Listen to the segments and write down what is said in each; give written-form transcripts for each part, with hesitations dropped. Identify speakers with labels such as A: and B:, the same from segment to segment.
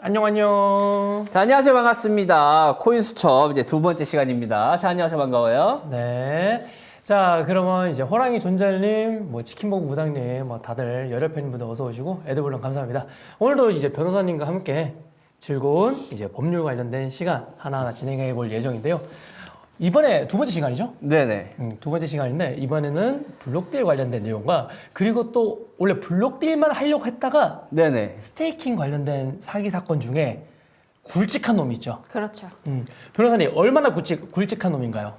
A: 안녕 안녕.
B: 자, 안녕하세요. 반갑습니다. 코인 수첩 이제 두 번째 시간입니다. 자, 안녕하세요. 반가워요.
A: 네. 자, 그러면 이제 호랑이 존잘님, 뭐 치킨버거 부장님, 뭐 다들 열혈 팬분들 어서 오시고 애드블럼 감사합니다. 오늘도 이제 변호사님과 함께 즐거운 이제 법률 관련된 시간 하나하나 진행해 볼 예정인데요. 이번에 두 번째 시간이죠?
B: 네네.
A: 두 번째 시간인데 이번에는 블록딜 관련된 내용과 그리고 또 원래 블록딜만 하려고 했다가
B: 네네.
A: 스테이킹 관련된 사기 사건 중에 굵직한 놈이 있죠.
C: 그렇죠.
A: 변호사님 얼마나 굵직한 놈인가요?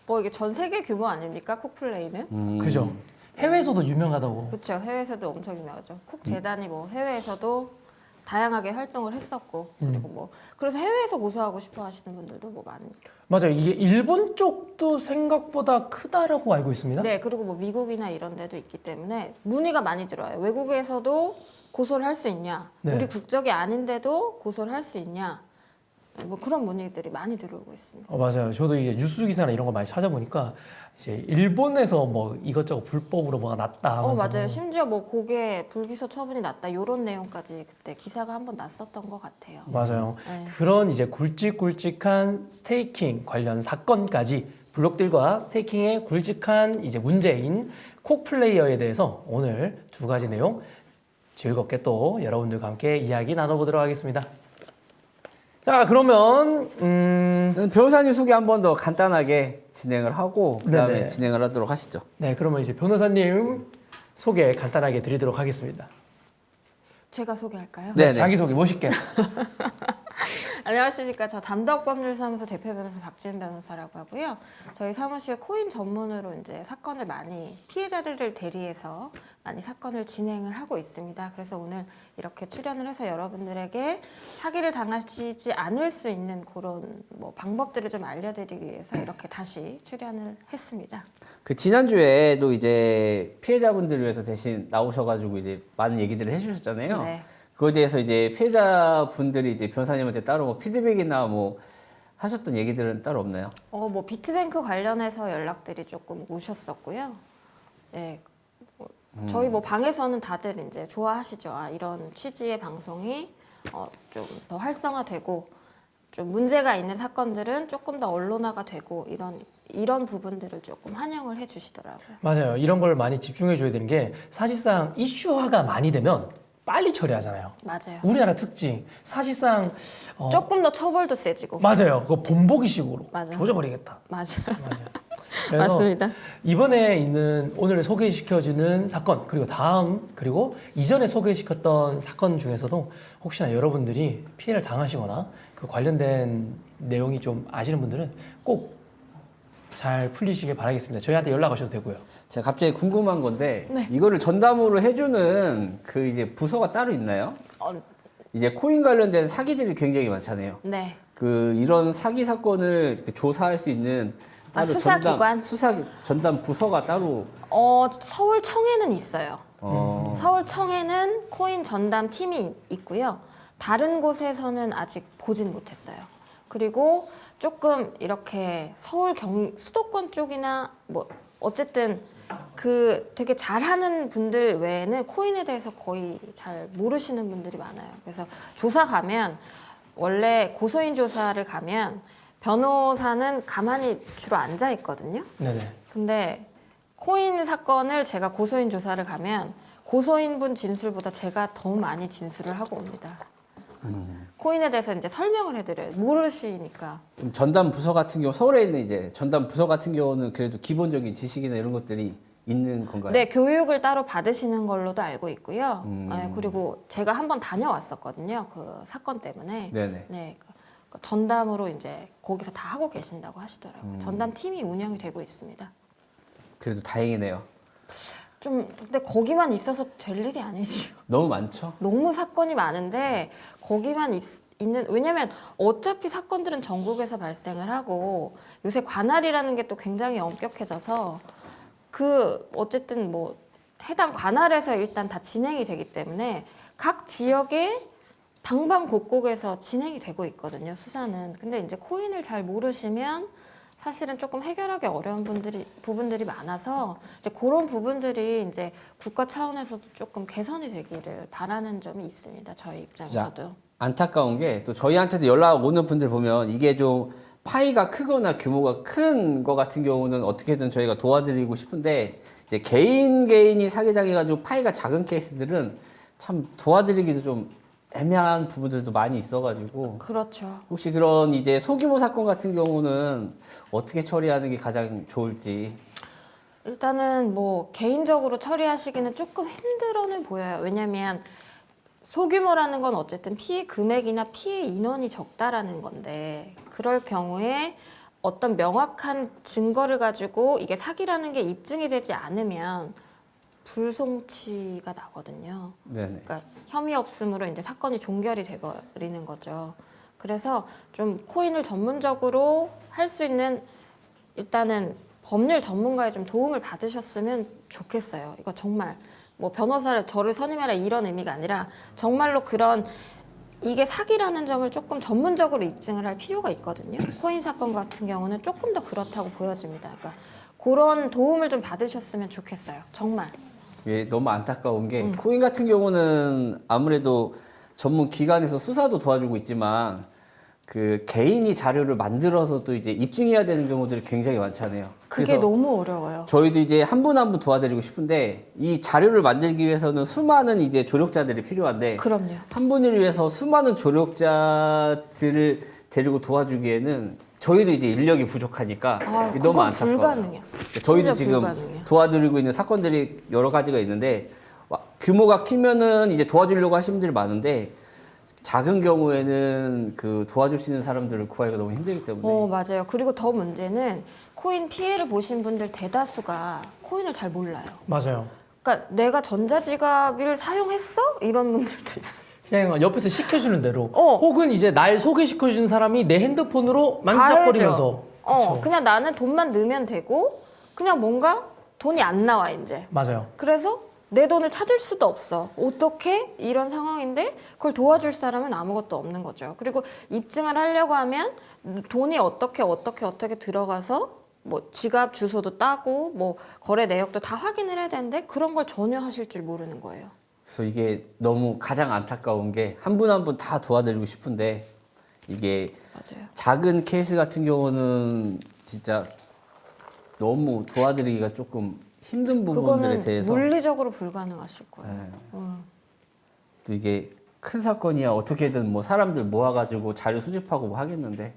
C: 뭐 이게 전 세계 규모 아닙니까? 콕플레이는?
A: 그죠? 해외에서도 유명하다고.
C: 그렇죠. 해외에서도 엄청 유명하죠. 콕 재단이 뭐 해외에서도 다양하게 활동을 했었고 그리고 뭐 그래서 해외에서 고소하고 싶어 하시는 분들도 뭐 많이.
A: 맞아요. 이게 일본 쪽도 생각보다 크다라고 알고 있습니다.
C: 네, 그리고 뭐 미국이나 이런 데도 있기 때문에 문의가 많이 들어와요. 외국에서도 고소를 할 수 있냐?
A: 네.
C: 우리 국적이 아닌데도 고소를 할 수 있냐? 뭐 그런 문의들이 많이 들어오고 있습니다.
A: 맞아요. 저도 이제 뉴스 기사나 이런 거 많이 찾아보니까 이제 일본에서 뭐 이것저것 불법으로 뭐가 났다 하면서
C: 맞아요. 심지어 뭐 고개 불기소 처분이 났다 이런 내용까지 그때 기사가 한번 났었던 것 같아요.
A: 맞아요.
C: 네.
A: 그런 이제 굵직굵직한 스테이킹 관련 사건까지 블록딜과 스테이킹의 굵직한 이제 문제인 콕플레이어에 대해서 오늘 두 가지 내용 즐겁게 또 여러분들과 함께 이야기 나눠보도록 하겠습니다. 자, 그러면
B: 변호사님 소개 한 번 더 간단하게 진행을 하고 그다음에
A: 네네.
B: 진행을 하도록 하시죠.
A: 네, 그러면 이제 변호사님 소개 간단하게 드리도록 하겠습니다.
C: 제가 소개할까요?
B: 네네.
A: 자기 소개 멋있게.
C: 안녕하십니까. 저 담덕법률사무소 대표 변호사 박지은 변호사라고 하고요. 저희 사무실에 코인 전문으로 이제 사건을 많이 피해자들을 대리해서 많이 사건을 진행을 하고 있습니다. 그래서 오늘 이렇게 출연을 해서 여러분들에게 사기를 당하시지 않을 수 있는 그런 뭐 방법들을 좀 알려드리기 위해서 이렇게 다시 출연을 했습니다.
B: 그 지난주에도 이제 피해자분들을 위해서 대신 나오셔가지고 이제 많은 얘기들을 해주셨잖아요.
C: 네.
B: 그거에 대해서 이제 피해자분들이 이제 변호사님한테 따로 뭐 피드백이나 뭐 하셨던 얘기들은 따로 없나요?
C: 뭐 비트뱅크 관련해서 연락들이 조금 오셨었고요. 네. 저희 뭐 방에서는 다들 이제 좋아하시죠. 이런 취지의 방송이 좀 더 활성화되고 좀 문제가 있는 사건들은 조금 더 언론화가 되고 이런 부분들을 조금 환영을 해주시더라고요.
A: 맞아요. 이런 걸 많이 집중해 줘야 되는 게 사실상 이슈화가 많이 되면 빨리 처리하잖아요.
C: 맞아요.
A: 우리나라 특징. 사실상
C: 조금 더 처벌도 세지고.
A: 맞아요. 그거 본보기식으로
C: 맞아요.
A: 조져버리겠다.
C: 맞아요.
A: 맞아요. 그래서
C: 맞습니다.
A: 이번에 있는 오늘 소개시켜주는 사건 그리고 다음 그리고 이전에 소개시켰던 사건 중에서도 혹시나 여러분들이 피해를 당하시거나 그 관련된 내용이 좀 아시는 분들은 꼭 잘 풀리시길 바라겠습니다. 저희한테 연락하셔도 되고요.
B: 제가 갑자기 궁금한 건데
C: 네.
B: 이거를 전담으로 해주는 그 이제 부서가 따로 있나요? 이제 코인 관련된 사기들이 굉장히 많잖아요.
C: 네.
B: 그 이런 사기 사건을 이렇게 조사할 수 있는 따로
C: 수사기관?
B: 전담 부서가 따로
C: 서울청에는 있어요.
B: 어,
C: 서울청에는 코인 전담 팀이 있고요. 다른 곳에서는 아직 보진 못했어요. 그리고 조금 이렇게 수도권 쪽이나 뭐 어쨌든 그 되게 잘하는 분들 외에는 코인에 대해서 거의 잘 모르시는 분들이 많아요. 그래서 조사 가면 원래 고소인 조사를 가면 변호사는 가만히 주로 앉아 있거든요.
A: 네네.
C: 근데 코인 사건을 제가 고소인 조사를 가면 고소인분 진술보다 제가 더 많이 진술을 하고 옵니다. 코인에 대해서 이제 설명을 해드려요. 모르시니까.
B: 그럼 전담 부서 같은 경우 서울에 있는 이제 전담 부서 같은 경우는 그래도 기본적인 지식이나 이런 것들이 있는 건가요?
C: 네, 교육을 따로 받으시는 걸로도 알고 있고요. 네, 그리고 제가 한번 다녀왔었거든요. 그 사건 때문에.
B: 네네.
C: 네, 그 전담으로 이제 거기서 다 하고 계신다고 하시더라고요. 전담 팀이 운영이 되고 있습니다.
B: 그래도 다행이네요.
C: 좀 근데 거기만 있어서 될 일이 아니죠.
B: 너무 많죠?
C: 너무 사건이 많은데 거기만 있는 왜냐면 어차피 사건들은 전국에서 발생을 하고 요새 관할이라는 게 또 굉장히 엄격해져서 그 어쨌든 뭐 해당 관할에서 일단 다 진행이 되기 때문에 각 지역에 방방곡곡에서 진행이 되고 있거든요, 수사는. 근데 이제 코인을 잘 모르시면 사실은 조금 해결하기 어려운 부분들이 많아서 이제 그런 부분들이 이제 국가 차원에서도 조금 개선이 되기를 바라는 점이 있습니다. 저희 입장에서도.
B: 안타까운 게 또 저희한테도 연락 오는 분들 보면 이게 좀 파이가 크거나 규모가 큰 거 같은 경우는 어떻게든 저희가 도와드리고 싶은데 이제 개인이 사기당해가지고 파이가 작은 케이스들은 참 도와드리기도 좀 애매한 부분들도 많이 있어가지고
C: 그렇죠.
B: 혹시 그런 이제 소규모 사건 같은 경우는 어떻게 처리하는 게 가장 좋을지.
C: 일단은 뭐 개인적으로 처리하시기는 조금 힘들어는 보여요. 왜냐면 소규모라는 건 어쨌든 피해 금액이나 피해 인원이 적다라는 건데 그럴 경우에 어떤 명확한 증거를 가지고 이게 사기라는 게 입증이 되지 않으면 불송치가 나거든요.
B: 네네.
C: 그러니까 혐의 없음으로 이제 사건이 종결이 돼버리는 거죠. 그래서 좀 코인을 전문적으로 할 수 있는 일단은 법률 전문가의 좀 도움을 받으셨으면 좋겠어요. 이거 정말 뭐 변호사를 저를 선임해라 이런 의미가 아니라 정말로 그런 이게 사기라는 점을 조금 전문적으로 입증을 할 필요가 있거든요. 코인 사건 같은 경우는 조금 더 그렇다고 보여집니다. 그러니까 그런 도움을 좀 받으셨으면 좋겠어요. 정말.
B: 예, 너무 안타까운 게 코인 같은 경우는 아무래도 전문 기관에서 수사도 도와주고 있지만 그 개인이 자료를 만들어서 또 이제 입증해야 되는 경우들이 굉장히 많잖아요.
C: 그게
B: 그래서
C: 너무 어려워요.
B: 저희도 이제 한 분 한 분 도와드리고 싶은데 이 자료를 만들기 위해서는 수많은 이제 조력자들이 필요한데
C: 그럼요.
B: 한 분을 위해서 수많은 조력자들을 데리고 도와주기에는 저희도 이제 인력이 부족하니까
C: 아,
B: 너무
C: 그건
B: 안타까워요.
C: 불가능해요.
B: 저희도
C: 진짜
B: 지금
C: 불가능해요.
B: 도와드리고 있는 사건들이 여러 가지가 있는데 규모가 크면은 이제 도와주려고 하시는 분들이 많은데 작은 경우에는 그 도와줄 수 있는 사람들을 구하기가 너무 힘들기 때문에
C: 맞아요. 그리고 더 문제는 코인 피해를 보신 분들 대다수가 코인을 잘 몰라요.
A: 맞아요.
C: 그러니까 내가 전자지갑을 사용했어? 이런 분들도 있어.
A: 그냥 옆에서 시켜주는 대로
C: 어.
A: 혹은 이제 날 소개시켜준 사람이 내 핸드폰으로 만지작거리면서 그쵸.
C: 그냥 나는 돈만 넣으면 되고 그냥 뭔가 돈이 안 나와 이제.
A: 맞아요.
C: 그래서 내 돈을 찾을 수도 없어. 어떻게? 이런 상황인데 그걸 도와줄 사람은 아무것도 없는 거죠. 그리고 입증을 하려고 하면 돈이 어떻게 들어가서 뭐 지갑 주소도 따고 뭐 거래 내역도 다 확인을 해야 되는데 그런 걸 전혀 하실 줄 모르는 거예요.
B: 그래서 이게 너무 가장 안타까운 게 한 분 한 분 다 도와드리고 싶은데 이게
C: 맞아요.
B: 작은 케이스 같은 경우는 진짜 너무 도와드리기가 조금 힘든 부분들에
C: 그거는
B: 대해서
C: 물리적으로 불가능하실 거예요.
B: 네. 또 이게 큰 사건이야 어떻게든 뭐 사람들 모아가지고 자료 수집하고 뭐 하겠는데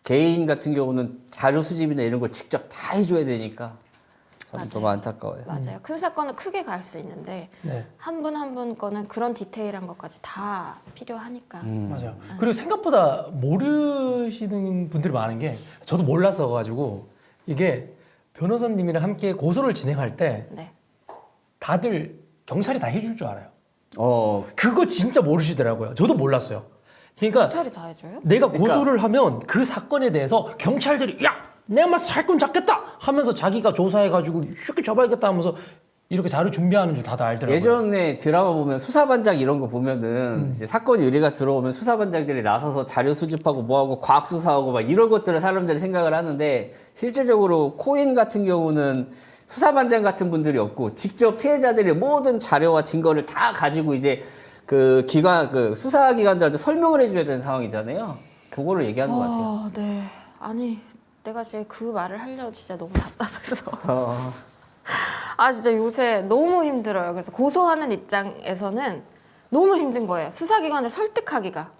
B: 개인 같은 경우는 자료 수집이나 이런 걸 직접 다 해줘야 되니까 참
C: 맞아요.
B: 너무 안타까워요.
C: 맞아요. 큰 사건은 크게 갈 수 있는데
A: 네.
C: 한 분 한 분 거는 그런 디테일한 것까지 다 필요하니까.
A: 맞아요. 그리고 생각보다 모르시는 분들이 많은 게 저도 몰라서 가지고 이게 변호사님이랑 함께 고소를 진행할 때
C: 네.
A: 다들 경찰이 다 해줄 줄 알아요.
B: 어,
A: 그거 진짜 모르시더라고요. 저도 몰랐어요. 그러니까
C: 경찰이 다 해줘요?
A: 내가
B: 그러니까-
A: 고소를 하면 그 사건에 대해서 경찰들이 야 내가 막 살건 잡겠다 하면서 자기가 조사해가지고 쉽게 잡아야겠다 하면서 이렇게 자료 준비하는 줄 다들 알더라고요.
B: 예전에 드라마 보면 수사반장 이런 거 보면은 이제 사건이 의뢰가 들어오면 수사반장들이 나서서 자료 수집하고 뭐하고 과학 수사하고 막 이런 것들을 사람들이 생각을 하는데 실질적으로 코인 같은 경우는 수사반장 같은 분들이 없고 직접 피해자들이 모든 자료와 증거를 다 가지고 이제 그 기관 그 수사기관들한테 설명을 해줘야 되는 상황이잖아요. 그거를 얘기하는 것 같아요.
C: 네. 아니 내가 지금 그 말을 하려고 진짜 너무 답답해서. 아 진짜 요새 너무 힘들어요. 그래서 고소하는 입장에서는 너무 힘든 거예요. 수사기관을 설득하기가.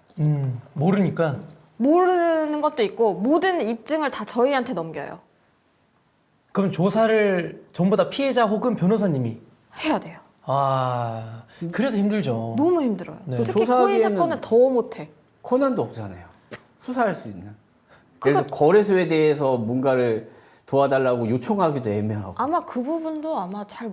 A: 모르니까
C: 모르는 것도 있고 모든 입증을 다 저희한테 넘겨요.
A: 그럼 조사를 전부 다 피해자 혹은 변호사님이
C: 해야 돼요.
A: 아 그래서 힘들죠.
C: 너무 힘들어요.
A: 네.
C: 특히
B: 조사하기에는-
C: 코인 사건은 더 못해.
B: 코난도 없잖아요. 수사할 수 있는. 그래서 거래소에 대해서 뭔가를 도와달라고 요청하기도 애매하고.
C: 아마 그 부분도 아마 잘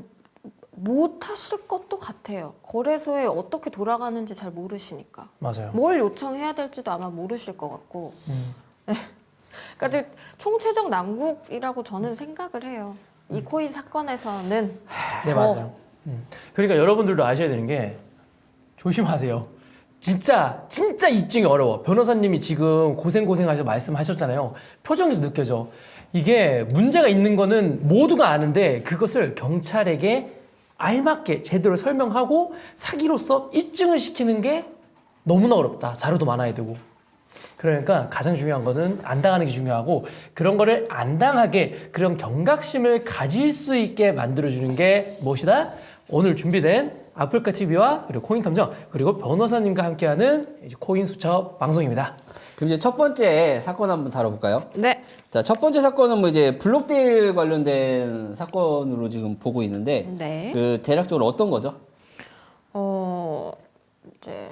C: 못하실 것도 같아요. 거래소에 어떻게 돌아가는지 잘 모르시니까.
A: 맞아요.
C: 뭘 요청해야 될지도 아마 모르실 것 같고. 그러니까 총체적 난국이라고 저는 생각을 해요. 이 코인 사건에서는
A: 네 맞아요. 그러니까 여러분들도 아셔야 되는 게 조심하세요. 진짜 입증이 어려워. 변호사님이 지금 고생하셔 말씀하셨잖아요. 표정에서 느껴져. 이게 문제가 있는 거는 모두가 아는데 그것을 경찰에게 알맞게 제대로 설명하고 사기로서 입증을 시키는 게 너무나 어렵다. 자료도 많아야 되고. 그러니까 가장 중요한 거는 안 당하는 게 중요하고 그런 거를 안 당하게 그런 경각심을 가질 수 있게 만들어주는 게 무엇이다? 오늘 준비된 아프리카 TV와 그리고 코인 탐정 그리고 변호사님과 함께하는 이제 코인 수첩 방송입니다.
B: 그럼 이제 첫 번째 사건 한번 다뤄볼까요?
C: 네.
B: 자, 첫 번째 사건은 뭐 이제 블록딜 관련된 사건으로 지금 보고 있는데,
C: 네.
B: 그 대략적으로 어떤 거죠?
C: 이제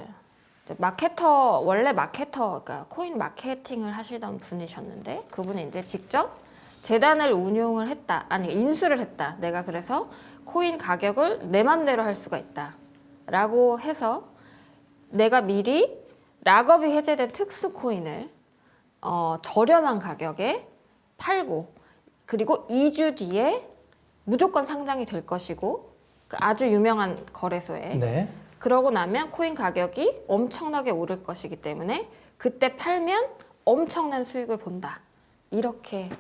C: 마케터 원래 마케터 그러니까 코인 마케팅을 하시던 분이셨는데 그분이 이제 직접 재단을 운용을 했다. 아니 인수를 했다. 내가 그래서 코인 가격을 내 맘대로 할 수가 있다라고 해서 내가 미리 락업이 해제된 특수 코인을 저렴한 가격에 팔고 그리고 2주 뒤에 무조건 상장이 될 것이고 그 아주 유명한 거래소에
A: 네.
C: 그러고 나면 코인 가격이 엄청나게 오를 것이기 때문에 그때 팔면 엄청난 수익을 본다. 이렇게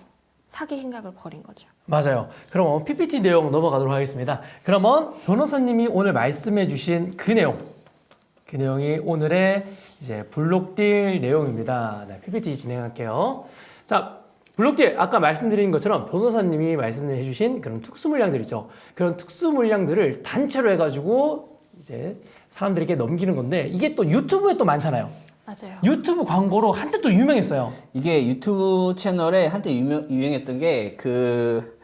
C: 사기 행각을 벌인 거죠.
A: 맞아요. 그럼 PPT 내용 넘어가도록 하겠습니다. 그러면 변호사님이 오늘 말씀해 주신 그 내용이 오늘의 이제 블록딜 내용입니다. 네, PPT 진행할게요. 자, 블록딜 아까 말씀드린 것처럼 변호사님이 말씀해 주신 그런 특수 물량들 있죠. 그런 특수 물량들을 단체로 해가지고 이제 사람들에게 넘기는 건데 이게 또 유튜브에 또 많잖아요.
C: 맞아요.
A: 유튜브 광고로 한때 또 유명했어요.
B: 이게 유튜브 채널에 한때 유행했던 게 그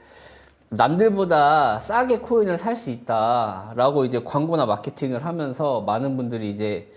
B: 남들보다 싸게 코인을 살 수 있다라고 이제 광고나 마케팅을 하면서 많은 분들이 이제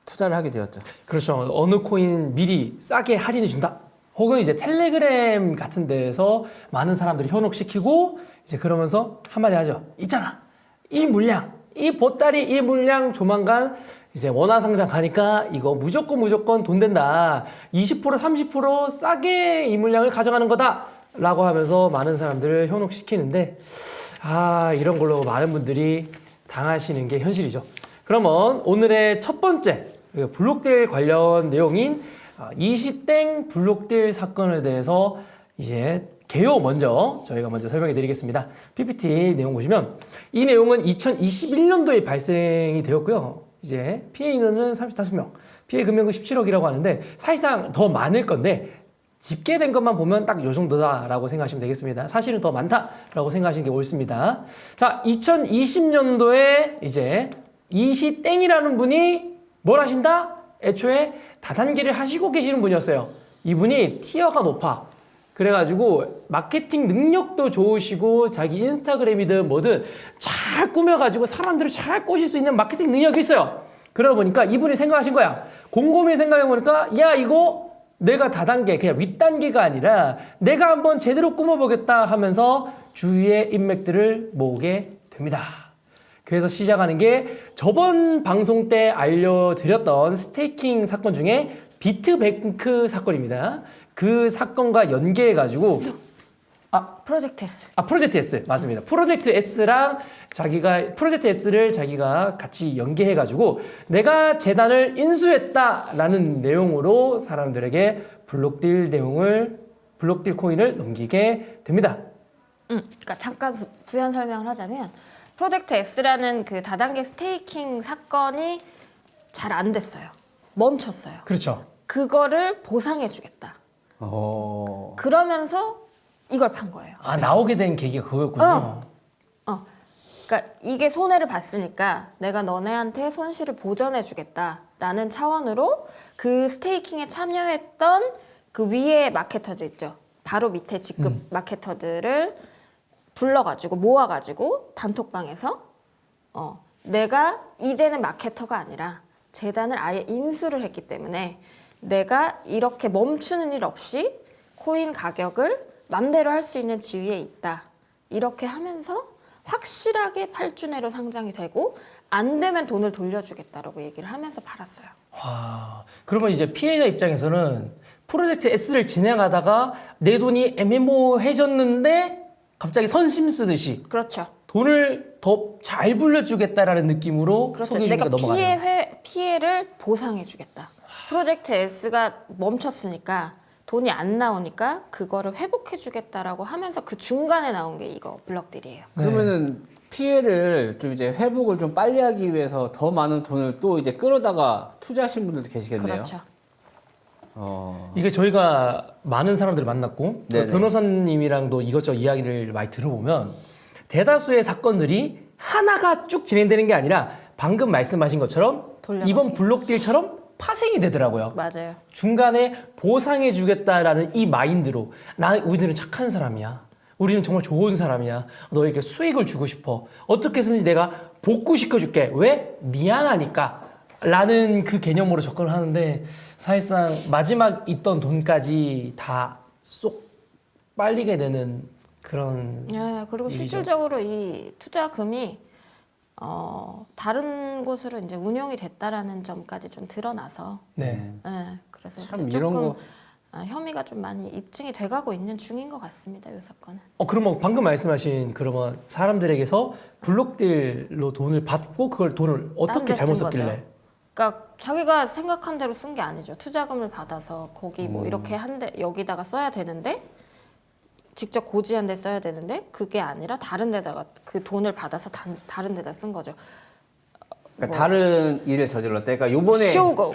B: 투자를 하게 되었죠.
A: 그렇죠. 어느 코인 미리 싸게 할인해 준다. 혹은 이제 텔레그램 같은 데에서 많은 사람들이 현혹시키고 이제 그러면서 한마디 하죠. 있잖아. 이 물량, 이 보따리 이 물량 조만간 이제 원화상장 가니까 이거 무조건 돈 된다. 20% 30% 싸게 이 물량을 가져가는 거다. 라고 하면서 많은 사람들을 현혹시키는데 이런 걸로 많은 분들이 당하시는 게 현실이죠. 그러면 오늘의 첫 번째 블록딜 관련 내용인 이시땡 블록딜 사건에 대해서 이제 개요 저희가 먼저 설명해 드리겠습니다. PPT 내용 보시면 이 내용은 2021년도에 발생이 되었고요. 이제 피해 인원은 35명, 피해 금액은 17억이라고 하는데 사실상 더 많을 건데 집계된 것만 보면 딱 요 정도다라고 생각하시면 되겠습니다. 사실은 더 많다라고 생각하시는 게 옳습니다. 자, 2020년도에 이제 이시땡이라는 분이 뭘 하신다? 애초에 다단계를 하시고 계시는 분이었어요. 이분이 티어가 높아. 그래가지고 마케팅 능력도 좋으시고 자기 인스타그램이든 뭐든 잘 꾸며가지고 사람들을 잘 꼬실 수 있는 마케팅 능력이 있어요. 그러다 보니까 이분이 생각하신 거야. 곰곰이 생각해보니까 야 이거 내가 다단계 그냥 윗단계가 아니라 내가 한번 제대로 꾸며보겠다 하면서 주위의 인맥들을 모으게 됩니다. 그래서 시작하는 게 저번 방송 때 알려드렸던 스테이킹 사건 중에 비트뱅크 사건입니다. 그 사건과 연계해가지고
C: 프로젝트 S.
A: 프로젝트 S 맞습니다. 프로젝트 S를 자기가 같이 연계해가지고 내가 재단을 인수했다라는 내용으로 사람들에게 블록딜 코인을 넘기게 됩니다.
C: 그러니까 잠깐 부연 설명을 하자면 프로젝트 S라는 그 다단계 스테이킹 사건이 잘 안 됐어요. 멈췄어요.
A: 그렇죠.
C: 그거를 보상해주겠다. 그러면서 이걸 판 거예요.
A: 나오게 된 계기가 그거였군요.
C: 그러니까 이게 손해를 봤으니까 내가 너네한테 손실을 보전해주겠다라는 차원으로 그 스테이킹에 참여했던 그 위에 마케터들 있죠. 바로 밑에 직급 마케터들을 불러가지고 모아가지고 단톡방에서 내가 이제는 마케터가 아니라 재단을 아예 인수를 했기 때문에 내가 이렇게 멈추는 일 없이 코인 가격을 맘대로 할 수 있는 지위에 있다. 이렇게 하면서 확실하게 8주 내로 상장이 되고 안 되면 돈을 돌려주겠다라고 얘기를 하면서 팔았어요.
A: 와, 그러면 이제 피해자 입장에서는 프로젝트 S를 진행하다가 내 돈이 애매모해졌는데 갑자기 선심 쓰듯이
C: 그렇죠.
A: 돈을 더 잘 불려주겠다라는 느낌으로
C: 그렇죠.
A: 소개해주니까
C: 내가
A: 넘어가요.
C: 피해를 보상해주겠다. 프로젝트 S가 멈췄으니까 돈이 안 나오니까 그거를 회복해주겠다라고 하면서 그 중간에 나온 게 이거 블럭딜이에요.
A: 네.
B: 그러면은 피해를 좀 이제 회복을 좀 빨리 하기 위해서 더 많은 돈을 또 이제 끌어다가 투자하신 분들도 계시겠네요.
C: 그렇죠.
A: 이게 저희가 많은 사람들을 만났고 저
B: 네네.
A: 변호사님이랑도 이것저것 이야기를 많이 들어보면 대다수의 사건들이 하나가 쭉 진행되는 게 아니라 방금 말씀하신 것처럼
C: 돌려막기.
A: 이번 블록딜처럼 파생이 되더라고요.
C: 맞아요.
A: 중간에 보상해 주겠다라는 이 마인드로 우리는 착한 사람이야. 우리는 정말 좋은 사람이야. 너에게 수익을 주고 싶어. 어떻게 해서든지 내가 복구시켜 줄게. 왜? 미안하니까. 라는 그 개념으로 접근을 하는데 사실상 마지막 있던 돈까지 다 쏙 빨리게 되는 그런
C: 예, 그리고
A: 일이죠.
C: 실질적으로 이 투자금이 다른 곳으로 이제 운용이 됐다라는 점까지 좀 드러나서
A: 네.
C: 예, 그래서
B: 참
C: 이제
B: 이런
C: 조금
B: 거
C: 혐의가 좀 많이 입증이 돼가고 있는 중인 것 같습니다. 이 사건은.
A: 그러면 방금 말씀하신 그러면 사람들에게서 블록딜로 돈을 받고 그걸 돈을 어떻게
C: 딴데
A: 잘못
C: 쓴
A: 썼길래?
C: 거죠. 그러니까 자기가 생각한 대로 쓴 게 아니죠. 투자금을 받아서 거기 뭐 이렇게 한데 여기다가 써야 되는데 직접 고지한 데 써야 되는데 그게 아니라 다른 데다가 그 돈을 받아서 다른 데다 쓴 거죠.
B: 그러니까 다른 일을 저질렀대. 그러니까 요번에
C: 쇼고. 쇼고.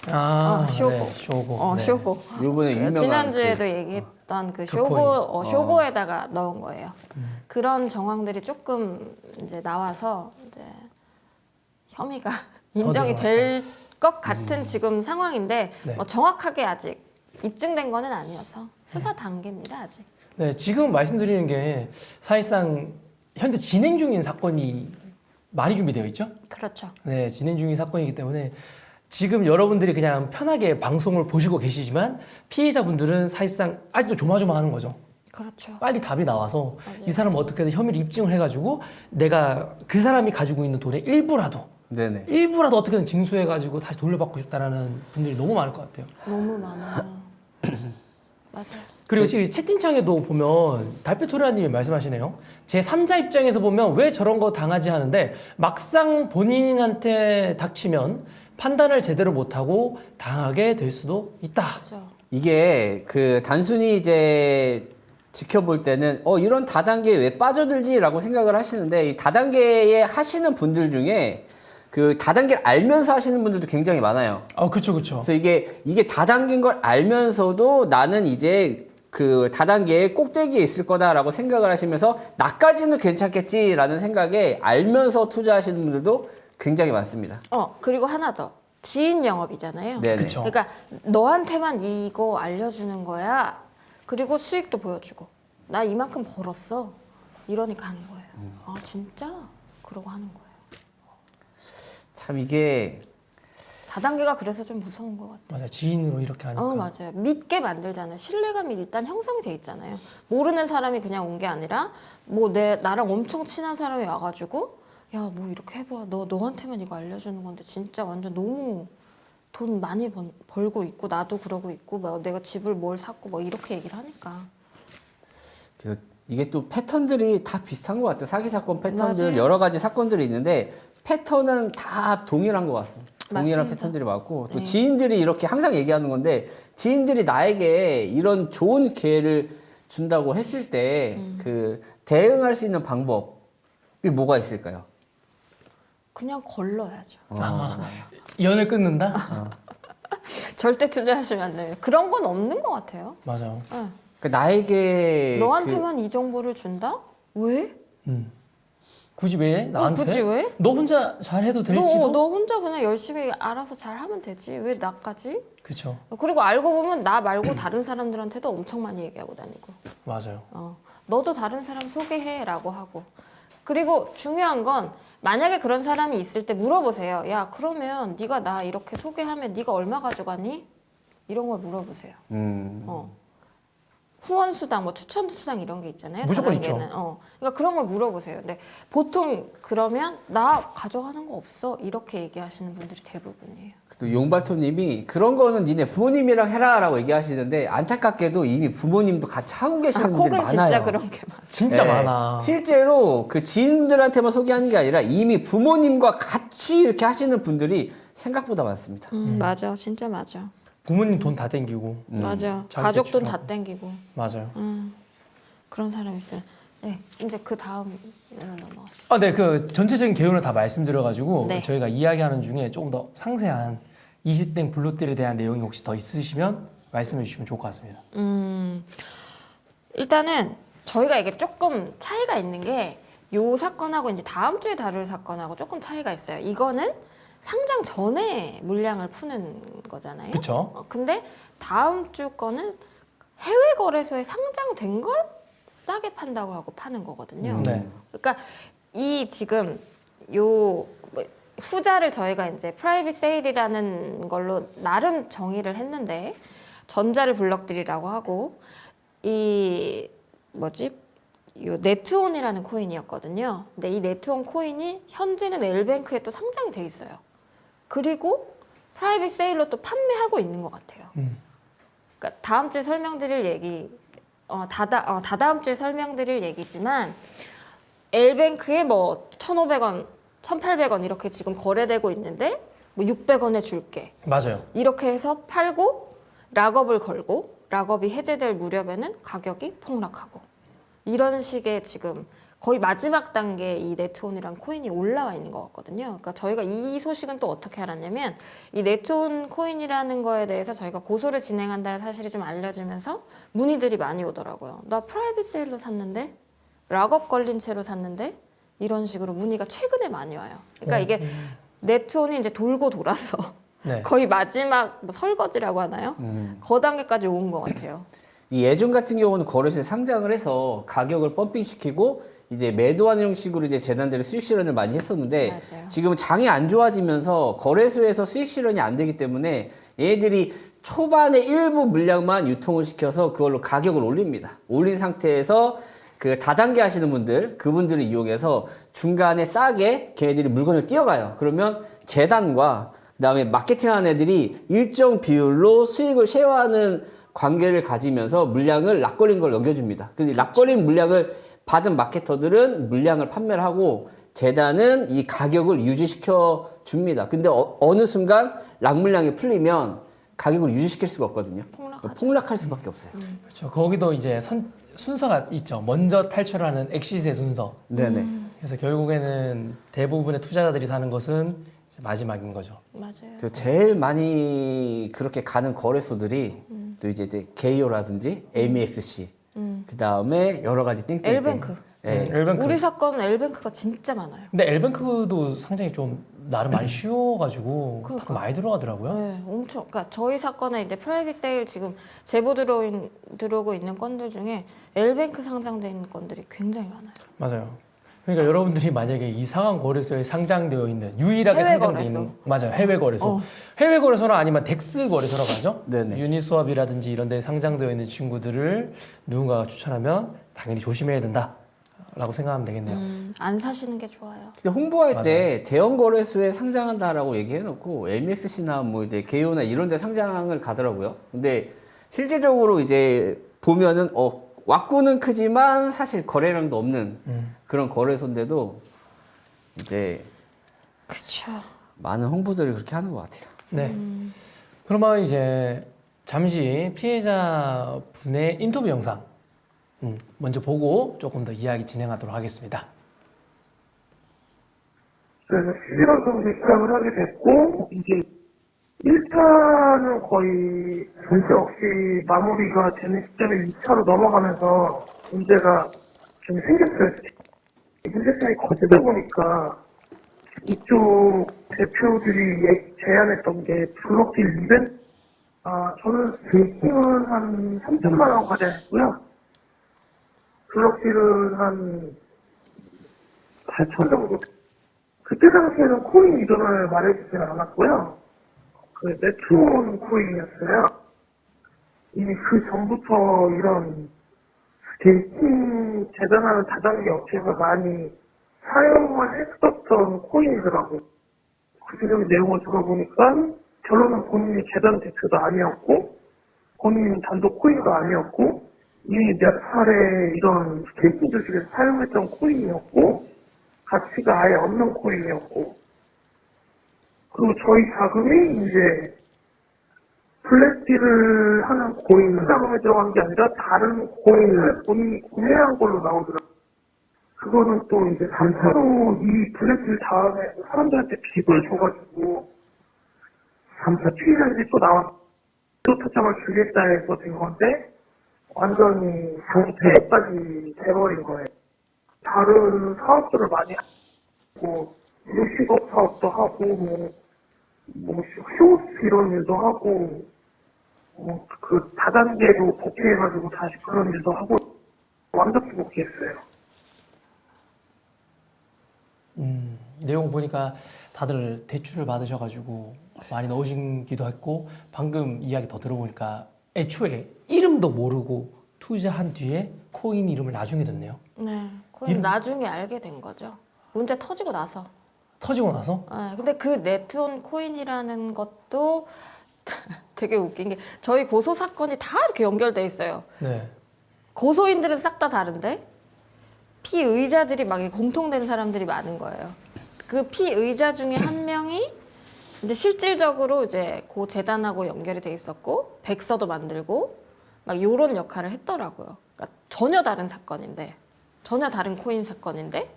A: 네, 쇼고. 네.
C: 쇼고.
B: 요번에 유명한
C: 지난주에도 얘기했던 그 쇼고,
A: 코인.
C: 쇼고에다가 넣은 거예요. 그런 정황들이 조금 이제 나와서 이제 혐의가 인정이 될 것 같은 지금 상황인데
A: 네.
C: 정확하게 아직 입증된 거는 아니어서 수사 단계입니다 아직.
A: 네, 지금 말씀드리는 게 사실상 현재 진행 중인 사건이 많이 준비되어 있죠.
C: 그렇죠.
A: 네, 진행 중인 사건이기 때문에 지금 여러분들이 그냥 편하게 방송을 보시고 계시지만 피해자분들은 사실상 아직도 조마조마하는 거죠.
C: 그렇죠.
A: 빨리 답이 나와서
C: 맞아요.
A: 이 사람은 어떻게든 혐의를 입증을 해가지고 내가 그 사람이 가지고 있는 돈의
B: 네네.
A: 일부라도 어떻게든 징수해가지고 다시 돌려받고 싶다라는 분들이 너무 많을 것 같아요.
C: 너무 많아요. 맞아요.
A: 그리고 지금 채팅창에도 보면 달빛토리아님이 말씀하시네요. 제 3자 입장에서 보면 왜 저런 거 당하지 하는데 막상 본인한테 닥치면 판단을 제대로 못하고 당하게 될 수도 있다.
C: 그렇죠.
B: 이게 그 단순히 이제 지켜볼 때는 이런 다단계에 왜 빠져들지라고 생각을 하시는데 이 다단계에 하시는 분들 중에 그 다단계를 알면서 하시는 분들도 굉장히 많아요.
A: 그렇죠, 그렇죠.
B: 그래서 이게 다단계인 걸 알면서도 나는 이제 그 다단계의 꼭대기에 있을 거다라고 생각을 하시면서 나까지는 괜찮겠지라는 생각에 알면서 투자하시는 분들도 굉장히 많습니다.
C: 그리고 하나 더. 지인 영업이잖아요.
B: 네네.
A: 그쵸.
C: 그러니까 너한테만 이거 알려주는 거야. 그리고 수익도 보여주고. 나 이만큼 벌었어. 이러니까 하는 거예요. 아 진짜? 그러고 하는 거예요.
B: 참 이게
C: 다단계가 그래서 좀 무서운 것 같아요.
A: 맞아요. 지인으로 이렇게 하니까.
C: 맞아요. 믿게 만들잖아요. 신뢰감이 일단 형성이 돼 있잖아요. 모르는 사람이 그냥 온 게 아니라 뭐 나랑 엄청 친한 사람이 와가지고 야 뭐 이렇게 해봐. 너한테만 이거 알려주는 건데 진짜 완전 너무 돈 많이 벌고 있고 나도 그러고 있고 뭐 내가 집을 뭘 샀고 뭐 이렇게 얘기를 하니까.
B: 그래서 이게 또 패턴들이 다 비슷한 것 같아요. 사기 사건 패턴들
C: 맞아요.
B: 여러 가지 사건들이 있는데 패턴은 다 동일한 것 같습니다. 동일한
C: 맞습니다.
B: 패턴들이 많고 또
C: 네.
B: 지인들이 이렇게 항상 얘기하는 건데 지인들이 나에게 이런 좋은 기회를 준다고 했을 때 그 대응할 수 있는 방법이 뭐가 있을까요?
C: 그냥 걸러야죠.
A: 연을 끊는다?
C: 절대 투자하시면 안 돼요. 그런 건 없는 것 같아요.
A: 맞아요.
C: 네.
B: 그러니까 나에게
C: 너한테만 이 정보를 준다? 왜?
A: 굳이 왜 나한테?
C: 굳이 왜?
A: 너 혼자 잘해도 될지도?
C: 너 혼자 그냥 열심히 알아서 잘 하면 되지. 왜 나까지?
A: 그렇죠.
C: 그리고 알고 보면 나 말고 다른 사람들한테도 엄청 많이 얘기하고 다니고.
A: 맞아요.
C: 너도 다른 사람 소개해라고 하고. 그리고 중요한 건 만약에 그런 사람이 있을 때 물어보세요. 야 그러면 네가 나 이렇게 소개하면 네가 얼마 가져가니? 이런 걸 물어보세요. 후원 수당, 뭐 추천 수당 이런 게 있잖아요.
A: 무조건
C: 다단계는. 그러니까 그런 걸 물어보세요. 근데 보통 그러면 나 가져가는 거 없어 이렇게 얘기하시는 분들이 대부분이에요.
B: 또 용발토님이 그런 거는 니네 부모님이랑 해라라고 얘기하시는데 안타깝게도 이미 부모님도 같이 하고 계시는 분들이
C: 콕은
B: 많아요.
C: 진짜 그런 게 많아.
A: 진짜
B: 네.
A: 많아.
B: 실제로 그 지인들한테만 소개하는 게 아니라 이미 부모님과 같이 이렇게 하시는 분들이 생각보다 많습니다.
C: 맞아, 진짜 맞아.
A: 부모님 돈 다 땡기고.
C: 맞아요.
A: 자기
C: 가족 돈 다
A: 대출하고.
C: 땡기고.
A: 맞아요.
C: 그런 사람 있어요. 네, 이제 그 다음으로 넘어가시죠.
A: 아, 네, 그 전체적인 개요는 다 말씀드려가지고
C: 네.
A: 저희가 이야기하는 중에 조금 더 상세한 이시땡 블루띠에 대한 내용이 혹시 더 있으시면 말씀해 주시면 좋을 것 같습니다.
C: 일단은 저희가 이게 조금 차이가 있는 게 요 사건하고 이제 다음 주에 다룰 사건하고 조금 차이가 있어요. 이거는 상장 전에 물량을 푸는 거잖아요.
A: 그쵸?
C: 근데 다음 주 거는 해외 거래소에 상장된 걸 싸게 판다고 하고 파는 거거든요.
A: 네.
C: 그러니까 이 지금 요 후자를 저희가 이제 프라이빗 세일이라는 걸로 나름 정의를 했는데 전자를 블럭들이라고 하고 이 뭐지? 요 네트온이라는 코인이었거든요. 근데 이 네트온 코인이 현재는 엘뱅크에 또 상장이 돼 있어요. 그리고 프라이빗 세일로 또 판매하고 있는 것 같아요. 그러니까 다음 주에 설명드릴 얘기, 다다음 주에 설명드릴 얘기지만 엘뱅크에 뭐 1,500원, 1,800원 이렇게 지금 거래되고 있는데 뭐 600원에 줄게.
A: 맞아요.
C: 이렇게 해서 팔고 락업을 걸고 락업이 해제될 무렵에는 가격이 폭락하고 이런 식의 지금 거의 마지막 단계 이 네트온이란 코인이 올라와 있는 것 같거든요. 그러니까 저희가 이 소식은 또 어떻게 알았냐면 이 네트온 코인이라는 거에 대해서 저희가 고소를 진행한다는 사실이 좀 알려지면서 문의들이 많이 오더라고요. 나 프라이빗 세일로 샀는데 락업 걸린 채로 샀는데 이런 식으로 문의가 최근에 많이 와요. 그러니까 이게 네트온이 이제 돌고 돌아서
A: 네.
C: 거의 마지막 뭐 설거지라고 하나요? 그 단계까지 온 것 같아요.
B: 이 예전 같은 경우는 거래소에 상장을 해서 가격을 펌핑시키고 이제 매도하는 형식으로 이제 재단들이 수익 실현을 많이 했었는데
C: 맞아요.
B: 지금은 장이 안 좋아지면서 거래소에서 수익 실현이 안 되기 때문에 얘들이 초반에 일부 물량만 유통을 시켜서 그걸로 가격을 올립니다. 올린 상태에서 그 다단계 하시는 분들, 그분들을 이용해서 중간에 싸게 걔네들이 물건을 띄어가요. 그러면 재단과 그다음에 마케팅하는 애들이 일정 비율로 수익을 쉐어하는 관계를 가지면서 물량을 락걸린 걸 넘겨줍니다. 근데 락걸린 물량을 받은 마케터들은 물량을 판매를 하고 재단은 이 가격을 유지시켜 줍니다. 근데 어느 순간 락 물량이 풀리면 가격을 유지시킬 수가 없거든요. 폭락할 수밖에 없어요.
A: 그렇죠. 거기도 이제 순서가 있죠. 먼저 탈출하는 엑시스의 순서.
B: 네네.
A: 그래서 결국에는 대부분의 투자자들이 사는 것은 이제 마지막인 거죠.
C: 맞아요.
B: 그 제일 많이 그렇게 가는 거래소들이 또 이제 게이오라든지 MEXC 그 다음에 여러 가지 땡땡땡.
C: 엘뱅크.
B: 네.
A: 엘뱅크.
C: 우리 사건은 엘뱅크가 진짜 많아요.
A: 근데 엘뱅크도 상장이 좀 나름 많이 쉬워가지고
C: 그러니까.
A: 다 많이 들어가더라고요.
C: 네, 엄청. 그러니까 저희 사건에 이제 프라이빗 세일 지금 제보 들어오고 있는 건들 중에 엘뱅크 상장된 건들이 굉장히 많아요.
A: 맞아요. 그러니까 여러분들이 만약에 이상한 거래소에 상장되어 있는 유일하게
C: 해외
A: 상장되어
C: 거래소.
A: 있는 맞아요. 해외 거래소.
C: 어.
A: 해외 거래소나 아니면 덱스 거래소라고 하죠.
B: 네네.
A: 유니스왑이라든지 이런 데 상장되어 있는 친구들을 누군가가 추천하면 당연히 조심해야 된다라고 생각하면 되겠네요.
C: 안 사시는 게 좋아요.
B: 근데 홍보할 때 대형 거래소에 상장한다라고 얘기해놓고 MEXC나 뭐 이제 게이오나 이런 데 상장을 가더라고요. 근데 실질적으로 이제 보면은 왁구는 크지만 사실 거래량도 없는 그런 거래소인데도 이제
C: 그렇죠.
B: 많은 홍보들을 그렇게 하는 것 같아요.
A: 네. 그러면 이제 잠시 피해자 분의 인터뷰 영상 먼저 보고 조금 더 이야기 진행하도록 하겠습니다.
D: 그래서 11월부터 시작을 하게 됐고, 이제 1차는 거의 문제 없이 마무리가 되는 시점에 2차로 넘어가면서 문제가 좀 생겼어요. 문제점이 커지다 보니까 이쪽 대표들이 제안했던 게 블록딜 이벤트? 저는 스테이킹은 한 3천만 원까지 했고요. 블록딜은 한 8천 정도. 그때 당시에는 코인 이전을 말해주지는 않았고요. 그 네트온 코인이었어요. 이미 그 전부터 이런 스테이킹 재단하는 다단계 업체에서 많이 사용을 했었던 코인이더라고요. 구체적인 내용을 들어보니까 결론은 본인이 재단 대표도 아니었고 본인 단독 코인도 아니었고 이미 몇 차례 이런 스테이킹 주식에서 사용했던 코인이었고 가치가 아예 없는 코인이었고 그리고 저희 자금이 이제 블랙딜을 하는 코인 자금에 들어간 게 아니라 다른 코인을 본인이 구매한 걸로 나오더라고요. 그거는 또 이제 3차로 이 블랙딜 다음에 사람들한테 빚을 줘가지고 3차 추이라든지 또 나왔 또 타점을 주겠다 해서 된 건데 완전히 상패까지 돼버린 거예요. 다른 사업들을 많이 하고 요식업 사업도 하고 뭐 쇼스 이런 일도 하고 그 다단계로 복귀해가지고 다시 그런 일도 하고 완벽히 복귀했어요.
A: 내용 보니까 다들 대출을 받으셔가지고 많이 넣으시기도 했고 방금 이야기 더 들어보니까 애초에 이름도 모르고 투자한 뒤에 코인 이름을 나중에 듣네요.
C: 네, 코인
A: 이름-
C: 나중에 알게 된 거죠. 문제 터지고 나서.
A: 터지고 나서
C: 네, 근데 그 네트온 코인이라는 것도 되게 웃긴 게 저희 고소 사건이 다 이렇게 연결돼 있어요.
A: 네.
C: 고소인들은 싹 다 다른데 피의자들이 막 공통된 사람들이 많은 거예요. 그 피의자 중에 한 명이 이제 실질적으로 이제 고 재단하고 연결이 돼 있었고 백서도 만들고 막 요런 역할을 했더라고요. 그러니까 전혀 다른 사건인데 전혀 다른 코인 사건인데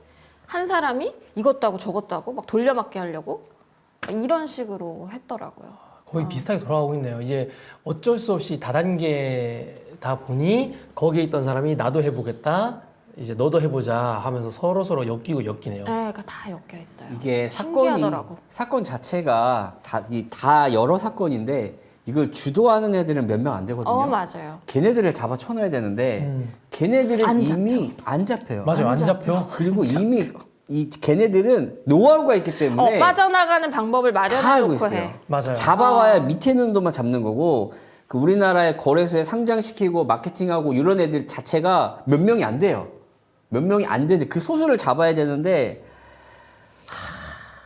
C: 한 사람이 이것도 하고 저것도 하고 막 돌려막기 하려고 막 이런 식으로 했더라고요.
A: 거의 비슷하게 돌아가고 있네요. 이제 어쩔 수 없이 다단계다 보니 거기에 있던 사람이 나도 해보겠다. 이제 너도 해보자 하면서 서로 엮이고 엮이네요.
C: 네, 그러니까 다 엮여 있어요.
B: 이게
C: 신기하더라고.
B: 사건 자체가 다 여러 사건인데 이걸 주도하는 애들은 몇 명 안 되거든요.
C: 맞아요.
B: 걔네들을 잡아 쳐놔야 되는데 걔네들은
C: 안
B: 이미 안 잡혀요.
A: 맞아요. 안 잡혀.
B: 그리고 이미 이 걔네들은 노하우가 있기 때문에
C: 빠져나가는 방법을
B: 다 알고
C: 마련해놓고
B: 있어요.
C: 해.
A: 맞아요.
B: 잡아와야 밑에 있는 놈만 잡는 거고 그 우리나라의 거래소에 상장시키고 마케팅하고 이런 애들 자체가 몇 명이 안 돼요. 몇 명이 안 되는데 그 소수를 잡아야 되는데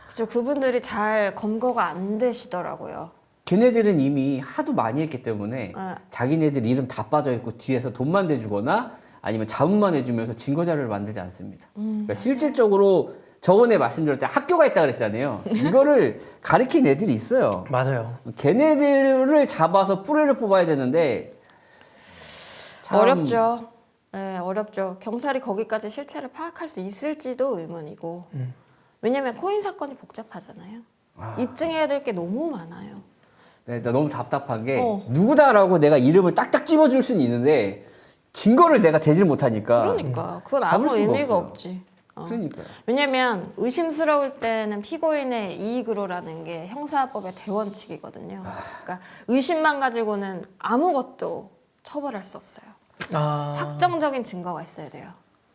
C: 그죠. 그분들이 잘 검거가 안 되시더라고요.
B: 걔네들은 이미 하도 많이 했기 때문에
C: 네.
B: 자기네들 이름 다 빠져있고 뒤에서 돈만 대주거나 아니면 자문만 해주면서 증거자료를 만들지 않습니다. 그러니까 실질적으로 저번에 말씀드렸을 때 학교가 있다 그랬잖아요. 이거를 가르친 애들이 있어요.
A: 맞아요.
B: 걔네들을 잡아서 뿌리를 뽑아야 되는데 참
C: 어렵죠. 네, 어렵죠. 경찰이 거기까지 실체를 파악할 수 있을지도 의문이고. 왜냐면 코인 사건이 복잡하잖아요. 입증해야 될 게 너무 많아요.
B: 네, 나 너무 답답한 게
C: 누구다라고
B: 내가 이름을 딱딱 집어줄 수는 있는데 증거를 내가 대질 못하니까
C: 그러니까 그건
B: 잡을
C: 아무
B: 수가
C: 의미가
B: 없어요.
C: 없지.
B: 그러니까요.
C: 왜냐면 의심스러울 때는 피고인의 이익으로라는 게 형사법의 대원칙이거든요. 그러니까 의심만 가지고는 아무것도 처벌할 수 없어요. 확정적인 증거가 있어야 돼요.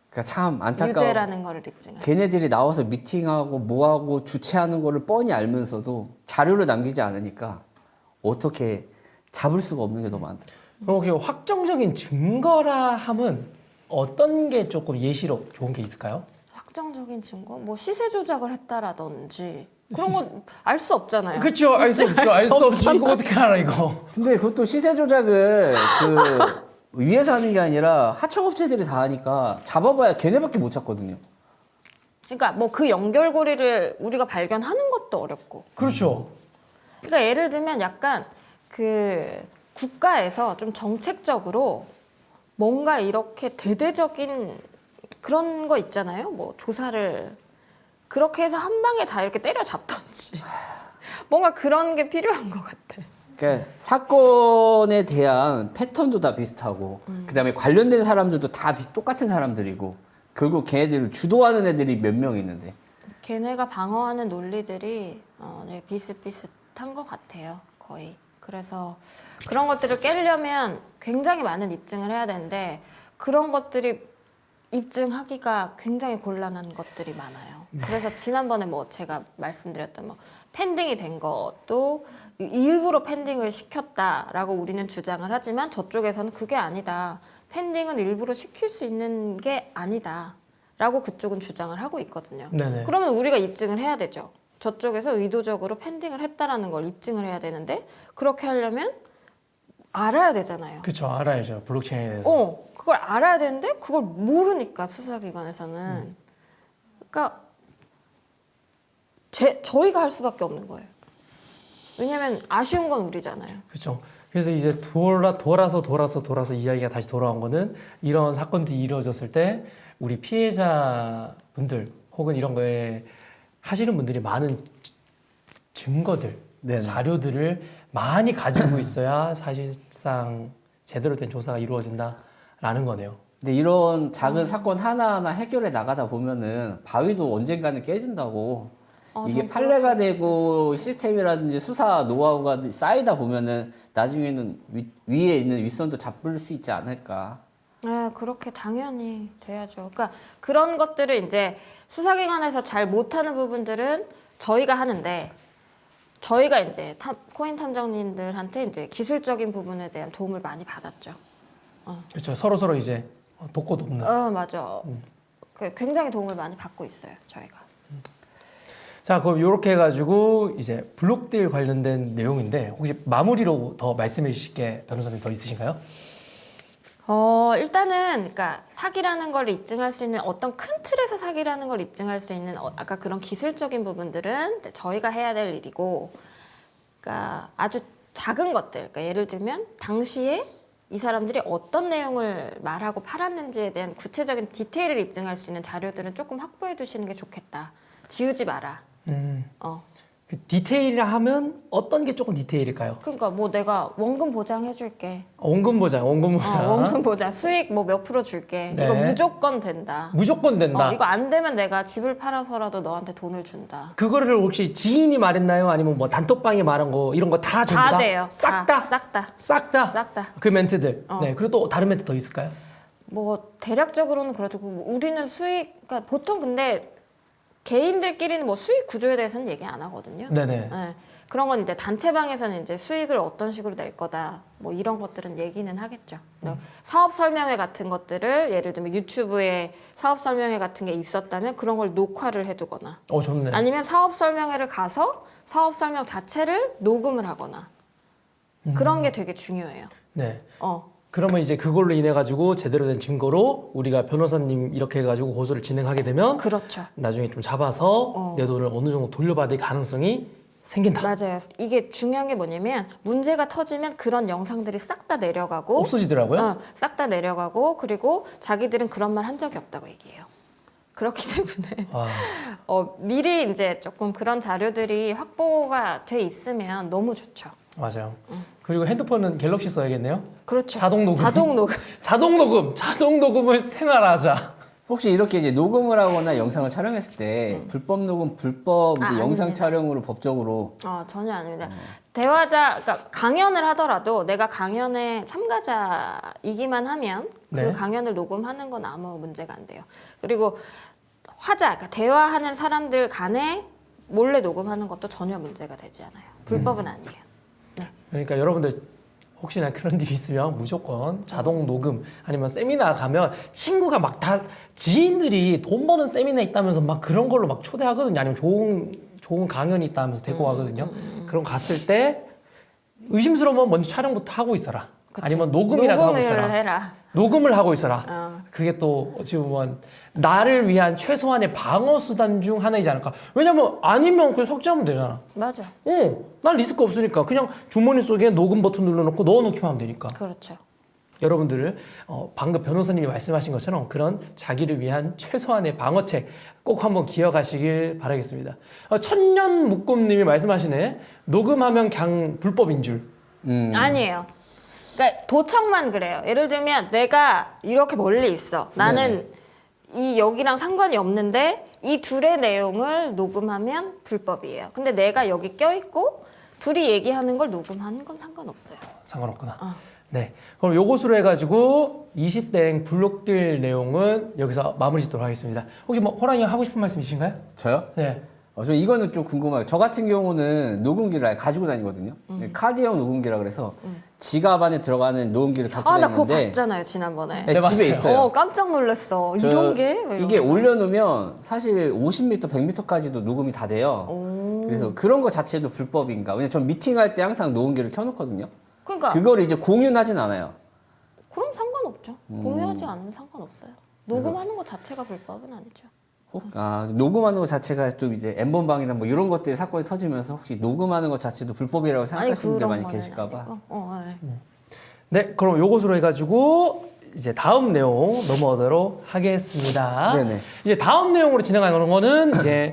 B: 그러니까 참 안타까워.
C: 유죄라는 거를 입증할.
B: 걔네들이 나와서 미팅하고 뭐하고 주최하는 거를 뻔히 알면서도 자료를 남기지 않으니까 어떻게 잡을 수가 없는 게 너무 많다.
A: 그럼 혹시 확정적인 증거라 함은 어떤 게 조금 예시로 좋은 게 있을까요?
C: 확정적인 증거? 뭐 시세 조작을 했다라든지 그런 건 알 수 없잖아요.
A: 그렇죠. 알 수 없죠. 알 수 없지. 이거 어떻게 알아 이거?
B: 근데 그것도 시세 조작을 그 위에서 하는 게 아니라 하청업체들이 다 하니까 잡아봐야 걔네밖에 못 잡거든요.
C: 그러니까 뭐 그 연결고리를 우리가 발견하는 것도 어렵고.
A: 그렇죠.
C: 그러니까 예를 들면 약간 그 국가에서 좀 정책적으로 뭔가 이렇게 대대적인 그런 거 있잖아요. 뭐 조사를 그렇게 해서 한 방에 다 이렇게 때려잡던지 뭔가 그런 게 필요한 것 같아.
B: 그러니까 사건에 대한 패턴도 다 비슷하고 그다음에 관련된 사람들도 다 똑같은 사람들이고 결국 걔네들을 주도하는 애들이 몇 명 있는데
C: 걔네가 방어하는 논리들이 네, 비슷비슷한 것 같아요. 거의. 그래서 그런 것들을 깨려면 굉장히 많은 입증을 해야 되는데 그런 것들이 입증하기가 굉장히 곤란한 것들이 많아요. 그래서 지난번에 뭐 제가 말씀드렸던 뭐 펜딩이 된 것도 일부러 펜딩을 시켰다라고 우리는 주장을 하지만 저쪽에서는 그게 아니다. 펜딩은 일부러 시킬 수 있는 게 아니다. 라고 그쪽은 주장을 하고 있거든요.
A: 네네.
C: 그러면 우리가 입증을 해야 되죠. 저쪽에서 의도적으로 펜딩을 했다라는 걸 입증을 해야 되는데 그렇게 하려면 알아야 되잖아요.
A: 그렇죠. 알아야죠. 블록체인에 대해서.
C: 그걸 알아야 되는데 그걸 모르니까 수사기관에서는 그러니까 저희가 할 수밖에 없는 거예요. 왜냐면 아쉬운 건 우리잖아요.
A: 그렇죠. 그래서 이제 돌아서 이야기가 다시 돌아온 거는 이런 사건들이 이루어졌을 때 우리 피해자분들 혹은 이런 거에 하시는 분들이 많은 증거들,
B: 네네.
A: 자료들을 많이 가지고 있어야 사실상 제대로 된 조사가 이루어진다라는 거네요.
B: 근데 이런 작은 사건 하나하나 해결해 나가다 보면은 바위도 언젠가는 깨진다고. 이게
C: 전
B: 판례가
C: 그렇게
B: 되고 시스템이라든지 수사 노하우가 쌓이다 보면은 나중에는 위에 있는 윗선도 잡을 수 있지 않을까.
C: 네, 그렇게 당연히 돼야죠. 그러니까 그런 것들을 이제 수사기관에서 잘 못하는 부분들은 저희가 하는데 저희가 이제 코인 탐정님들한테 이제 기술적인 부분에 대한 도움을 많이 받았죠.
A: 그렇죠. 서로 이제 돕고 돕는.
C: 맞아. 굉장히 도움을 많이 받고 있어요, 저희가.
A: 자, 그럼 이렇게 해가지고 이제 블록딜 관련된 내용인데 혹시 마무리로 더 말씀해 주실 게 변호사님 더 있으신가요?
C: 일단은 그러니까 사기라는 걸 입증할 수 있는 어떤 큰 틀에서 사기라는 걸 입증할 수 있는 아까 그런 기술적인 부분들은 이제 저희가 해야 될 일이고, 그러니까 아주 작은 것들, 그러니까 예를 들면 당시에 이 사람들이 어떤 내용을 말하고 팔았는지에 대한 구체적인 디테일을 입증할 수 있는 자료들은 조금 확보해 두시는 게 좋겠다. 지우지 마라.
A: 그 디테일이라 하면 어떤 게 조금 디테일일까요?
C: 그러니까 뭐 내가 원금 보장해 줄게.
A: 원금 보장.
C: 원금 보장. 수익 뭐 몇 프로 줄게.
A: 네.
C: 이거 무조건 된다.
A: 무조건 된다.
C: 이거 안 되면 내가 집을 팔아서라도 너한테 돈을 준다.
A: 그거를 혹시 지인이 말했나요? 아니면 뭐 단톡방에 말한 거 이런 거 다 전부
C: 다 돼요.
A: 싹 다?
C: 싹 다.
A: 싹 다?
C: 싹 다.
A: 그 멘트들. 네. 그리고 또 다른 멘트 더 있을까요?
C: 뭐 대략적으로는 그렇죠. 우리는 수익, 그러니까 보통 근데 개인들끼리는 뭐 수익 구조에 대해서는 얘기 안 하거든요.
A: 네네.
C: 네. 그런 건 이제 단체방에서는 이제 수익을 어떤 식으로 낼 거다. 뭐 이런 것들은 얘기는 하겠죠. 사업 설명회 같은 것들을 예를 들면 유튜브에 사업 설명회 같은 게 있었다면 그런 걸 녹화를 해두거나
A: 좋네.
C: 아니면 사업 설명회를 가서 사업 설명 자체를 녹음을 하거나 그런 게 되게 중요해요.
A: 네.
C: 어.
A: 그러면 이제 그걸로 인해 가지고 제대로 된 증거로 우리가 변호사님 이렇게 해가지고 고소를 진행하게 되면
C: 그렇죠.
A: 나중에 좀 잡아서 내 돈을 어느 정도 돌려받을 가능성이 생긴다.
C: 맞아요. 이게 중요한 게 뭐냐면 문제가 터지면 그런 영상들이 싹 다 내려가고
A: 없어지더라고요.
C: 싹 다 내려가고 그리고 자기들은 그런 말 한 적이 없다고 얘기해요. 그렇기 때문에
A: 와.
C: 미리 이제 조금 그런 자료들이 확보가 돼 있으면 너무 좋죠.
A: 맞아요. 그리고 핸드폰은 갤럭시 써야겠네요.
C: 그렇죠.
A: 자동 녹음.
C: 자동 녹음.
A: 자동 녹음을 생활하자.
B: 혹시 이렇게 이제 녹음을 하거나 영상을 촬영했을 때 불법 녹음, 불법 이제 영상
C: 아닙니다.
B: 촬영으로 법적으로
C: 전혀 아닙니다. 대화자, 그러니까 강연을 하더라도 내가 강연에 참가자이기만 하면 그
A: 네.
C: 강연을 녹음하는 건 아무 문제가 안 돼요. 그리고 그러니까 대화하는 사람들 간에 몰래 녹음하는 것도 전혀 문제가 되지 않아요. 불법은 아니에요. 네.
A: 그러니까 여러분들 혹시나 그런 일이 있으면 무조건 자동 녹음 아니면 세미나 가면 친구가 막 다 지인들이 돈 버는 세미나 있다면서 막 그런 걸로 막 초대하거든요. 아니면 좋은 강연이 있다면서 데리고 가거든요. 그럼 갔을 때 의심스러우면 먼저 촬영부터 하고 있어라.
C: 그쵸.
A: 아니면 녹음이라도 하고
C: 녹음을
A: 있어라.
C: 해라.
A: 녹음을 하고 있어라. 그게 또 어찌 보면 나를 위한 최소한의 방어 수단 중 하나이지 않을까. 왜냐면 아니면 그냥 삭제하면 되잖아.
C: 맞아.
A: 난 리스크 없으니까 그냥 주머니 속에 녹음 버튼 눌러놓고 넣어놓기만 하면 되니까.
C: 그렇죠.
A: 여러분들을 방금 변호사님이 말씀하신 것처럼 그런 자기를 위한 최소한의 방어책 꼭 한번 기억하시길 바라겠습니다. 천년 묶음님이 말씀하시네. 녹음하면 그냥 불법인 줄.
C: 아니에요. 그러니까 도청만 그래요. 예를 들면 내가 이렇게 멀리 있어. 나는 이 여기랑 상관이 없는데 이 둘의 내용을 녹음하면 불법이에요. 근데 내가 여기 껴있고 둘이 얘기하는 걸 녹음하는 건 상관없어요.
A: 상관없구나. 네. 그럼 요것으로 해가지고 20대 블록딜 내용은 여기서 마무리 짓도록 하겠습니다. 혹시 뭐 호랑이 하고 싶은 말씀 있으신가요?
B: 저요?
A: 네.
B: 저 이거는 좀 궁금해요. 저 같은 경우는 녹음기를 아예 가지고 다니거든요. 카드형 녹음기라 그래서 지갑 안에 들어가는 녹음기를 갖고
C: 나 그거
B: 다니는데
C: 봤잖아요, 지난번에.
B: 네,
A: 네,
B: 집에
A: 맞아요.
B: 있어요.
C: 깜짝 놀랐어.
B: 저
C: 이런 게? 왜
B: 이게
C: 이러면서.
B: 올려놓으면 사실 50m, 100m까지도 녹음이 다 돼요. 그래서 그런 거 자체도 불법인가? 왜냐면 전 미팅할 때 항상 녹음기를 켜놓거든요.
C: 그러니까
B: 그거를 이제 공유는 하진 않아요.
C: 그럼 상관없죠. 공유하지 않으면 상관없어요. 녹음하는 것 자체가 불법은 아니죠.
B: 녹음하는 것 자체가 좀 이제 N번방이나 뭐 이런 것들이 사건이 터지면서 혹시 녹음하는 것 자체도 불법이라고 생각하시는 분들 많이
C: 거는
B: 계실까봐.
C: 아니고. 네.
A: 네, 그럼 요것으로 해가지고 이제 다음 내용 넘어가도록 하겠습니다.
B: 네네.
A: 이제 다음 내용으로 진행하는 거는 이제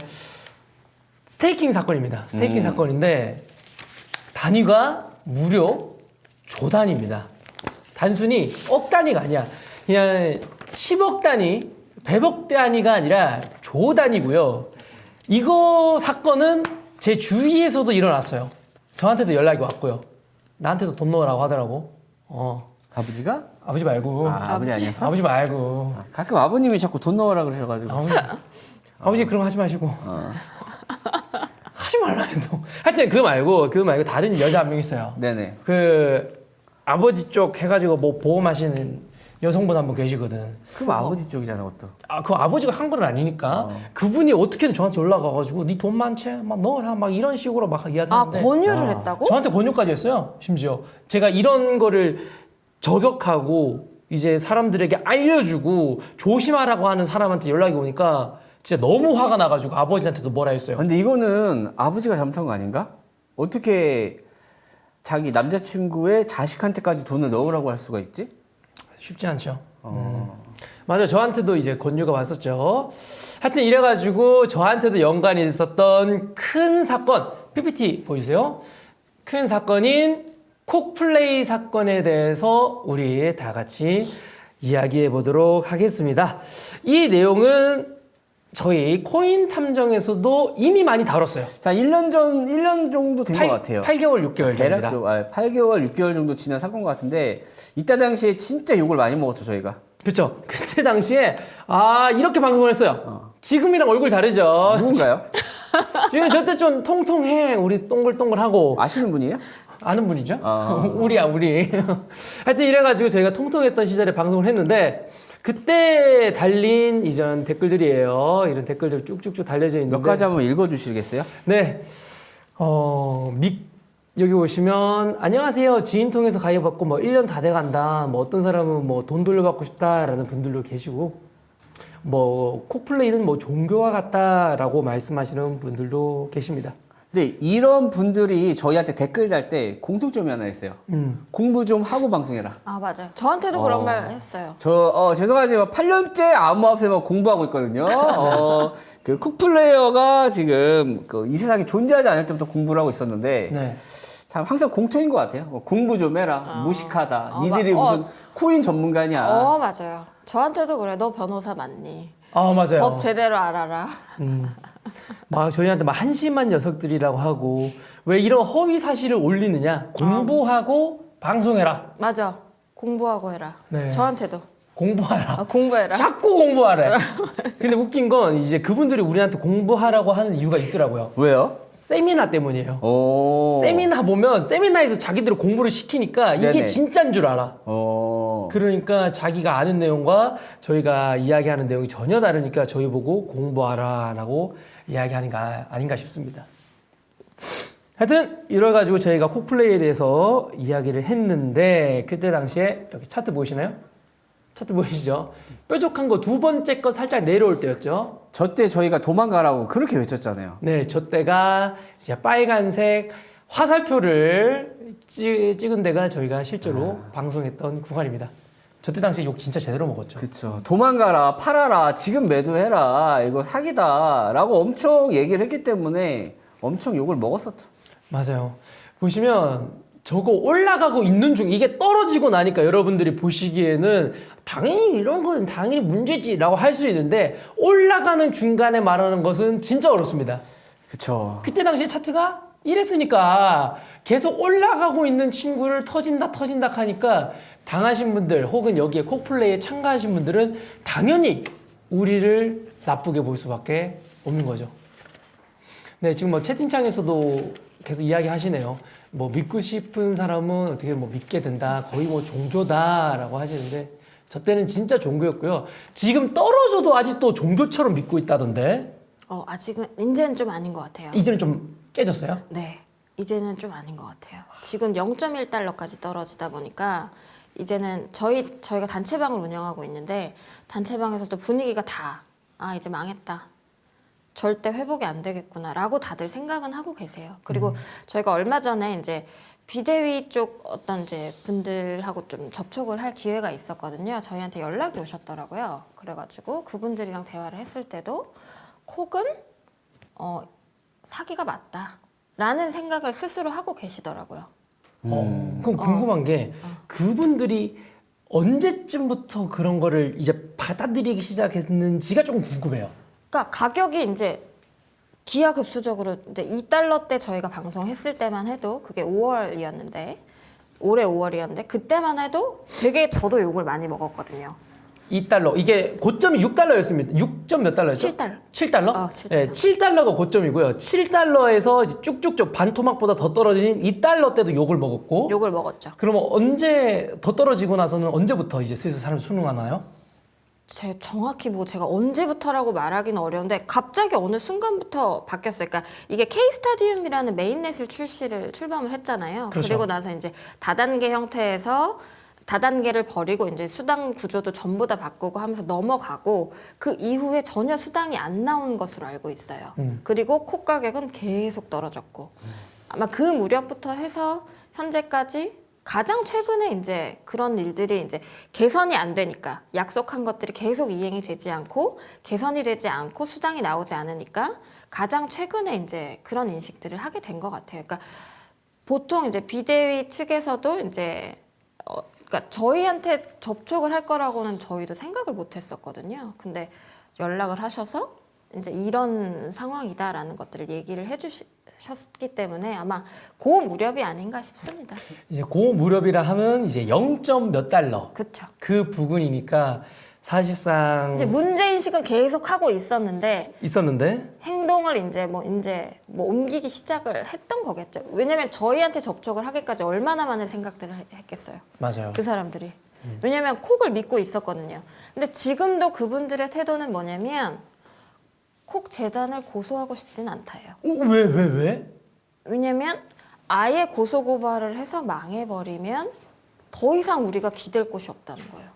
A: 스테이킹 사건입니다. 스테이킹 사건인데 단위가 무려 조 단위입니다. 단순히 억 단위가 아니야. 그냥 10억 단위, 100억 단위가 아니라 조 단위고요. 이거 사건은 제 주위에서도 일어났어요. 저한테도 연락이 왔고요. 나한테도 돈 넣으라고 하더라고.
B: 아버지가?
A: 아버지 말고.
B: 아버지 아니었어?
A: 아버지 말고.
B: 가끔 아버님이 자꾸 돈 넣으라 그러셔가지고.
A: 아버지 그런 거 하지 마시고. 하지 말라 해도. 하여튼 그거 말고 다른 여자 한 명 있어요.
B: 네네.
A: 그 아버지 쪽 해가지고 뭐 보험하시는 여성분 한 분 계시거든.
B: 그럼 아버지 쪽이잖아, 그것도.
A: 그 아버지가 한 건 아니니까 그분이 어떻게든 저한테 올라가가지고 네 돈 많지? 막 넣어라 막 이런 식으로 막 이야기하는데.
C: 권유를 했다고?
A: 저한테 권유까지 했어요. 심지어 제가 이런 거를 저격하고 이제 사람들에게 알려주고 조심하라고 하는 사람한테 연락이 오니까 진짜 너무 화가 나가지고 아버지한테도 뭐라 했어요.
B: 근데 이거는 아버지가 잘못한 거 아닌가? 어떻게 자기 남자친구의 자식한테까지 돈을 넣으라고 할 수가 있지?
A: 쉽지 않죠. 맞아요. 저한테도 이제 권유가 왔었죠. 하여튼 이래가지고 저한테도 연관이 있었던 큰 사건, PPT 보여주세요. 큰 사건인 콕플레이 사건에 대해서 우리 다 같이 이야기해 보도록 하겠습니다. 이 내용은 저희 코인 탐정에서도 이미 많이 다뤘어요.
B: 자, 1년 정도 된 것 같아요.
A: 8개월, 6개월 됩니다.
B: 대략 8개월, 6개월 정도 지난 사건 같은데, 이때 당시에 진짜 욕을 많이 먹었죠, 저희가.
A: 그렇죠. 그때 당시에 이렇게 방송을 했어요. 지금이랑 얼굴 다르죠.
B: 누군가요?
A: 지금 저때 좀 통통해. 우리 동글동글하고.
B: 아시는 분이에요?
A: 아는 분이죠? 우리야, 우리. 하여튼 이래가지고 저희가 통통했던 시절에 방송을 했는데, 그때 달린 이전 댓글들이에요. 이런 댓글들 쭉쭉쭉 달려져 있는데.
B: 몇 가지 한번 읽어주시겠어요?
A: 네. 여기 보시면, 안녕하세요. 지인 통해서 가입받고 뭐 1년 다 돼간다. 뭐 어떤 사람은 뭐 돈 돌려받고 싶다라는 분들도 계시고, 뭐 콕플레이는 뭐 종교와 같다라고 말씀하시는 분들도 계십니다.
B: 근데 이런 분들이 저희한테 댓글 달 때 공통점이 하나 있어요. 공부 좀 하고 방송해라.
C: 맞아요. 저한테도 그런 말 했어요.
B: 죄송하지만 8년째 암호 앞에만 공부하고 있거든요. 그 콕플레이어가 지금 이 세상에 존재하지 않을 때부터 공부를 하고 있었는데,
A: 네.
B: 참 항상 공통인 것 같아요. 공부 좀 해라. 무식하다. 니들이 무슨 코인 전문가냐.
C: 맞아요. 저한테도 그래. 너 변호사 맞니?
A: 맞아요.
C: 법 제대로 알아라.
A: 막 저희한테 막 한심한 녀석들이라고 하고 왜 이런 허위 사실을 올리느냐 공부하고 방송해라.
C: 맞아. 공부하고 해라.
A: 네.
C: 저한테도.
A: 공부하라.
C: 공부해라.
A: 자꾸 공부하래. 근데 웃긴 건 이제 그분들이 우리한테 공부하라고 하는 이유가 있더라고요.
B: 왜요?
A: 세미나 때문이에요.
B: 오.
A: 세미나 보면 세미나에서 자기들을 공부를 시키니까 이게
B: 네네.
A: 진짜인 줄 알아.
B: 어.
A: 그러니까 자기가 아는 내용과 저희가 이야기하는 내용이 전혀 다르니까 저희 보고 공부하라라고 이야기하는 거 아닌가 싶습니다. 하여튼 이래가지고 저희가 콕플레이에 대해서 이야기를 했는데 그때 당시에 여기 차트 보이시나요? 차트 보이시죠? 뾰족한 거 두 번째 거 살짝 내려올 때였죠.
B: 저 때 저희가 도망가라고 그렇게 외쳤잖아요.
A: 네, 저 때가 이제 빨간색 화살표를 찍은 데가 저희가 실제로 방송했던 구간입니다. 저 때 당시에 욕 진짜 제대로 먹었죠.
B: 그렇죠. 도망가라, 팔아라, 지금 매도해라, 이거 사기다라고 엄청 얘기를 했기 때문에 엄청 욕을 먹었었죠.
A: 맞아요. 보시면 저거 올라가고 있는 중 이게 떨어지고 나니까 여러분들이 보시기에는 당연히 이런 건 당연히 문제지라고 할 수 있는데 올라가는 중간에 말하는 것은 진짜 어렵습니다.
B: 그렇죠.
A: 그때 당시에 차트가 이랬으니까 계속 올라가고 있는 친구를 터진다 하니까 당하신 분들 혹은 여기에 콕플레이에 참가하신 분들은 당연히 우리를 나쁘게 볼 수밖에 없는 거죠. 네, 지금 뭐 채팅창에서도 계속 이야기 하시네요. 뭐 믿고 싶은 사람은 어떻게 뭐 믿게 된다. 거의 뭐 종교다라고 하시는데 저 때는 진짜 종교였고요. 지금 떨어져도 아직도 종교처럼 믿고 있다던데.
C: 아직은 이제는 좀 아닌 것 같아요.
A: 이제는 좀 깨졌어요?
C: 네, 이제는 좀 아닌 것 같아요. 지금 0.1달러까지 떨어지다 보니까 이제는 저희가 단체방을 운영하고 있는데 단체방에서도 분위기가 다 아 이제 망했다. 절대 회복이 안 되겠구나라고 다들 생각은 하고 계세요. 그리고 저희가 얼마 전에 이제 비대위 쪽 어떤 이제 분들하고 좀 접촉을 할 기회가 있었거든요. 저희한테 연락이 오셨더라고요. 그래가지고 그분들이랑 대화를 했을 때도 콕은 사기가 맞다라는 생각을 스스로 하고 계시더라고요.
A: 그럼 궁금한 게 그분들이 언제쯤부터 그런 거를 이제 받아들이기 시작했는지가 조금 궁금해요.
C: 그러니까 가격이 이제 기하급수적으로 이제 2달러 때 저희가 방송했을 때만 해도 그게 5월이었는데 올해 5월이었는데 그때만 해도 되게 저도 욕을 많이 먹었거든요.
A: 2달러. 이게 고점이 6달러였습니다. 6점 몇 달러였죠?
C: 7달러.
A: 7달러?
C: 7달러.
A: 네, 7달러가 고점이고요. 7달러에서 쭉쭉쭉 반토막보다 더 떨어진 2달러 때도 욕을 먹었고.
C: 욕을 먹었죠.
A: 그러면 언제 더 떨어지고 나서는 언제부터 이제 슬슬 사람 수능하나요?
C: 정확히 뭐 제가 언제부터라고 말하기는 어려운데 갑자기 어느 순간부터 바뀌었어요. 그러니까 이게 K스타디움이라는 메인넷을 출범을 했잖아요.
A: 그렇죠.
C: 그리고 나서 이제 다단계 형태에서 다단계를 버리고 이제 수당 구조도 전부 다 바꾸고 하면서 넘어가고 그 이후에 전혀 수당이 안 나온 것으로 알고 있어요. 그리고 콕 가격은 계속 떨어졌고 아마 그 무렵부터 해서 현재까지 가장 최근에 이제 그런 일들이 이제 개선이 안 되니까 약속한 것들이 계속 이행이 되지 않고 개선이 되지 않고 수당이 나오지 않으니까 가장 최근에 이제 그런 인식들을 하게 된 것 같아요. 그러니까 보통 이제 비대위 측에서도 이제 그러니까 저희한테 접촉을 할 거라고는 저희도 생각을 못 했었거든요. 근데 연락을 하셔서 이제 이런 상황이다라는 것들을 얘기를 해주셨기 때문에 아마 그 무렵이 아닌가 싶습니다.
A: 이제 고 무렵이라 하면 이제 0점 몇 달러.
C: 그렇죠.
A: 그 부분이니까 사실상
C: 이제 문제인식은 계속 하고 있었는데
A: 있었는데
C: 행동을 이제 뭐 옮기기 시작을 했던 거겠죠. 왜냐면 저희한테 접촉을 하기까지 얼마나 많은 생각들을 했겠어요.
A: 맞아요.
C: 그 사람들이. 왜냐면 콕을 믿고 있었거든요. 근데 지금도 그분들의 태도는 뭐냐면 콕 재단을 고소하고 싶진 않다예요.
A: 왜?
C: 왜냐면 아예 고소고발을 해서 망해버리면 더 이상 우리가 기댈 곳이 없다는 거예요.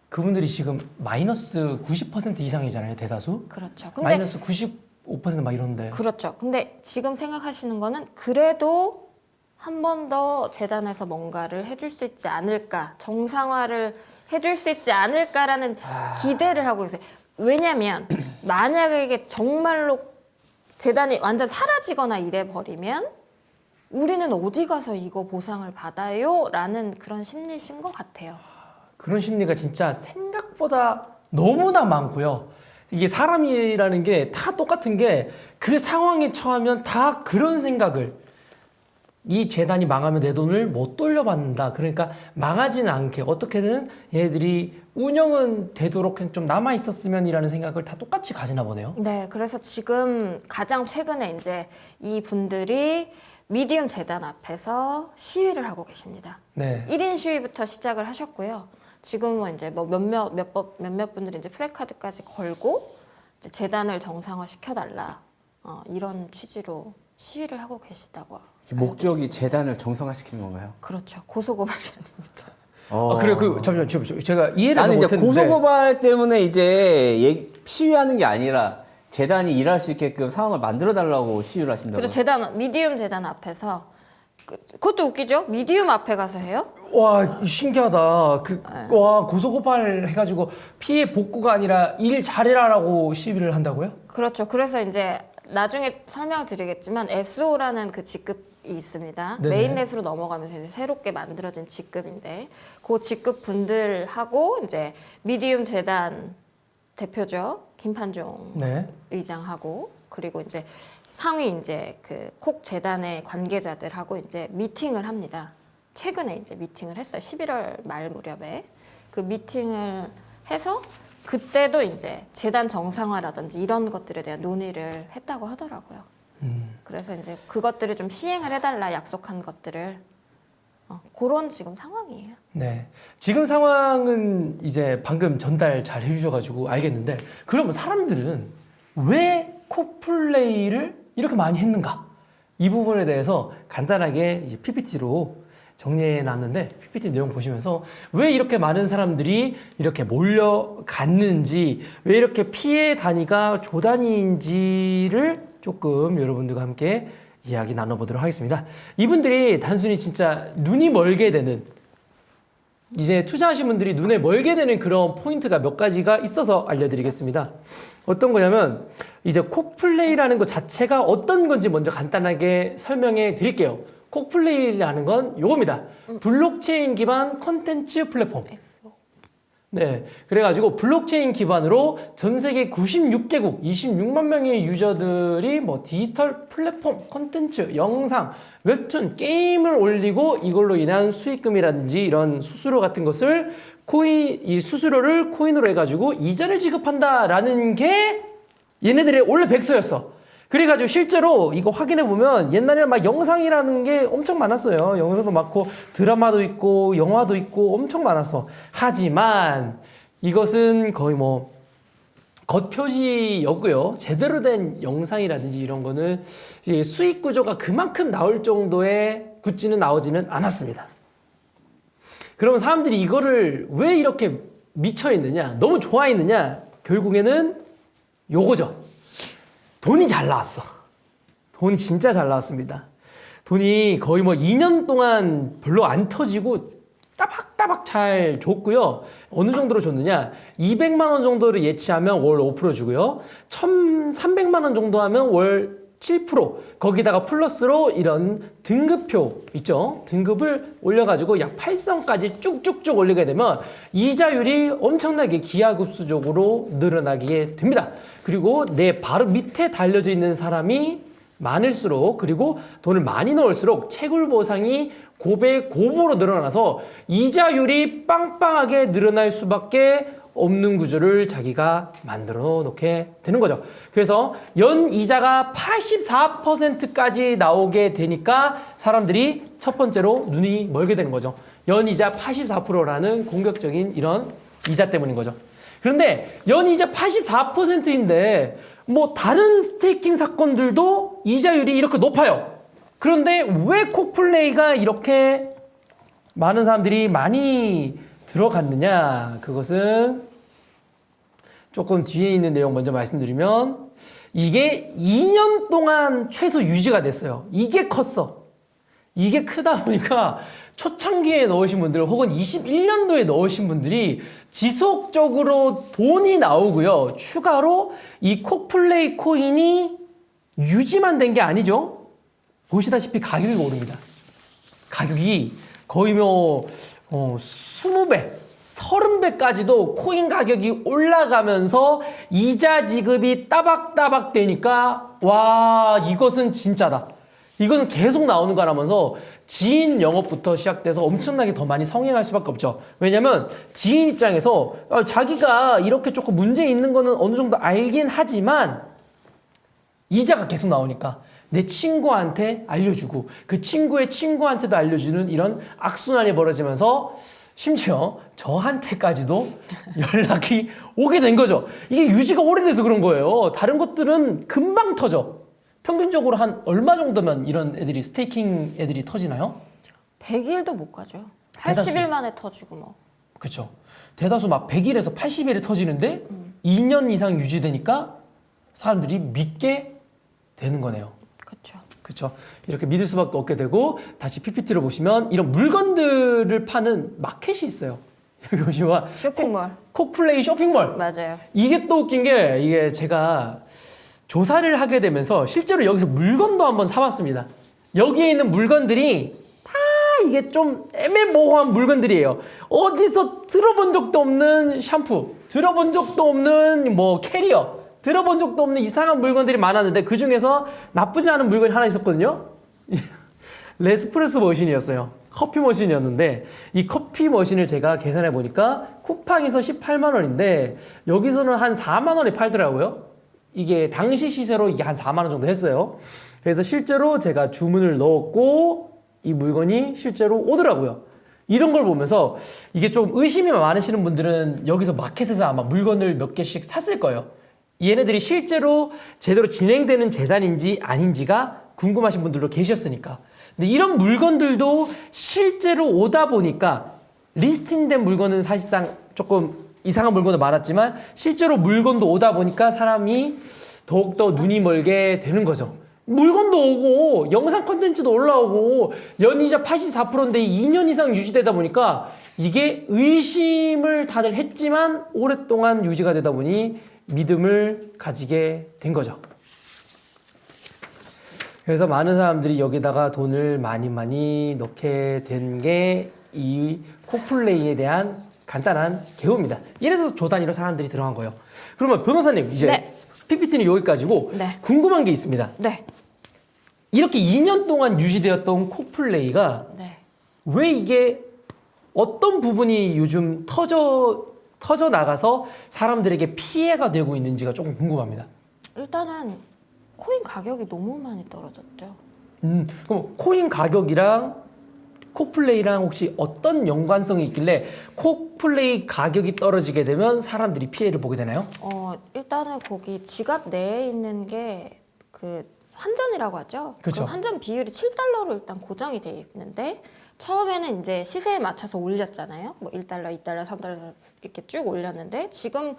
A: 그분들이 지금 마이너스 90% 이상이잖아요, 대다수.
C: 그렇죠. 근데
A: 마이너스 95%막 이런데.
C: 그렇죠. 근데 지금 생각하시는 거는 그래도 한 번 더 재단에서 뭔가를 해줄 수 있지 않을까, 정상화를 해줄 수 있지 않을까라는 기대를 하고 있어요. 왜냐면 만약에 이게 정말로 재단이 완전 사라지거나 이래 버리면 우리는 어디 가서 이거 보상을 받아요? 라는 그런 심리신 것 같아요.
A: 그런 심리가 진짜 생각보다 너무나 많고요. 이게 사람이라는 게 다 똑같은 게 그 상황에 처하면 다 그런 생각을 이 재단이 망하면 내 돈을 못 돌려받는다. 그러니까 망하지는 않게 어떻게든 얘네들이 운영은 되도록 좀 남아 있었으면이라는 생각을 다 똑같이 가지나 보네요.
C: 네, 그래서 지금 가장 최근에 이제 이 분들이 미디움 재단 앞에서 시위를 하고 계십니다.
A: 네.
C: 1인 시위부터 시작을 하셨고요. 지금은 이제 뭐 몇몇 분들이 이제 프레카드까지 걸고 이제 재단을 정상화 시켜달라 이런 취지로 시위를 하고 계시다고.
B: 목적이 재단을 정상화시키는 건가요?
C: 그렇죠. 고소고발이 아닙니다.
A: 그래 잠시만요. 제가 이해를
B: 나는 이제
A: 못했는데
B: 고소고발 때문에 이제 시위하는 게 아니라 재단이 일할 수 있게끔 상황을 만들어 달라고 시위를 하신다고요?
C: 그래서 재단 미디움 재단 앞에서 그것도 웃기죠? 미디움 앞에 가서 해요?
A: 와 신기하다. 와 고소고발 해가지고 피해 복구가 아니라 일 잘해라라고 시비를 한다고요?
C: 그렇죠. 그래서 이제 나중에 설명을 드리겠지만 SO라는 그 직급이 있습니다.
A: 네네.
C: 메인넷으로 넘어가면서 이제 새롭게 만들어진 직급인데 그 직급 분들하고 이제 미디움 재단 대표죠. 김판종
A: 네.
C: 의장하고 그리고 이제 상위 이제 그 콕 재단의 관계자들하고 이제 미팅을 합니다. 최근에 이제 미팅을 했어요. 11월 말 무렵에 그 미팅을 해서 그때도 이제 재단 정상화라든지 이런 것들에 대한 논의를 했다고 하더라고요. 그래서 이제 그것들을 좀 시행을 해달라 약속한 것들을 그런 지금 상황이에요.
A: 네. 지금 상황은 이제 방금 전달 잘 해주셔가지고 알겠는데 그러면 사람들은 왜 코플레이를 이렇게 많이 했는가? 이 부분에 대해서 간단하게 이제 PPT로 정리해 놨는데 PPT 내용 보시면서 왜 이렇게 많은 사람들이 이렇게 몰려갔는지, 왜 이렇게 피해 단위가 조 단위인지를 조금 여러분들과 함께 이야기 나눠보도록 하겠습니다. 이분들이 단순히 진짜 눈이 멀게 되는, 이제 투자하신 분들이 눈에 멀게 되는 그런 포인트가 몇 가지가 있어서 알려드리겠습니다. 어떤 거냐면 이제 콕플레이라는 것 자체가 어떤 건지 먼저 간단하게 설명해 드릴게요. 콕플레이라는 건 요겁니다. 블록체인 기반 컨텐츠 플랫폼. 네, 그래가지고 블록체인 기반으로 전 세계 96개국 26만 명의 유저들이 뭐 디지털 플랫폼, 컨텐츠, 영상, 웹툰, 게임을 올리고 이걸로 인한 수익금이라든지 이런 수수료 같은 것을 이 수수료를 코인으로 해가지고 이자를 지급한다라는 게 얘네들의 원래 백서였어. 그래가지고 실제로 이거 확인해보면 옛날에 막 영상이라는 게 엄청 많았어요. 영상도 많고 드라마도 있고 영화도 있고 엄청 많았어. 하지만 이것은 거의 뭐 겉표지였고요. 제대로 된 영상이라든지 이런 거는 수익 구조가 그만큼 나올 정도의 굿즈는 나오지는 않았습니다. 그러면 사람들이 이거를 왜 이렇게 미쳐있느냐, 너무 좋아했느냐, 결국에는 요거죠. 돈이 잘 나왔어. 돈이 진짜 잘 나왔습니다. 돈이 거의 뭐 2년 동안 별로 안 터지고 따박따박 잘 줬고요. 어느 정도로 줬느냐? 200만 원 정도를 예치하면 월 5% 주고요. 1,300만 원 정도 하면 월 7%. 거기다가 플러스로 이런 등급표 있죠? 등급을 올려가지고 약 8성까지 쭉쭉쭉 올리게 되면 이자율이 엄청나게 기하급수적으로 늘어나게 됩니다. 그리고 내 바로 밑에 달려져 있는 사람이 많을수록, 그리고 돈을 많이 넣을수록 채굴 보상이 고배고보로 늘어나서 이자율이 빵빵하게 늘어날 수밖에 없는 구조를 자기가 만들어 놓게 되는 거죠. 그래서 연 이자가 84%까지 나오게 되니까 사람들이 첫 번째로 눈이 멀게 되는 거죠. 연 이자 84%라는 공격적인 이런 이자 때문인 거죠. 그런데 연이자 84%인데 뭐 다른 스테이킹 사건들도 이자율이 이렇게 높아요. 그런데 왜 콕플레이가 이렇게 많은 사람들이 많이 들어갔느냐? 그것은 조금 뒤에 있는 내용 먼저 말씀드리면 이게 2년 동안 최소 유지가 됐어요. 이게 컸어. 이게 크다 보니까 초창기에 넣으신 분들 혹은 21년도에 넣으신 분들이 지속적으로 돈이 나오고요. 추가로 이 콕플레이 코인이 유지만 된 게 아니죠. 보시다시피 가격이 오릅니다. 가격이 거의 뭐 20배, 30배까지도 코인 가격이 올라가면서 이자 지급이 따박따박 되니까 와, 이것은 진짜다. 이것은 계속 나오는 거라면서 지인 영업부터 시작돼서 엄청나게 더 많이 성행할 수밖에 없죠. 왜냐면 지인 입장에서 자기가 이렇게 조금 문제 있는 거는 어느 정도 알긴 하지만 이자가 계속 나오니까 내 친구한테 알려주고 그 친구의 친구한테도 알려주는 이런 악순환이 벌어지면서 심지어 저한테까지도 연락이 오게 된 거죠. 이게 유지가 오래돼서 그런 거예요. 다른 것들은 금방 터져. 평균적으로 한 얼마 정도면 이런 애들이 스테이킹 애들이 터지나요?
C: 100일도 못 가죠.
A: 대다수.
C: 80일 만에 터지고 뭐.
A: 그렇죠. 대다수 막 100일에서 80일에 터지는데 2년 이상 유지되니까 사람들이 믿게 되는 거네요.
C: 그렇죠.
A: 그렇죠. 이렇게 믿을 수밖에 없게 되고 다시 PPT를 보시면 이런 물건들을 파는 마켓이 있어요. 여기 보시면
C: 쇼핑몰.
A: 콕플레이 쇼핑몰.
C: 맞아요.
A: 이게 또 웃긴 게 이게 제가 조사를 하게 되면서 실제로 여기서 물건도 한번 사봤습니다. 여기에 있는 물건들이 다 이게 좀 애매모호한 물건들이에요. 어디서 들어본 적도 없는 샴푸, 들어본 적도 없는 뭐 캐리어, 들어본 적도 없는 이상한 물건들이 많았는데 그 중에서 나쁘지 않은 물건이 하나 있었거든요. 레스프레소 머신이었어요. 커피 머신이었는데 이 커피 머신을 제가 계산해 보니까 쿠팡에서 18만 원인데 여기서는 한 4만 원에 팔더라고요. 이게 당시 시세로 이게 한 4만 원 정도 했어요. 그래서 실제로 제가 주문을 넣었고 이 물건이 실제로 오더라고요. 이런 걸 보면서 이게 좀 의심이 많으시는 분들은 여기서 마켓에서 아마 물건을 몇 개씩 샀을 거예요. 얘네들이 실제로 제대로 진행되는 재단인지 아닌지가 궁금하신 분들도 계셨으니까. 근데 이런 물건들도 실제로 오다 보니까 리스팅된 물건은 사실상 조금 이상한 물건도 많았지만 실제로 물건도 오다 보니까 사람이 더욱더 눈이 멀게 되는 거죠. 물건도 오고 영상 콘텐츠도 올라오고 연이자 84%인데 2년 이상 유지되다 보니까 이게 의심을 다들 했지만 오랫동안 유지가 되다 보니 믿음을 가지게 된 거죠. 그래서 많은 사람들이 여기다가 돈을 많이 넣게 된 게 이 코플레이에 대한 간단한 개요입니다. 이래서 조 단위로 사람들이 들어간 거예요. 그러면 변호사님 이제
C: 네.
A: PPT는 여기까지고
C: 네.
A: 궁금한 게 있습니다.
C: 네.
A: 이렇게 2년 동안 유지되었던 코플레이가
C: 네.
A: 왜 이게 어떤 부분이 요즘 터져 나가서 사람들에게 피해가 되고 있는지가 조금 궁금합니다.
C: 일단은 코인 가격이 너무 많이 떨어졌죠.
A: 그럼 코인 가격이랑 코플레이랑 혹시 어떤 연관성이 있길래 코플레이 가격이 떨어지게 되면 사람들이 피해를 보게 되나요?
C: 일단은 거기 지갑 내에 있는 게 그 환전이라고 하죠.
A: 그렇죠.
C: 그 환전 비율이 7달러로 일단 고정이 돼 있는데 처음에는 이제 시세에 맞춰서 올렸잖아요. 뭐 1달러, 2달러, 3달러 이렇게 쭉 올렸는데 지금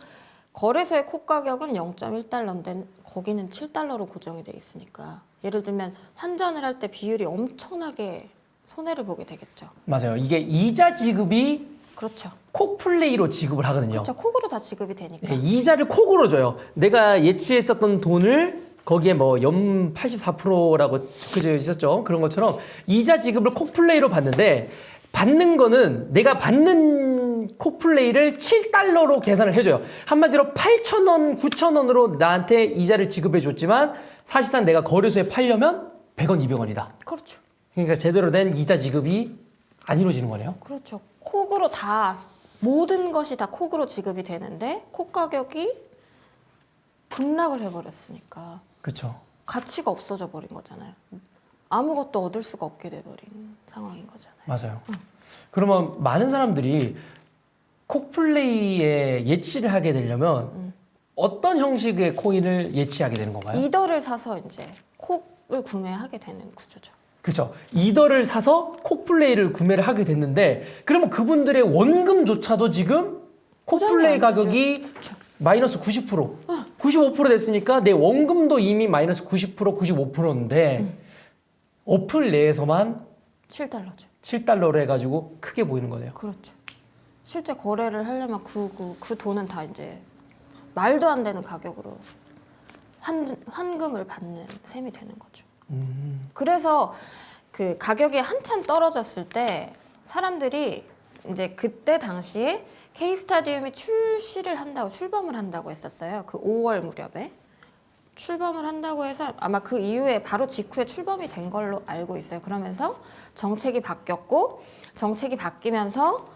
C: 거래소의 코 가격은 0.1달러인데 거기는 7달러로 고정이 돼 있으니까 예를 들면 환전을 할 때 비율이 엄청나게 손해를 보게 되겠죠.
A: 맞아요. 이게 이자 지급이
C: 그렇죠.
A: 코플레이로 지급을 하거든요.
C: 그렇죠. 콕으로 다 지급이 되니까.
A: 네, 이자를 콕으로 줘요. 내가 예치했었던 돈을 거기에 뭐 연 84%라고 적혀져 있었죠. 그런 것처럼 이자 지급을 콕플레이로 받는데 받는 거는 내가 받는 콕플레이를 7달러로 계산을 해줘요. 한마디로 8,000원, 9,000원으로 나한테 이자를 지급해 줬지만 사실상 내가 거래소에 팔려면 100원, 200원이다.
C: 그렇죠.
A: 그러니까 제대로 된 이자 지급이 안 이루어지는 거네요.
C: 그렇죠. 콕으로 다 모든 것이 다 콕으로 지급이 되는데 콕 가격이 급락을 해버렸으니까
A: 그렇죠.
C: 가치가 없어져 버린 거잖아요. 아무것도 얻을 수가 없게 돼버린 상황인 거잖아요.
A: 맞아요. 그러면 많은 사람들이 콕플레이에 예치를 하게 되려면 어떤 형식의 코인을 예치하게 되는 건가요?
C: 이더를 사서 이제 콕을 구매하게 되는 구조죠.
A: 그렇죠. 이더를 사서 콕플레이를 구매를 하게 됐는데 그러면 그분들의 원금조차도 지금 콕플레이 가격이
C: 그렇죠.
A: 마이너스 90%, 95% 됐으니까 내 원금도 이미 마이너스 90%, 95%인데 어플 내에서만
C: 7달러죠.
A: 7달러로 해가지고 크게 보이는 거네요.
C: 그렇죠. 실제 거래를 하려면 그 돈은 다 이제 말도 안 되는 가격으로 환금을 받는 셈이 되는 거죠. 그래서 그 가격이 한참 떨어졌을 때 사람들이 이제 그때 당시에 K-스타디움이 출범을 한다고 했었어요. 그 5월 무렵에 출범을 한다고 해서 아마 그 이후에 바로 직후에 출범이 된 걸로 알고 있어요. 그러면서 정책이 바뀌었고 정책이 바뀌면서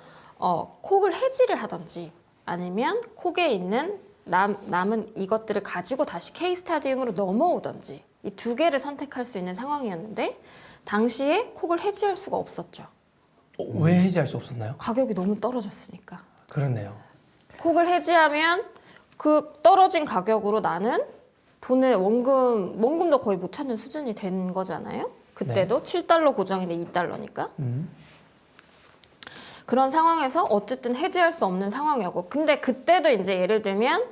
C: 콕을 해지를 하든지 아니면 콕에 있는 남은 이것들을 가지고 다시 K-스타디움으로 넘어오든지 이 두 개를 선택할 수 있는 상황이었는데 당시에 콕을 해지할 수가 없었죠.
A: 왜 해지할 수 없었나요?
C: 가격이 너무 떨어졌으니까.
A: 그렇네요.
C: 콕을 해지하면 그 떨어진 가격으로 나는 돈을 원금도 거의 못 찾는 수준이 된 거잖아요. 그때도 7달러 고정인데 2달러니까. 그런 상황에서 어쨌든 해지할 수 없는 상황이었고 근데 그때도 이제 예를 들면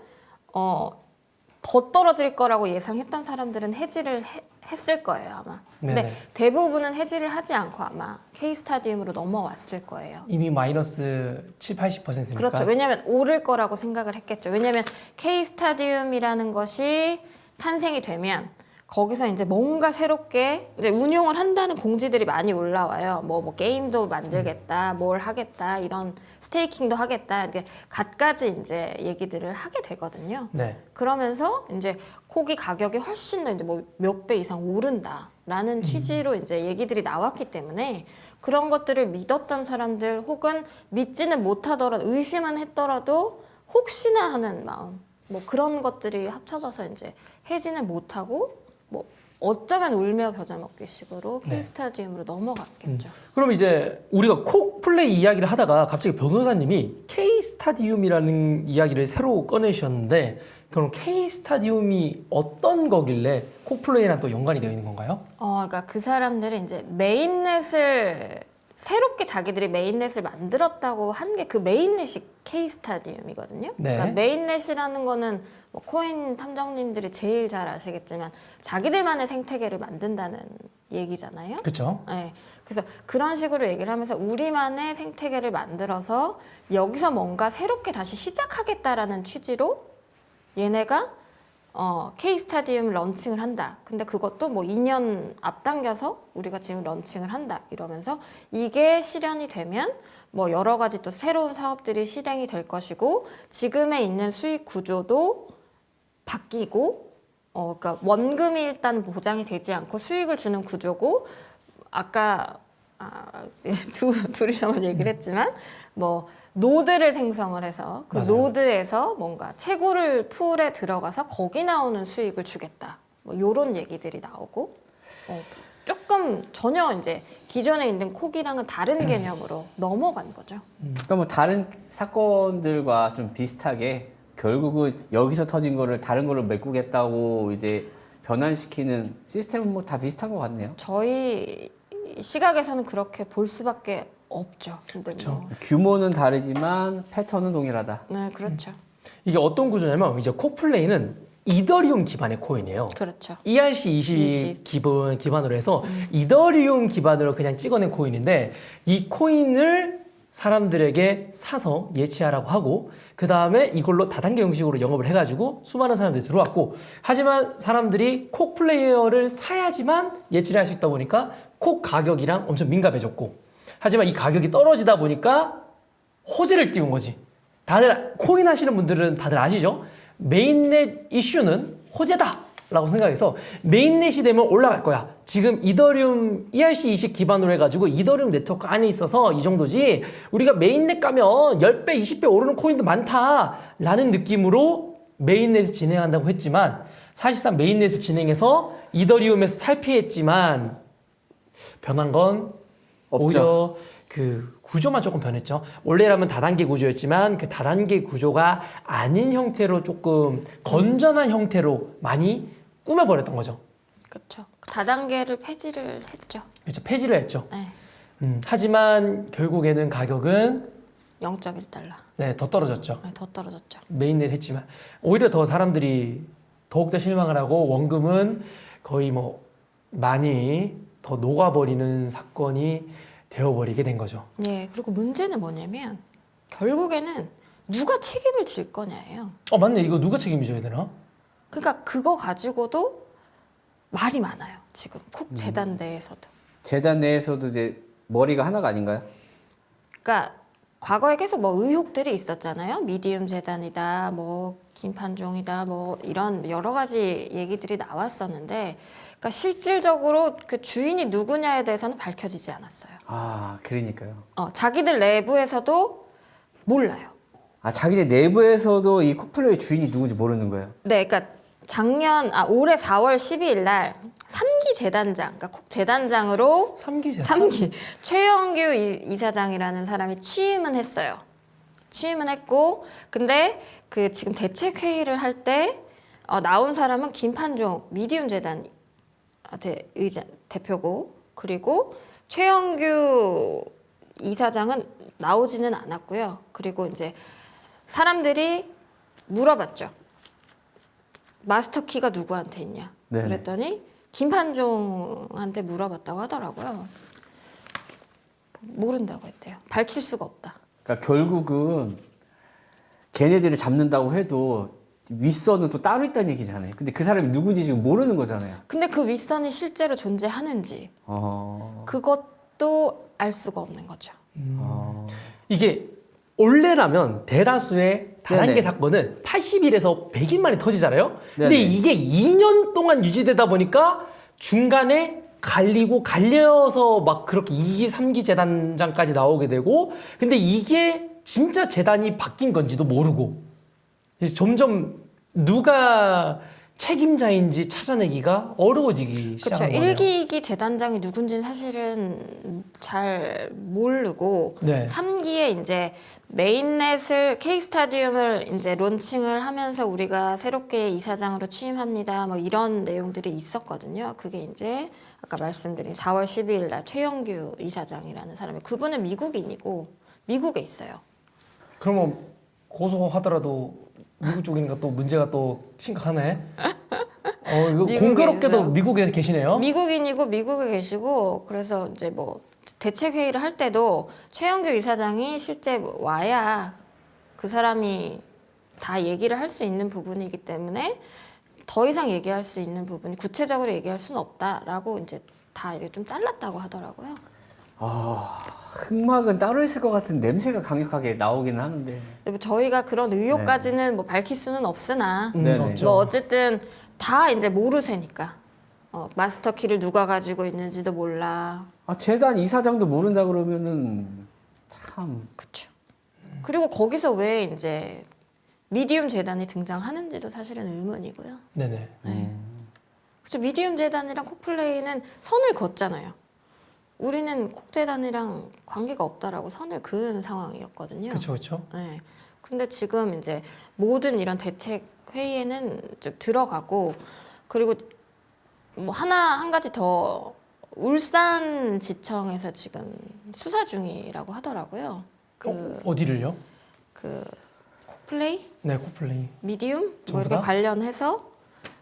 C: 더 떨어질 거라고 예상했던 사람들은 해지를 했을 거예요 아마. 근데
A: 네네.
C: 대부분은 해지를 하지 않고 아마 K-스타디움으로 넘어왔을 거예요.
A: 이미 마이너스 7, 80%니까.
C: 그렇죠. 왜냐하면 오를 거라고 생각을 했겠죠. 왜냐하면 K-스타디움이라는 것이 탄생이 되면 거기서 이제 뭔가 새롭게 이제 운용을 한다는 공지들이 많이 올라와요. 뭐 게임도 만들겠다, 뭘 하겠다, 이런 스테이킹도 하겠다, 이렇게 갖가지 이제 얘기들을 하게 되거든요.
A: 네.
C: 그러면서 이제 콕이 가격이 훨씬 더 이제 뭐 몇 배 이상 오른다라는 취지로 이제 얘기들이 나왔기 때문에 그런 것들을 믿었던 사람들 혹은 믿지는 못하더라도 의심은 했더라도 혹시나 하는 마음 뭐 그런 것들이 합쳐져서 이제 해지는 못하고 뭐 어쩌면 울며 겨자 먹기식으로
A: 네.
C: K-스타디움으로 넘어갔겠죠.
A: 그럼 이제 우리가 콕플레이 이야기를 하다가 갑자기 변호사님이 K-스타디움이라는 이야기를 새로 꺼내셨는데 그럼 K 스타디움이 어떤 거길래 콕플레이랑 또 연관이 되어 있는 건가요?
C: 그러니까 그 사람들이 이제 메인넷을 새롭게 자기들이 메인넷을 만들었다고 한 게 그 메인넷이 K 스타디움이거든요.
A: 네.
C: 그러니까 메인넷이라는 거는 뭐 코인 탐정님들이 제일 잘 아시겠지만 자기들만의 생태계를 만든다는 얘기잖아요.
A: 그렇죠.
C: 네. 그래서 그런 식으로 얘기를 하면서 우리만의 생태계를 만들어서 여기서 뭔가 새롭게 다시 시작하겠다라는 취지로 얘네가 K 스타디움 런칭을 한다. 근데 그것도 뭐 2년 앞당겨서 우리가 지금 런칭을 한다. 이러면서 이게 실현이 되면 뭐 여러 가지 또 새로운 사업들이 실행이 될 것이고 지금에 있는 수익 구조도 바뀌고 그러니까 원금이 일단 보장이 되지 않고 수익을 주는 구조고 아까 둘이서 얘기를 했지만 뭐 노드를 생성을 해서 그
A: 맞아요.
C: 노드에서 뭔가 채굴을 풀에 들어가서 거기 나오는 수익을 주겠다. 뭐 이런 얘기들이 나오고 조금 전혀 이제 기존에 있는 콕이랑은 다른 개념으로 넘어간 거죠.
B: 그러니까 뭐 다른 사건들과 좀 비슷하게 결국은 여기서 터진 거를 다른 거로 메꾸겠다고 이제 변환시키는 시스템은 뭐 다 비슷한 것 같네요.
C: 저희 시각에서는 그렇게 볼 수밖에 없죠. 근데 뭐,
B: 규모는 다르지만 패턴은 동일하다.
C: 네, 그렇죠.
A: 이게 어떤 구조냐면 이제 콕플레이는 이더리움 기반의 코인이에요.
C: 그렇죠.
A: ERC20 기반으로 해서 이더리움 기반으로 그냥 찍어낸 코인인데 이 코인을 사람들에게 사서 예치하라고 하고 그 다음에 이걸로 다단계 형식으로 영업을 해가지고 수많은 사람들이 들어왔고 하지만 사람들이 콕 플레이어를 사야지만 예치를 할 수 있다 보니까 콕 가격이랑 엄청 민감해졌고 하지만 이 가격이 떨어지다 보니까 호재를 띄운 거지. 다들 코인 하시는 분들은 다들 아시죠? 메인넷 이슈는 호재다 라고 생각해서 메인넷이 되면 올라갈 거야. 지금 이더리움 ERC20 기반으로 해가지고 이더리움 네트워크 안에 있어서 이 정도지 우리가 메인넷 가면 10배, 20배 오르는 코인도 많다 라는 느낌으로 메인넷을 진행한다고 했지만 사실상 메인넷을 진행해서 이더리움에서 탈피했지만 변한 건
B: 없죠.
A: 오히려 그 구조만 조금 변했죠. 원래라면 다단계 구조였지만 그 다단계 구조가 아닌 형태로 조금 건전한 형태로 많이 꾸며버렸던 거죠.
C: 그렇죠. 다단계를 폐지를 했죠.
A: 그렇죠. 폐지를 했죠.
C: 네.
A: 하지만 결국에는 가격은
C: 0.1달러.
A: 네, 더 떨어졌죠.
C: 네, 더 떨어졌죠.
A: 메인넷 했지만 오히려 더 사람들이 더욱더 실망을 하고 원금은 거의 뭐 많이 더 녹아버리는 사건이 되어버리게 된 거죠.
C: 네, 그리고 문제는 뭐냐면 결국에는 누가 책임을 질 거냐예요.
A: 맞네. 이거 누가 책임져야 되나?
C: 그러니까 그거 가지고도 말이 많아요. 지금 콕 재단 내에서도.
B: 재단 내에서도 이제 머리가 하나가 아닌가요?
C: 그러니까 과거에 계속 뭐 의혹들이 있었잖아요. 미디움 재단이다, 뭐 김판종이다, 뭐 이런 여러 가지 얘기들이 나왔었는데, 그러니까 실질적으로 그 주인이 누구냐에 대해서는 밝혀지지 않았어요.
B: 아, 그러니까요.
C: 자기들 내부에서도 몰라요.
B: 아, 자기네 내부에서도 이 콕플레이 주인이 누군지 모르는 거예요.
C: 네, 그러니까 올해 4월 12일 날 3기 재단장, 그러니까 콕 재단장으로 3기 최영규 이사장이라는 사람이 취임은 했어요. 취임은 했고, 근데 그 지금 대책 회의를 할 때 나온 사람은 김판종 미디움 재단 대표고, 그리고 최영규 이사장은 나오지는 않았고요. 그리고 이제 사람들이 물어봤죠. 마스터키가 누구한테 있냐?
B: 네네.
C: 그랬더니 김판종한테 물어봤다고 하더라고요. 모른다고 했대요. 밝힐 수가 없다.
B: 그러니까 결국은 걔네들을 잡는다고 해도 윗선은 또 따로 있다는 얘기잖아요. 근데 그 사람이 누군지 지금 모르는 거잖아요.
C: 근데 그 윗선이 실제로 존재하는지 그것도 알 수가 없는 거죠.
A: 이게 원래라면 대다수의 다단계
B: 네네.
A: 사건은 80일에서 100일 만에 터지잖아요. 근데
B: 네네.
A: 이게 2년 동안 유지되다 보니까 중간에 갈려서 막 그렇게 2기, 3기 재단장까지 나오게 되고 근데 이게 진짜 재단이 바뀐 건지도 모르고 그래서 점점 누가 책임자인지 찾아내기가 어려워지기
C: 그렇죠.
A: 시작한 거네요.
C: 1기, 2기 재단장이 누군지는 사실은 잘 모르고
A: 네.
C: 3기에 이제 메인넷을 K스타디움을 이제 론칭을 하면서 우리가 새롭게 이사장으로 취임합니다. 뭐 이런 내용들이 있었거든요. 그게 이제 아까 말씀드린 4월 12일 날 최영규 이사장이라는 사람이 그분은 미국인이고 미국에 있어요.
A: 그러면 고소하더라도 미국 쪽이니까 또 문제가 또 심각하네. 이거
C: 미국에
A: 공교롭게도
C: 있어요.
A: 미국에 계시네요.
C: 미국인이고 미국에 계시고 그래서 이제 뭐 대책 회의를 할 때도 최영규 이사장이 실제 와야 그 사람이 다 얘기를 할 수 있는 부분이기 때문에 더 이상 얘기할 수 있는 부분이 구체적으로 얘기할 수는 없다라고 이제 다 이제 좀 잘랐다고 하더라고요.
B: 흑막은 따로 있을 것 같은 냄새가 강력하게 나오긴 하는데.
C: 근데 뭐 저희가 그런 의혹까지는 뭐 밝힐 수는 없으나
B: 네네.
A: 없죠.
C: 뭐 어쨌든 다 이제 모르세니까 마스터 키를 누가 가지고 있는지도 몰라.
B: 재단 이사장도 모른다 그러면은 참.
C: 그렇죠. 그리고 거기서 왜 이제 미디움 재단이 등장하는지도 사실은 의문이고요.
A: 네네.
C: 그렇죠. 미디움 재단이랑 콕플레이는 선을 걷잖아요. 우리는 콕 재단이랑 관계가 없다라고 선을 그은 상황이었거든요.
A: 그렇죠, 그렇죠.
C: 네. 근데 지금 이제 모든 이런 대책 회의에는 좀 들어가고 그리고 뭐 한 가지 더 울산 지청에서 지금 수사 중이라고 하더라고요.
A: 어디를요?
C: 그 콕플레이,
A: 네, 코플레이.
C: 미디움 뭐
A: 전부
C: 이렇게
A: 다?
C: 관련해서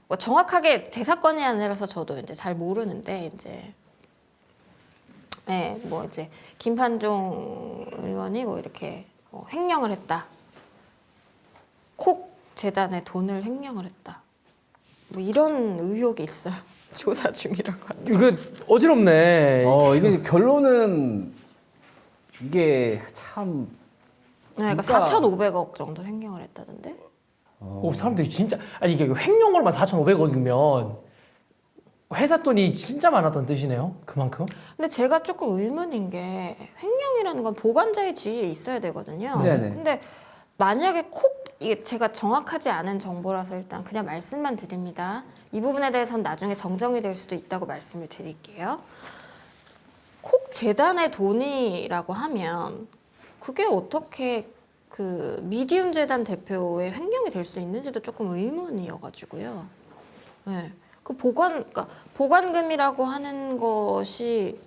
C: 뭐 정확하게 제 사건이 아니라서 저도 이제 잘 모르는데 이제 뭐 이제 김판종 의원이 뭐 이렇게 횡령을 했다. 콕 재단에 돈을 횡령을 했다. 뭐 이런 의혹이 있어요. 조사 중이라고 하더라고요.
A: 이거 어지럽네.
B: 이게 결론은 이게 참.
C: 그러니까
B: 진짜-
C: 4,500억 정도 횡령을 했다던데.
A: 사람들이 진짜 아니 이게 횡령으로만 4,500억이면 회사 돈이 진짜 많았다는 뜻이네요. 그만큼.
C: 근데 제가 조금 의문인 게 횡령이라는 건 보관자의 지위에 있어야 되거든요.
B: 네네.
C: 근데 만약에 이게 제가 정확하지 않은 정보라서 일단 그냥 말씀만 드립니다. 이 부분에 대해서는 나중에 정정이 될 수도 있다고 말씀을 드릴게요. 콕 재단의 돈이라고 하면 그게 어떻게 그 미디움 재단 대표의 횡령이 될 수 있는지도 조금 의문이어가지고요. 네. 그러니까 보관금이라고 하는 것이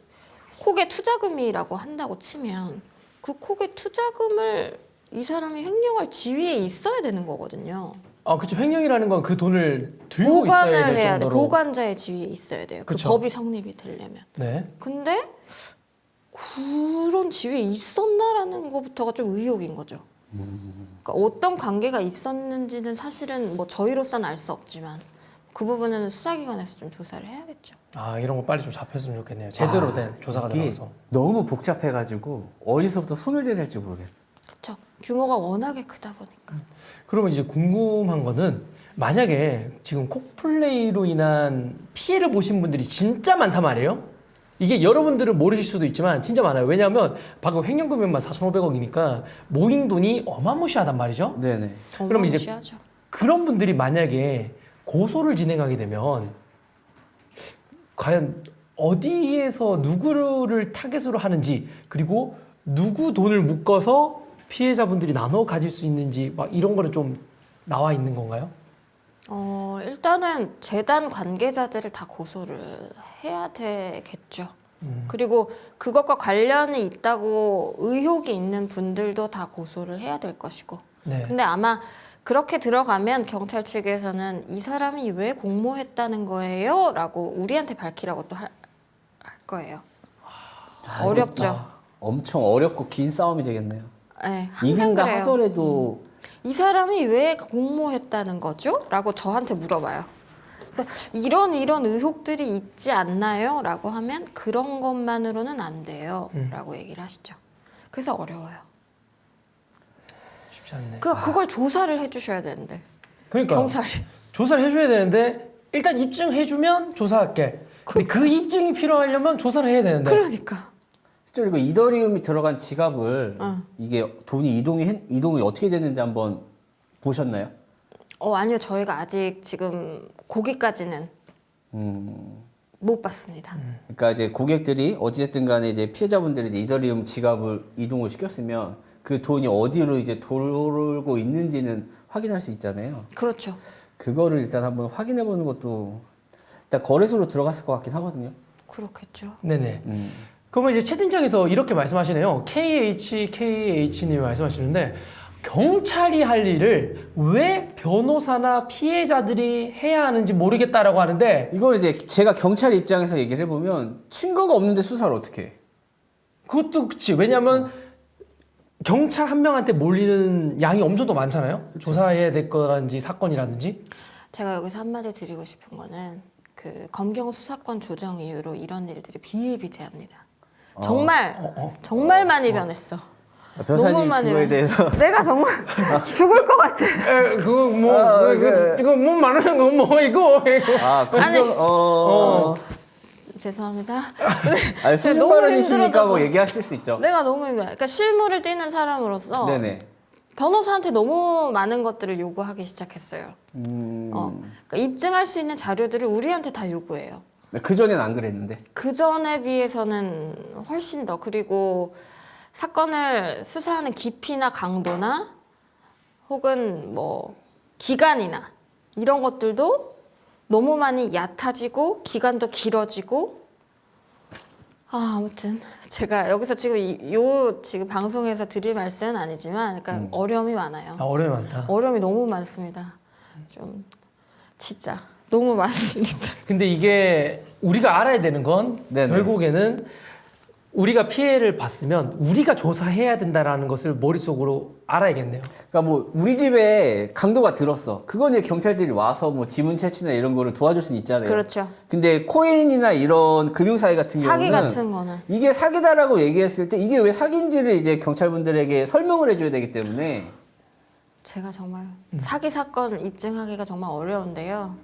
C: 콕의 투자금이라고 한다고 치면 그 콕의 투자금을 이 사람이 횡령할 지위에 있어야 되는 거거든요.
A: 그렇죠. 횡령이라는 건 그 돈을 들고 있어야
C: 보관을
A: 될
C: 해야 돼.
A: 정도로.
C: 보관자의 지위에 있어야 돼요. 그
A: 그쵸.
C: 법이 성립이 되려면.
A: 네.
C: 근데 그런 지위에 있었나라는 것부터가 좀 의혹인 거죠. 그러니까 어떤 관계가 있었는지는 사실은 뭐 저희로서는 알 수 없지만 그 부분은 수사기관에서 좀 조사를 해야겠죠.
A: 이런 거 빨리 좀 잡혔으면 좋겠네요. 제대로 된 조사가
B: 이게
A: 들어가서.
B: 너무 복잡해가지고 어디서부터 손을 대야 될지 모르겠어요.
C: 그렇죠. 규모가 워낙에 크다 보니까.
A: 그러면 이제 궁금한 거는 만약에 지금 콕플레이로 인한 피해를 보신 분들이 진짜 많단 말이에요. 이게 여러분들은 모르실 수도 있지만 진짜 많아요. 왜냐하면 방금 횡령 금액만 4,500억이니까 모인 돈이 어마무시하단 말이죠.
B: 네네.
A: 그럼 이제
C: 어마무시하죠.
A: 그런 분들이 만약에 고소를 진행하게 되면 과연 어디에서 누구를 타겟으로 하는지 그리고 누구 돈을 묶어서 피해자분들이 나눠 가질 수 있는지 막 이런 거는 좀 나와 있는 건가요?
C: 일단은 재단 관계자들을 다 고소를 해야 되겠죠. 그리고 그것과 관련이 있다고 의혹이 있는 분들도 다 고소를 해야 될 것이고.
A: 네.
C: 근데 아마 그렇게 들어가면 경찰 측에서는 이 사람이 왜 공모했다는 거예요? 라고 우리한테 밝히라고 또 할 거예요. 어렵죠.
B: 엄청 어렵고 긴 싸움이 되겠네요.
C: 네, 항상
B: 이긴다
C: 그래요.
B: 하더라도
C: 이 사람이 왜 공모했다는 거죠? 라고 저한테 물어봐요. 그래서 이런 의혹들이 있지 않나요? 라고 하면 그런 것만으로는 안 돼요. 라고 얘기를 하시죠. 그래서 어려워요.
A: 쉽지 않네.
C: 그걸 조사를 해주셔야 되는데.
A: 그러니까
C: 경찰이.
A: 조사를 해줘야 되는데 일단 입증해주면 조사할게. 근데 그 입증이 필요하려면 조사를 해야 되는데.
C: 그러니까.
B: 실제로 이거 이더리움이 들어간 지갑을
C: 응.
B: 이게 돈이 이동이 어떻게 됐는지 한번 보셨나요?
C: 아니요. 저희가 아직 지금 거기까지는 못 봤습니다.
B: 그러니까 이제 고객들이 어찌됐든 간에 이제 피해자분들이 이제 이더리움 지갑을 이동을 시켰으면 그 돈이 어디로 이제 돌고 있는지는 확인할 수 있잖아요.
C: 그렇죠.
B: 그거를 일단 한번 확인해 보는 것도 일단 거래소로 들어갔을 것 같긴 하거든요.
C: 그렇겠죠.
A: 네네. 그러면 이제 채팅창에서 이렇게 말씀하시네요. KH님이 말씀하시는데 경찰이 할 일을 왜 변호사나 피해자들이 해야 하는지 모르겠다라고 하는데
B: 이걸 이제 제가 경찰 입장에서 얘기를 해보면 증거가 없는데 수사를 어떻게 해?
A: 그것도 그치. 왜냐면 경찰 한 명한테 몰리는 양이 엄청 더 많잖아요. 조사해야 될 거라든지 사건이라든지.
C: 제가 여기서 한마디 드리고 싶은 거는 그 검경 수사권 조정 이후로 이런 일들이 비일비재합니다. 정말 많이 변했어.
B: 변호사님
C: 많이
B: 그거에
C: 변했어.
B: 대해서
C: 내가 정말 죽을 것 같아.
A: 그거 뭐
B: 그-
A: 이거 뭐 말하는 거 뭐 이거.
C: 아니,
B: 검경
C: 죄송합니다.
B: 아니 소신
C: 너무
B: 발언이시니까 뭐
C: 힘들어져서.
B: 얘기하실 수 있죠.
C: 내가 너무 힘들어. 그러니까 실무를 뛰는 사람으로서
B: 네네.
C: 변호사한테 너무 많은 것들을 요구하기 시작했어요. 그러니까 입증할 수 있는 자료들을 우리한테 다 요구해요.
B: 그 전엔 안 그랬는데.
C: 그 전에 비해서는 훨씬 더. 그리고 사건을 수사하는 깊이나 강도나 혹은 뭐 기간이나 이런 것들도 너무 많이 얕아지고 기간도 길어지고 아무튼 제가 여기서 지금 지금 방송에서 드릴 말씀은 아니지만 그러니까 어려움이 많아요.
A: 어려움이 많다.
C: 어려움이 너무 많습니다. 좀 진짜 너무 많습니다.
A: 근데 이게 우리가 알아야 되는 건
B: 네네.
A: 결국에는 우리가 피해를 봤으면 우리가 조사해야 된다라는 것을 머릿속으로 알아야겠네요.
B: 그러니까 뭐 우리 집에 강도가 들었어. 그건 이제 경찰들이 와서 뭐 지문 채취나 이런 거를 도와줄 수는 있잖아요.
C: 그렇죠.
B: 근데 코인이나 이런 금융사기 같은
C: 사기
B: 경우는
C: 같은 거는
B: 이게 사기다라고 얘기했을 때 이게 왜 사기인지를 이제 경찰분들에게 설명을 해줘야 되기 때문에
C: 제가 정말 사기 사건 입증하기가 정말 어려운데요.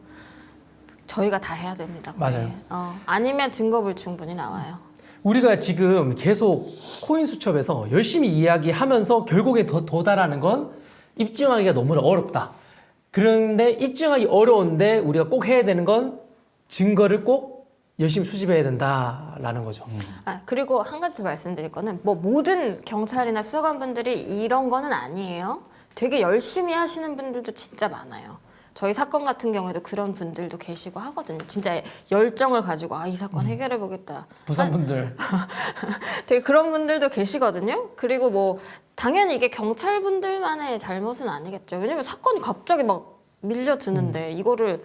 C: 저희가 다 해야 됩니다. 거의.
A: 맞아요.
C: 아니면 증거물 충분히 나와요.
A: 우리가 지금 계속 코인 수첩에서 열심히 이야기하면서 결국에 도달하는 건 입증하기가 너무 어렵다. 그런데 입증하기 어려운데 우리가 꼭 해야 되는 건 증거를 꼭 열심히 수집해야 된다라는 거죠.
C: 그리고 한 가지 더 말씀드릴 거는 뭐 모든 경찰이나 수사관분들이 이런 거는 아니에요. 되게 열심히 하시는 분들도 진짜 많아요. 저희 사건 같은 경우에도 그런 분들도 계시고 하거든요. 진짜 열정을 가지고 이 사건 해결해 보겠다.
A: 부산분들.
C: 되게 그런 분들도 계시거든요. 그리고 뭐 당연히 이게 경찰분들만의 잘못은 아니겠죠. 왜냐면 사건이 갑자기 막 밀려드는데 이거를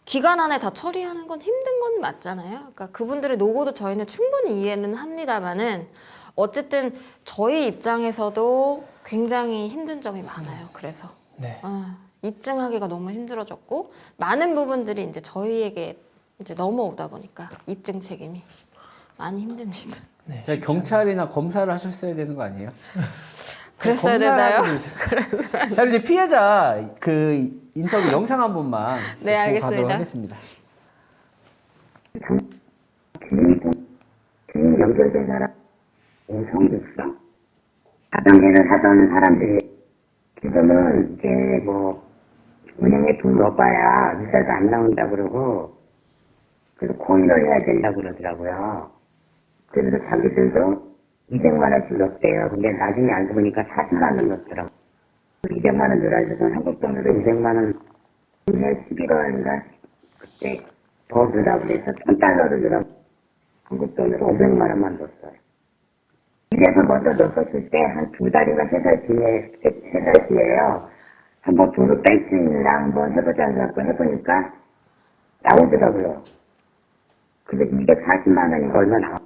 C: 기간 안에 다 처리하는 건 힘든 건 맞잖아요. 그러니까 그분들의 노고도 저희는 충분히 이해는 합니다만은 어쨌든 저희 입장에서도 굉장히 힘든 점이 많아요. 그래서
A: 네.
C: 입증하기가 너무 힘들어졌고 많은 부분들이 이제 저희에게 이제 넘어오다 보니까 입증 책임이 많이 힘듭니다.
A: 네.
B: 제가 경찰이나 검사를 하셨어야 되는 거 아니에요?
C: 그랬어야
B: 검사를
C: 되나요?
B: 하시고 있어요. 자 이제 피해자 그 인터뷰 영상 한 번만
C: 네,
B: 보고
C: 알겠습니다.
B: 가도록 하겠습니다.
E: 지금 연결된 사람 성이 있어. 하던 하던 사람들이 지금은 이제 뭐 은행에 돈 넣어봐야 이자도 안 나온다 그러고 그래서 코인을 해야 된다 그러더라고요. 그래서 자기들도 200만 원씩 넣었대요. 근데 나중에 알고 보니까 40만 원 넣었더라고. 200만 원 넣어서 한국 돈으로 200만 원 올해 11월인가 그때 더 넣으라고 그래서 1000달러를 넣으라고 한국 돈으로 500만 원만 넣었어요. 이래서 먼저 넣었을 때 한 2달인가 3달 뒤에, 3달 뒤에요. 한번 돈을 뺄 수 있나 한번 해보자는 생각도 해보니까 나오더라고요. 그래서 240만 원인가 얼마 나와.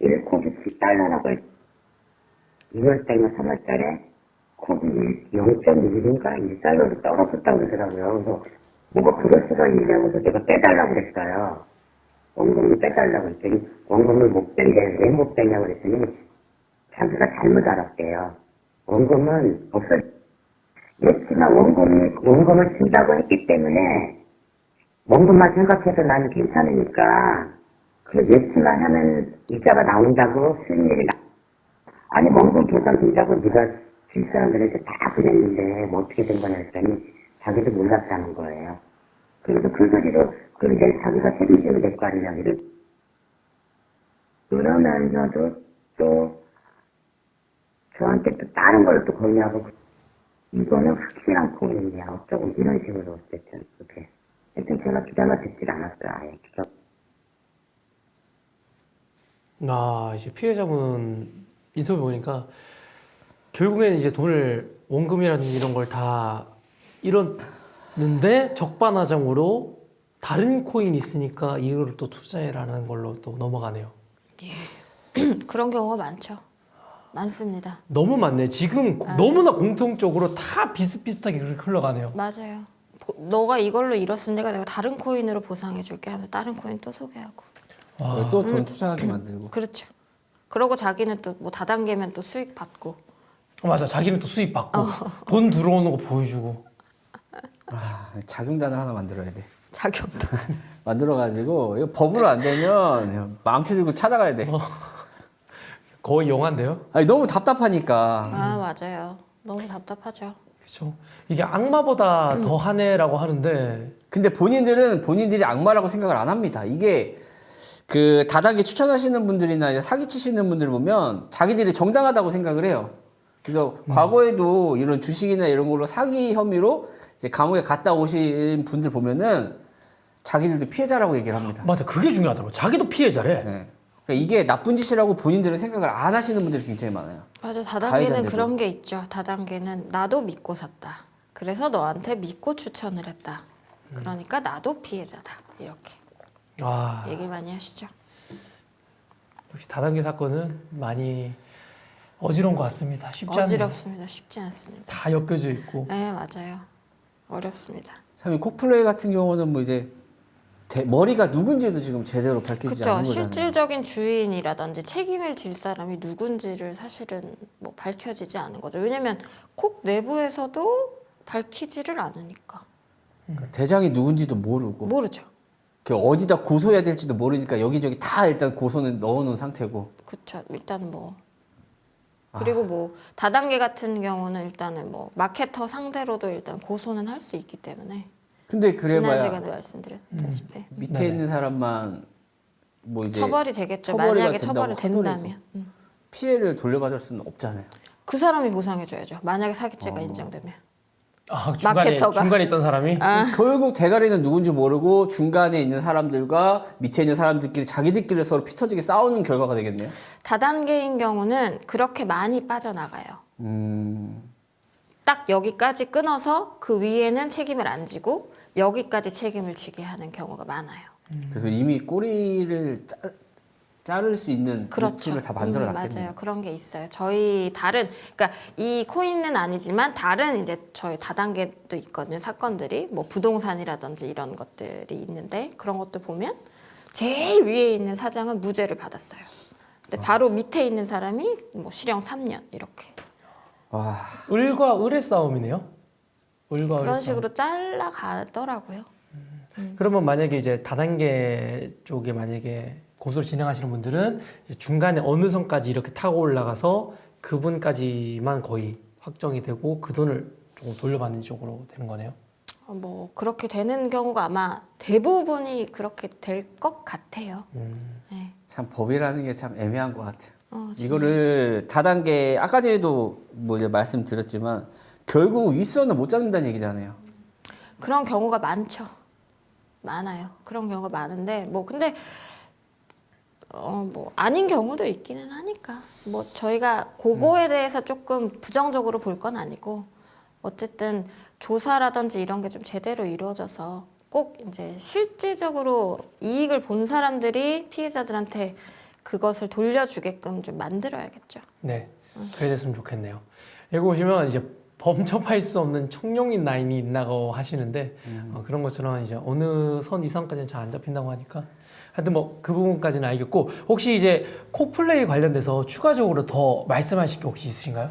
E: 1코드 10달러라고 2월달이나 3월달에 코드 0.1인가 1달러로 떨어졌다고 그러더라고요. 그래서 뭐가 그럴 수가 있냐고 해서 제가 빼달라고 그랬어요. 원금을 빼달라고 했더니 원금을 못 뺀대. 왜 못 빼냐고 그랬더니 자기가 잘못 알았대요. 원금은 없어. 그렇지만 원금을 준다고 했기 때문에 원금만 생각해서 나는 괜찮으니까 그 예치만 하면 이자가 나온다고 수익률이 아니 원금 보상 준다고 네가 줄 사람들한테 다 그랬는데 뭐 어떻게 된 거냐 했더니 자기도 몰랐다는 거예요. 그래서 그 소리로 그게 자기가 책임지면 될 거 아니냐. 그러면서도 또 저한테 또 다른 걸 또 권유하고 이거는 확실한 코인이야 어쩌고 이런 식으로 어쨌든 그렇게 하여튼 제가 귀담아 듣질 않았어요. 아예 귀담아.
A: 이제 피해자분 인터뷰 보니까 결국에는 이제 돈을 원금이라든지 이런 걸 다 잃었는데 적반하장으로 다른 코인이 있으니까 이걸 또 투자해라는 걸로 또 넘어가네요.
C: 그런 경우가 많죠. 많습니다.
A: 너무 많네. 지금 너무나 공통적으로 다 비슷비슷하게 그렇게 흘러가네요.
C: 맞아요. 너가 이걸로 잃었으니까 내가 다른 코인으로 보상해 줄게 하면서 다른 코인 또 소개하고.
B: 또 돈 투자하게 만들고.
C: 그렇죠. 그러고 자기는 또 뭐 다단계면 또 수익 받고.
A: 맞아. 자기는 또 수입 받고 돈 들어오는 거 보여주고.
B: 자금단을 하나 만들어야 돼.
C: 자격도.
B: 만들어가지고 이거 법으로 안 되면 망치 들고 찾아가야 돼.
A: 거의 영화인데요.
B: 아니 너무 답답하니까.
C: 맞아요. 너무 답답하죠.
A: 그렇죠. 이게 악마보다 더 하네라고 하는데
B: 근데 본인들은 본인들이 악마라고 생각을 안 합니다. 이게 그 다단계 추천하시는 분들이나 이제 사기치시는 분들 보면 자기들이 정당하다고 생각을 해요. 그래서 과거에도 이런 주식이나 이런 걸로 사기 혐의로 이제 감옥에 갔다 오신 분들 보면은 자기들도 피해자라고 얘기를 합니다.
A: 맞아. 그게 중요하더라고. 자기도 피해자래.
B: 네. 그러니까 이게 나쁜 짓이라고 본인들은 생각을 안 하시는 분들이 굉장히 많아요.
C: 맞아.
B: 가해자인데도.
C: 다단계는 그런 게 있죠. 다단계는 나도 믿고 샀다. 그래서 너한테 믿고 추천을 했다. 그러니까 나도 피해자다. 이렇게
A: 아,
C: 얘기를 많이 하시죠.
A: 역시 다단계 사건은 많이 어지러운 것 같습니다. 쉽지 않네요.
C: 어지럽습니다. 쉽지 않습니다.
A: 다 엮여져 있고.
C: 네, 맞아요. 어렵습니다.
B: 참 이 콕플레이 같은 경우는 뭐 이제 머리가 누군지도 지금 제대로 밝히지
C: 그렇죠.
B: 않는 거잖아요.
C: 실질적인 주인이라든지 책임을 질 사람이 누군지를 사실은 뭐 밝혀지지 않은 거죠. 왜냐면 콕 내부에서도 밝히지를 않으니까
B: 그러니까 대장이 누군지도 모르고
C: 모르죠.
B: 그 어디다 고소해야 될지도 모르니까 여기저기 다 일단 고소는 넣어놓은 상태고.
C: 그렇죠. 일단 뭐 그리고 뭐 다단계 같은 경우는 일단은 뭐 마케터 상대로도 일단 고소는 할 수 있기 때문에
B: 근데
C: 지난
B: 그래봐야
C: 시간에 말씀드렸다시피
B: 밑에
A: 네네.
B: 있는 사람만 뭐 이제
C: 처벌이 되겠죠.
B: 처벌이
C: 만약에
B: 된다고
C: 처벌이
B: 하더라도.
C: 된다면
B: 피해를 돌려받을 수는 없잖아요.
C: 그 사람이 보상해줘야죠. 만약에 사기죄가 인정되면.
A: 아,
C: 마케터가.
A: 중간에 있던 사람이
B: 결국 대가리는 누군지 모르고 중간에 있는 사람들과 밑에 있는 사람들끼리 자기들끼리 서로 피 터지게 싸우는 결과가 되겠네요.
C: 다단계인 경우는 그렇게 많이 빠져나가요. 딱 여기까지 끊어서 그 위에는 책임을 안 지고 여기까지 책임을 지게 하는 경우가 많아요.
B: 그래서 이미 꼬리를 자를 수 있는
C: 그렇죠.
B: 루트를 다 만들어 놨겠네요.
C: 맞아요. 그런 게 있어요. 저희 다른 그러니까 이 코인은 아니지만 다른 이제 저희 다단계도 있거든요. 사건들이 뭐 부동산이라든지 이런 것들이 있는데 그런 것도 보면 제일 위에 있는 사장은 무죄를 받았어요. 근데 바로 밑에 있는 사람이 뭐 실형 3년 이렇게
B: 와,
A: 을과 을의 싸움이네요. 을과 을의
C: 그런
A: 싸움.
C: 식으로 잘라가더라고요.
A: 그러면 만약에 이제 다단계 쪽에 만약에 고소를 진행하시는 분들은 이제 중간에 어느 선까지 이렇게 타고 올라가서 그분까지만 거의 확정이 되고 그 돈을 조금 돌려받는 쪽으로 되는 거네요.
C: 뭐 그렇게 되는 경우가 아마 대부분이 그렇게 될 것 같아요. 네.
B: 참 법이라는 게 참 애매한 것 같아요.
C: 진짜.
B: 이거를 다단계 아까 전에도 뭐 이제 말씀드렸지만 결국 윗선을 못 잡는다는 얘기잖아요.
C: 그런 경우가 많죠. 많아요. 그런 경우가 많은데 뭐 근데 뭐 아닌 경우도 있기는 하니까 뭐 저희가 그거에 대해서 조금 부정적으로 볼 건 아니고 어쨌든 조사라든지 이런 게 좀 제대로 이루어져서 꼭 이제 실질적으로 이익을 본 사람들이 피해자들한테 그것을 돌려주게끔 좀 만들어야겠죠.
A: 네, 그래 됐으면 좋겠네요. 여기 보시면 이제 범접할 수 없는 청룡인 라인이 있다고 하시는데 그런 것처럼 이제 어느 선 이상까지는 잘 안 잡힌다고 하니까 하여튼 뭐 그 부분까지는 알겠고 혹시 이제 콕플레이 관련돼서 추가적으로 더 말씀하실 게 혹시 있으신가요?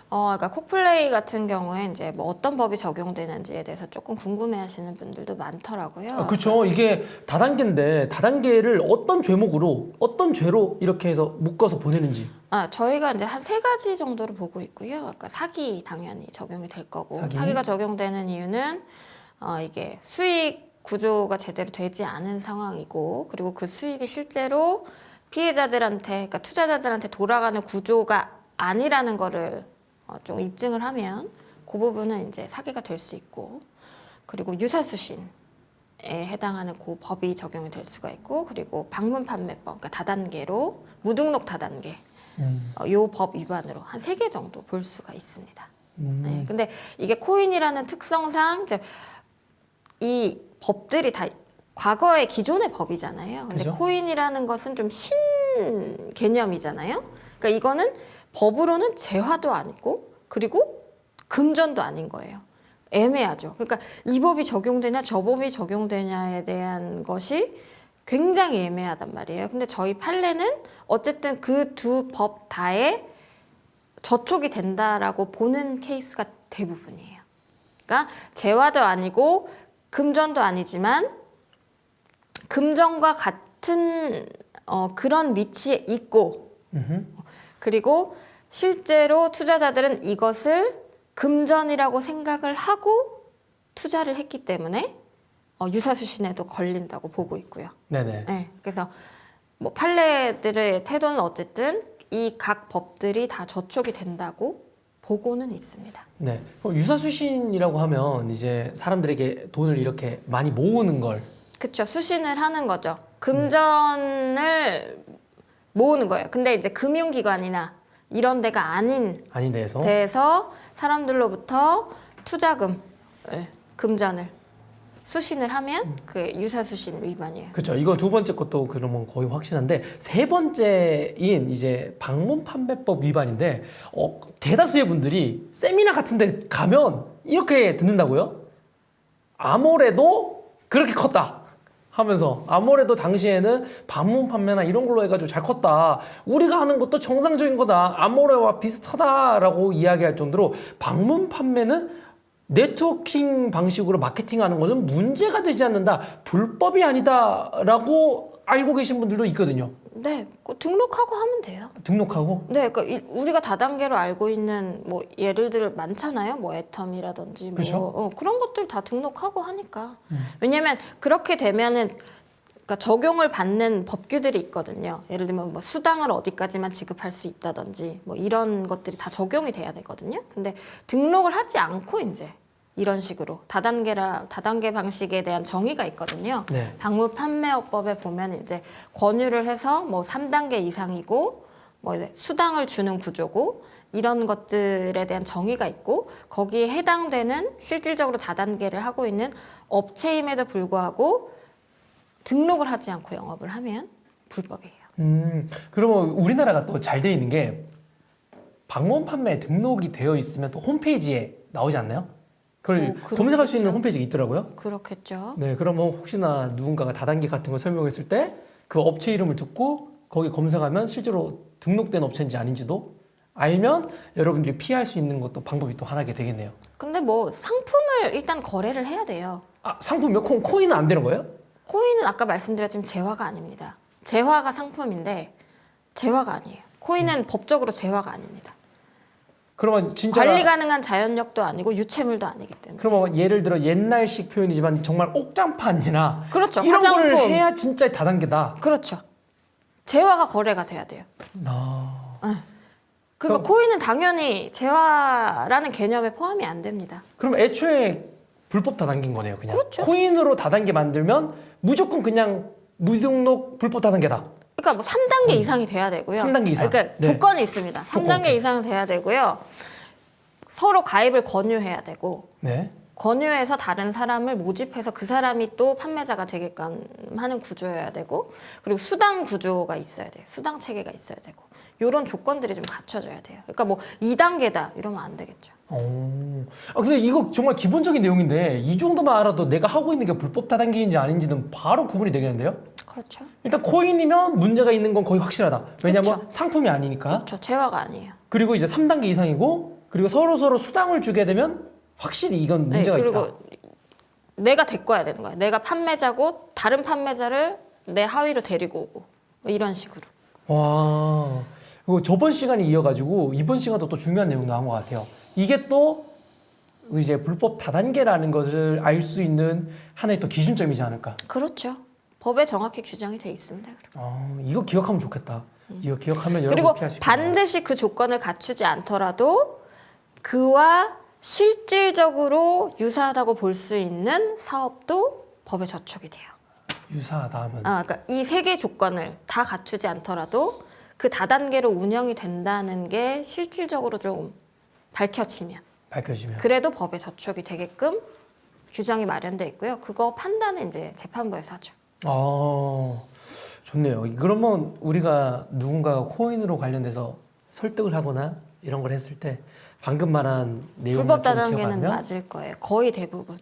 C: 그러니까 콕플레이 같은 경우에 이제 뭐 어떤 법이 적용되는지에 대해서 조금 궁금해하시는 분들도 많더라고요.
A: 그렇죠. 이게 다단계인데 다단계를 어떤 죄목으로 어떤 죄로 이렇게 해서 묶어서 보내는지
C: 저희가 이제 한 3가지 정도를 보고 있고요. 그러니까 사기 당연히 적용이 될 거고,
A: 사기.
C: 사기가 적용되는 이유는 이게 수익 구조가 제대로 되지 않은 상황이고, 그리고 그 수익이 실제로 피해자들한테, 그러니까 투자자들한테 돌아가는 구조가 아니라는 거를 좀 입증을 하면 그 부분은 이제 사기가 될 수 있고, 그리고 유사수신에 해당하는 그 법이 적용이 될 수가 있고, 그리고 방문판매법, 그러니까 다단계로 무등록 다단계, 요 법 위반으로 한 3개 정도 볼 수가 있습니다. 네, 근데 이게 코인이라는 특성상 이제 이 법들이 다 과거의 기존의 법이잖아요. 근데
A: 그죠?
C: 코인이라는 것은 좀 신 개념이잖아요. 그러니까 이거는 법으로는 재화도 아니고, 그리고 금전도 아닌 거예요. 애매하죠. 그러니까 이 법이 적용되냐 저 법이 적용되냐에 대한 것이 굉장히 애매하단 말이에요. 근데 저희 판례는 어쨌든 그 두 법 다에 저촉이 된다라고 보는 케이스가 대부분이에요. 그러니까 재화도 아니고 금전도 아니지만 금전과 같은 그런 위치에 있고, 그리고 실제로 투자자들은 이것을 금전이라고 생각을 하고 투자를 했기 때문에 유사수신에도 걸린다고 보고 있고요.
A: 네네.
C: 네, 그래서 뭐 판례들의 태도는 어쨌든 이 각 법들이 다 저촉이 된다고 보고는 있습니다.
A: 네. 그럼 유사수신이라고 하면 이제 사람들에게 돈을 이렇게 많이 모으는 걸.
C: 그렇죠. 수신을 하는 거죠. 금전을 모으는 거예요. 근데 이제 금융기관이나 이런 데가 아닌
A: 아닌 데에서.
C: 데에서 사람들로부터 투자금, 금전을 수신을 하면 그게 유사수신 위반이에요.
A: 그렇죠. 이거 두 번째 것도 그러면 거의 확실한데 세 번째인 이제 방문판매법 위반인데 대다수의 분들이 세미나 같은 데 가면 이렇게 듣는다고요? 아모레도 그렇게 컸다 하면서 아모레도 당시에는 방문판매나 이런 걸로 해가지고 잘 컸다. 우리가 하는 것도 정상적인 거다. 아모레와 비슷하다라고 이야기할 정도로 방문판매는 네트워킹 방식으로 마케팅하는 것은 문제가 되지 않는다, 불법이 아니다라고 알고 계신 분들도 있거든요.
C: 네, 등록하고 하면 돼요.
A: 등록하고.
C: 네, 그러니까 우리가 다단계로 알고 있는 뭐 예를 들 많잖아요. 뭐 애텀이라든지 뭐
A: 그죠?
C: 그런 것들 다 등록하고 하니까. 왜냐면 그렇게 되면은 그러니까 적용을 받는 법규들이 있거든요. 예를 들면 뭐 수당을 어디까지만 지급할 수 있다든지 뭐 이런 것들이 다 적용이 돼야 되거든요. 근데 등록을 하지 않고 이제 이런 식으로 다단계 방식에 대한 정의가 있거든요.
A: 네.
C: 방문판매업법에 보면 이제 권유를 해서 뭐 3단계 이상이고 뭐 이제 수당을 주는 구조고 이런 것들에 대한 정의가 있고, 거기에 해당되는 실질적으로 다단계를 하고 있는 업체임에도 불구하고 등록을 하지 않고 영업을 하면 불법이에요.
A: 그러면 우리나라가 또 잘 돼 있는 게 방문 판매 등록이 되어 있으면 또 홈페이지에 나오지 않나요? 그걸 검색할 수 있는
C: 그렇겠죠.
A: 홈페이지가 있더라고요.
C: 그렇겠죠.
A: 네, 그러면 혹시나 누군가가 다단계 같은 거 설명했을 때 그 업체 이름을 듣고 거기 검색하면 실제로 등록된 업체인지 아닌지도 알면 여러분들이 피할 수 있는 것도 방법이 또 하나가 되겠네요.
C: 근데 뭐 상품을 일단 거래를 해야 돼요.
A: 아, 상품이요? 코인은 안 되는 거예요?
C: 코인은 아까 말씀드렸지만 재화가 아닙니다. 재화가 상품인데 재화가 아니에요. 코인은 법적으로 재화가 아닙니다.
A: 그러면 진짜
C: 관리 가능한 자연력도 아니고 유체물도 아니기 때문에.
A: 그러면 예를 들어 옛날식 표현이지만 정말 옥장판이나
C: 그렇죠.
A: 이런
C: 화장품.
A: 거를 해야 진짜 다단계다.
C: 그렇죠. 재화가 거래가 돼야 돼요. 그러니까 코인은 당연히 재화라는 개념에 포함이 안 됩니다.
A: 그럼 애초에 불법 다단계인 거네요, 그냥.
C: 그렇죠.
A: 코인으로 다단계 만들면 무조건 그냥 무등록 불법 다단계다.
C: 그러니까 뭐 3단계 이상이 돼야 되고요.
A: 3단계 이상.
C: 그러니까
A: 네.
C: 조건이 있습니다. 3단계
A: 오케이.
C: 이상은 돼야 되고요. 서로 가입을 권유해야 되고,
A: 네.
C: 권유해서 다른 사람을 모집해서 그 사람이 또 판매자가 되게끔 하는 구조여야 되고, 그리고 수당 구조가 있어야 돼요. 수당 체계가 있어야 되고, 이런 조건들이 좀 갖춰져야 돼요. 그러니까 뭐 2단계다 이러면 안 되겠죠.
A: 근데 이거 정말 기본적인 내용인데 이 정도만 알아도 내가 하고 있는 게 불법 다단계인지 아닌지는 바로 구분이 되겠는데요?
C: 그렇죠.
A: 일단 코인이면 문제가 있는 건 거의 확실하다. 왜냐면
C: 그쵸.
A: 상품이 아니니까.
C: 그렇죠. 재화가 아니에요.
A: 그리고 이제 3단계 이상이고, 그리고 서로 수당을 주게 되면 확실히 이건
C: 네,
A: 문제가
C: 그리고
A: 있다.
C: 내가 데꿔야 되는 거예요. 내가 판매자고 다른 판매자를 내 하위로 데리고 오고 뭐 이런 식으로.
A: 와, 그리고 저번 시간에 이어가지고 이번 시간도 또 중요한 내용 나온 것 같아요. 이게 또 이제 불법 다단계라는 것을 알 수 있는 하나의 또 기준점이지 않을까.
C: 그렇죠. 법에 정확히 규정이 돼 있습니다.
A: 이거 기억하면 좋겠다. 이거 기억하면
C: 그리고
A: 여러분 피하실 거예요.
C: 반드시 그 조건을 갖추지 않더라도 그와 실질적으로 유사하다고 볼 수 있는 사업도 법에 저촉이 돼요.
A: 유사하다 하면
C: 그러니까 이 세 개 조건을 다 갖추지 않더라도 그 다단계로 운영이 된다는 게 실질적으로 좀 밝혀지면
A: 밝혀지면.
C: 그래도 법에 저촉이 되게끔 규정이 마련돼 있고요. 그거 판단은 이제 재판부에서 하죠.
A: 좋네요. 그러면 우리가 누군가가 코인으로 관련돼서 설득을 하거나 이런 걸 했을 때 방금 말한 내용을
C: 불법
A: 좀
C: 다단계는
A: 기억하면
C: 맞을 거예요. 거의 대부분.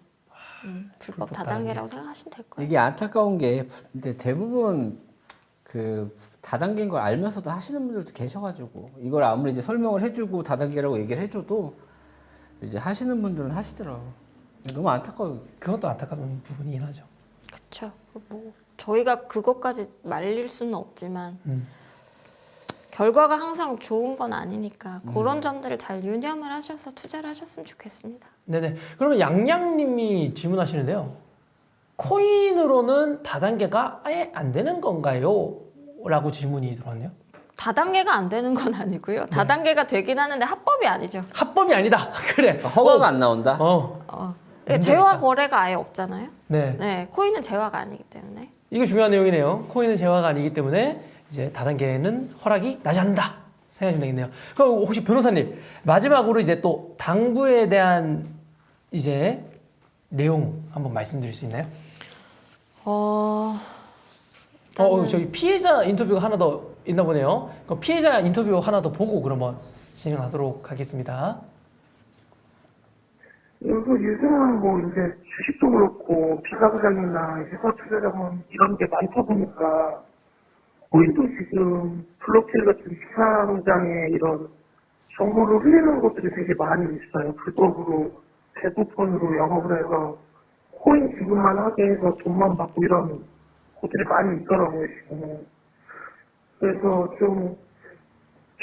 C: 불법
A: 불법
C: 다단계라고 생각하시면 될 거예요.
B: 이게 안타까운 게 근데 대부분 그 다단계인 걸 알면서도 하시는 분들도 계셔가지고 이걸 아무리 이제 설명을 해주고 다단계라고 얘기를 해줘도 이제 하시는 분들은 하시더라고. 너무 안타까워요.
A: 그것도 안타까운 부분이긴 하죠.
C: 그렇죠. 뭐 저희가 그것까지 말릴 수는 없지만 결과가 항상 좋은 건 아니니까 그런 점들을 잘 유념을 하셔서 투자를 하셨으면 좋겠습니다.
A: 네네. 그러면 양양님이 질문하시는데요. 코인으로는 다단계가 아예 안 되는 건가요? 라고 질문이 들어왔네요.
C: 다단계가 안 되는 건 아니고요. 다단계가 되긴 하는데 합법이 아니죠.
A: 합법이 아니다. 그래.
B: 허가가 안 나온다.
C: 재화 거래가 아예 없잖아요.
A: 네.
C: 네, 코인은 재화가 아니기 때문에.
A: 이게 중요한 내용이네요. 코인은 재화가 아니기 때문에 이제 다단계는 허락이 나지 않는다. 생각하시면 되겠네요. 그럼 혹시 변호사님 마지막으로 이제 또 당부에 대한 이제 내용 한번 말씀드릴 수 있나요? 저기 피해자 인터뷰가 하나 더 있나 보네요. 그럼 피해자 인터뷰 하나 더 보고 그러면 진행하도록 하겠습니다.
D: 요즘은 뭐 이제 주식도 그렇고 비상장이나 회사 투자자문 이런 게 많다 보니까 코인도 지금 블록체인 같은 비상장에 이런 정보를 흘리는 것들이 되게 많이 있어요. 불법으로 대부분으로 영업을 해서 코인 지급만 하게 해서 돈만 받고 이런 곳들이 많이 있더라고요, 지금. 그래서 좀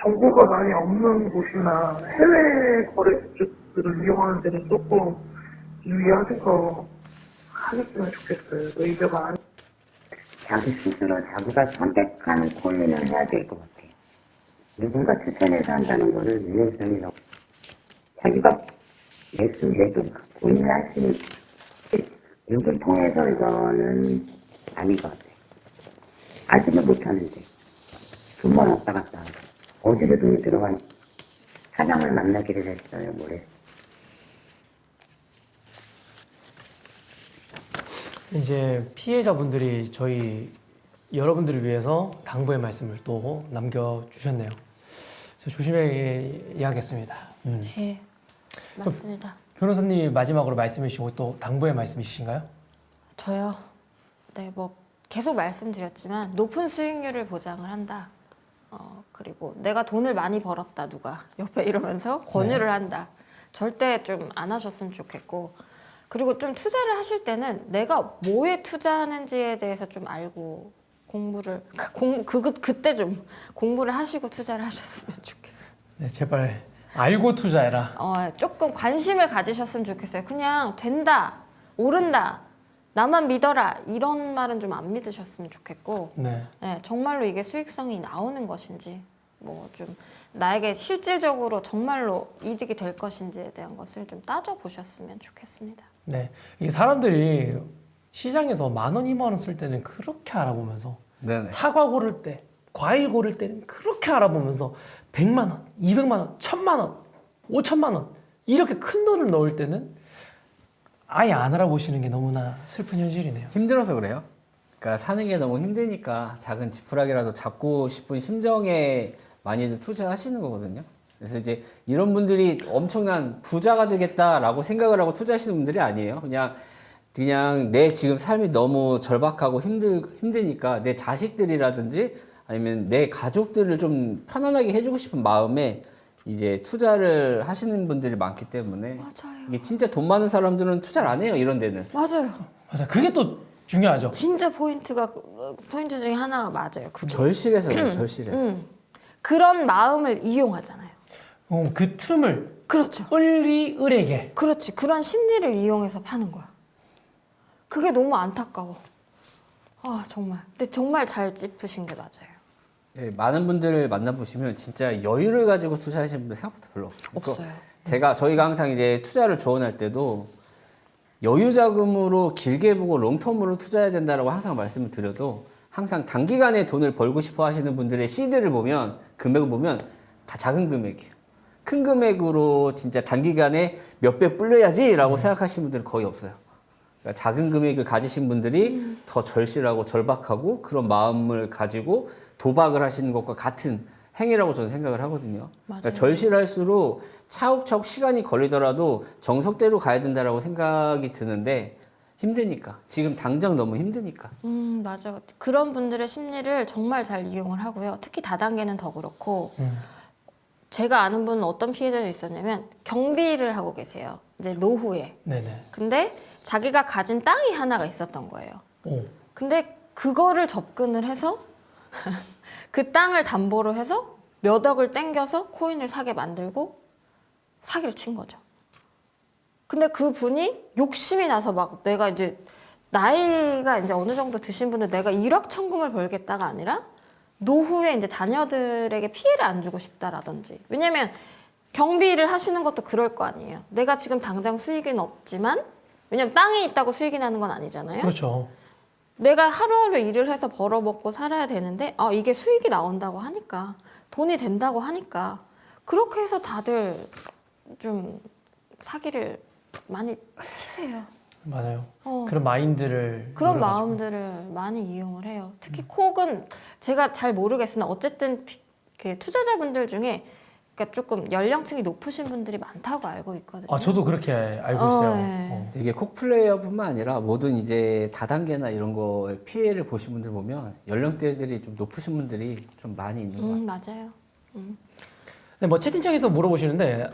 D: 정보가 많이 없는 곳이나 해외 거래 쪽들을 이용하는 데는 조금 유의하셔서 하셨으면 좋겠어요. 레이저가 아니.
E: 자기 스스로 자기가 선택하는 고민을 해야 될 것 같아요. 누군가 추천해서 한다는 거를 유연성이 높고 자기가 내도 고민을 할 수 있는 이걸 통해서 이거는 아닌 것 같아요. 알지도 못하는데 돈만 왔다 갔다 하고 어디로 돈이 들어가니 사장을 만나기를 했어요. 모레.
A: 이제 피해자분들이 저희 여러분들을 위해서 당부의 말씀을 또 남겨주셨네요. 그래서 조심해야겠습니다.
C: 네, 맞습니다.
A: 변호사님이 마지막으로 말씀해 주시고 또 당부의 말씀 있으신가요?
C: 저요. 네, 뭐 계속 말씀드렸지만 높은 수익률을 보장을 한다. 그리고 내가 돈을 많이 벌었다 누가 옆에 이러면서 권유를 한다. 절대 좀 안 하셨으면 좋겠고 그리고 좀 투자를 하실 때는 내가 뭐에 투자하는지에 대해서 좀 알고 공부를 그때 좀 공부를 하시고 투자를 하셨으면 좋겠어요.
A: 네, 제발 알고 투자해라.
C: 조금 관심을 가지셨으면 좋겠어요. 그냥 된다, 오른다, 나만 믿어라 이런 말은 좀 안 믿으셨으면 좋겠고
A: 네.
C: 네, 정말로 이게 수익성이 나오는 것인지 뭐 좀 나에게 실질적으로 정말로 이득이 될 것인지에 대한 것을 좀 따져보셨으면 좋겠습니다.
A: 네. 이게 사람들이 시장에서 10,000원, 20,000원 쓸 때는 그렇게 알아보면서
B: 네네.
A: 사과 고를 때, 과일 고를 때는 그렇게 알아보면서 100만 원, 200만 원, 1,000만 원, 5천만 원 이렇게 큰 돈을 넣을 때는 아예 안 알아보시는 게 너무나 슬픈 현실이네요.
B: 힘들어서 그래요. 그러니까 사는 게 너무 힘드니까 작은 지푸라기라도 잡고 싶은 심정에 많이들 투자하시는 거거든요. 그래서 이제 이런 분들이 엄청난 부자가 되겠다라고 생각을 하고 투자하시는 분들이 아니에요. 그냥 내 지금 삶이 너무 절박하고 힘드니까 내 자식들이라든지 아니면 내 가족들을 좀 편안하게 해주고 싶은 마음에 이제 투자를 하시는 분들이 많기 때문에
C: 맞아요.
B: 이게 진짜 돈 많은 사람들은 투자를 안 해요. 이런 데는.
C: 맞아요.
A: 맞아. 그게 또 중요하죠.
C: 진짜 포인트 중에 하나가 맞아요. 그게.
B: 절실해서 그래요. 절실해서.
C: 그런 마음을 이용하잖아요.
A: 그 틈을
C: 그렇죠.
A: 을에게.
C: 그렇지. 그런 심리를 이용해서 파는 거야. 그게 너무 안타까워. 아, 정말. 근데 정말 잘 짚으신 게 맞아요.
B: 예, 많은 분들을 만나보시면 진짜 여유를 가지고 투자하시는 분들 생각보다 별로
C: 없어요.
B: 저희가 항상 이제 투자를 조언할 때도 여유 자금으로 길게 보고 롱텀으로 투자해야 된다라고 항상 말씀을 드려도 항상 단기간에 돈을 벌고 싶어 하시는 분들의 시드를 보면 금액을 보면 다 작은 금액이에요. 큰 금액으로 진짜 단기간에 몇 배 불려야지라고 생각하시는 분들은 거의 없어요. 그러니까 작은 금액을 가지신 분들이 더 절실하고 절박하고 그런 마음을 가지고 도박을 하시는 것과 같은 행위라고 저는 생각을 하거든요. 그러니까
C: 맞아요.
B: 절실할수록 차곡차곡 시간이 걸리더라도 정석대로 가야 된다라고 생각이 드는데 힘드니까. 지금 당장 너무 힘드니까.
C: 맞아. 그런 분들의 심리를 정말 잘 이용을 하고요. 특히 다단계는 더 그렇고, 제가 아는 분은 어떤 피해자도 있었냐면, 경비를 하고 계세요. 이제 노후에.
A: 네네.
C: 근데 자기가 가진 땅이 하나가 있었던 거예요.
A: 오.
C: 근데 그거를 접근을 해서, 그 땅을 담보로 해서 몇 억을 땡겨서 코인을 사게 만들고 사기를 친 거죠. 근데 그 분이 욕심이 나서 막 내가 이제 나이가 이제 어느 정도 드신 분들 내가 1억 천금을 벌겠다가 아니라 노후에 이제 자녀들에게 피해를 안 주고 싶다라든지. 왜냐면 경비를 하시는 것도 그럴 거 아니에요. 내가 지금 당장 수익은 없지만 왜냐면 땅이 있다고 수익이 나는 건 아니잖아요.
A: 그렇죠.
C: 내가 하루하루 일을 해서 벌어먹고 살아야 되는데 이게 수익이 나온다고 하니까 돈이 된다고 하니까 그렇게 해서 다들 좀 사기를 많이 치세요.
A: 맞아요.
C: 어.
A: 그런 마인드를
C: 그런
A: 노려가지고.
C: 마음들을 많이 이용을 해요. 특히 콕은 제가 잘 모르겠으나 어쨌든 그 투자자분들 중에 그러니까 조금 연령층이 높으신 분들이 많다고 알고 있거든요.
A: 아, 저도 그렇게 알고 있어요.
C: 네.
B: 이게 콕플레이어뿐만 아니라 모든 이제 다단계나 이런 거에 피해를 보신 분들 보면 연령대들이 좀 높으신 분들이 좀 많이 있는 것 같아요.
C: 맞아요.
A: 네, 뭐 채팅창에서 물어보시는데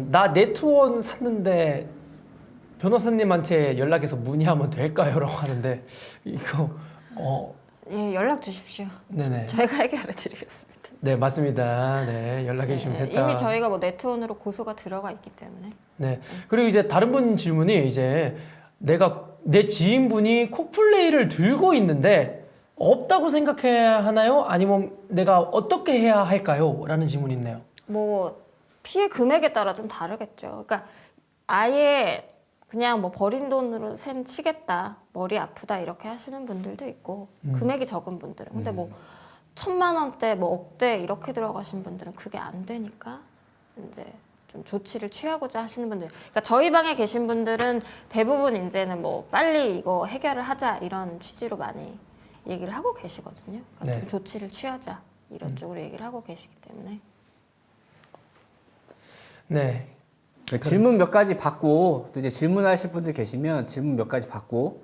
A: 나 네트원 샀는데 변호사님한테 연락해서 문의하면 될까요?라고 하는데 이거
C: 예, 연락 주십시오.
A: 네네.
C: 저희가 해결해 드리겠습니다.
A: 네, 맞습니다. 네, 연락해 주시면 됐다.
C: 이미 저희가 뭐 네트원으로 고소가 들어가 있기 때문에.
A: 네. 그리고 이제 다른 분 질문이 이제 내 지인분이 콕플레이를 들고 있는데 없다고 생각해야 하나요? 아니면 내가 어떻게 해야 할까요? 라는 질문이 있네요.
C: 뭐 피해 금액에 따라 좀 다르겠죠. 그러니까 아예 그냥 뭐 버린 돈으로 셈 치겠다, 머리 아프다 이렇게 하시는 분들도 있고 금액이 적은 분들은. 근데 뭐 1,000만 원대, 뭐 억대 이렇게 들어가신 분들은 그게 안 되니까 이제 좀 조치를 취하고자 하시는 분들. 그러니까 저희 방에 계신 분들은 대부분 이제는 뭐 빨리 이거 해결을 하자 이런 취지로 많이 얘기를 하고 계시거든요. 그러니까
A: 네.
C: 좀 조치를 취하자 이런 쪽으로 얘기를 하고 계시기 때문에.
A: 네.
B: 질문 몇 가지 받고 또 이제 질문하실 분들 계시면 질문 몇 가지 받고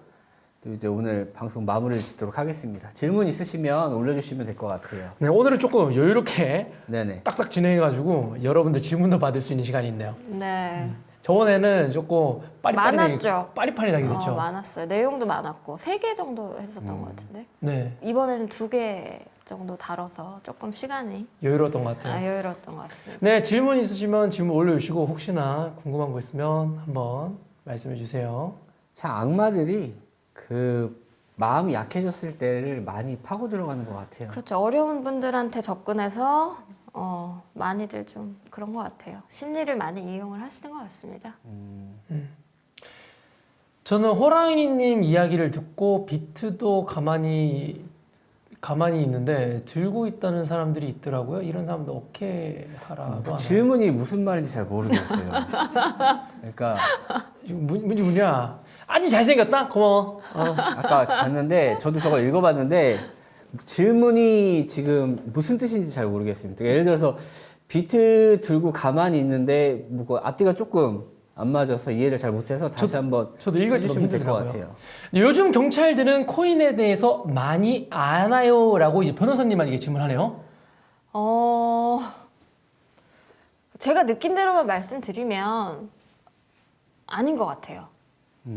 B: 또 이제 오늘 방송 마무리를 짓도록 하겠습니다. 질문 있으시면 올려주시면 될 것 같아요.
A: 네, 오늘은 조금 여유롭게
B: 네네.
A: 딱딱 진행해가지고 여러분들 질문도 받을 수 있는 시간이 있네요.
C: 네.
A: 저번에는 조금
C: 많았죠.
A: 빠릿빠릿하게 됐죠.
C: 많았어요. 내용도 많았고 3개 정도 했었던 것 같은데
A: 네,
C: 이번에는 2개 정도 다뤄서 조금 시간이
A: 여유로웠던 것 같아요.
C: 여유로웠던 것 같습니다.
A: 네, 질문 있으시면 질문 올려주시고 혹시나 궁금한 거 있으면 한번 말씀해 주세요.
B: 참 악마들이 그 마음이 약해졌을 때를 많이 파고 들어가는 것 같아요.
C: 그렇죠. 어려운 분들한테 접근해서 많이들 좀 그런 것 같아요. 심리를 많이 이용을 하시는 것 같습니다.
A: 저는 호랑이님 이야기를 듣고 비트도 가만히 있는데 들고 있다는 사람들이 있더라고요. 이런 사람도 어떻게 하라도 하나요?
B: 질문이 무슨 말인지 잘 모르겠어요. 그러니까
A: 문제 뭐냐? 아주 잘생겼다? 고마워.
B: 아까 봤는데 저도 저거 읽어봤는데 질문이 지금 무슨 뜻인지 잘 모르겠습니다. 예를 들어서 비트 들고 가만히 있는데 뭐 앞뒤가 조금 안 맞아서 이해를 잘 못해서 다시 한번
A: 저도 읽을 때 너무
B: 해주시면 될 것
A: 힘들더라고요.
B: 같아요.
A: 요즘 경찰들은 코인에 대해서 많이 아나요?라고 이제 변호사님한테 질문하네요.
C: 제가 느낀 대로만 말씀드리면 아닌 것 같아요.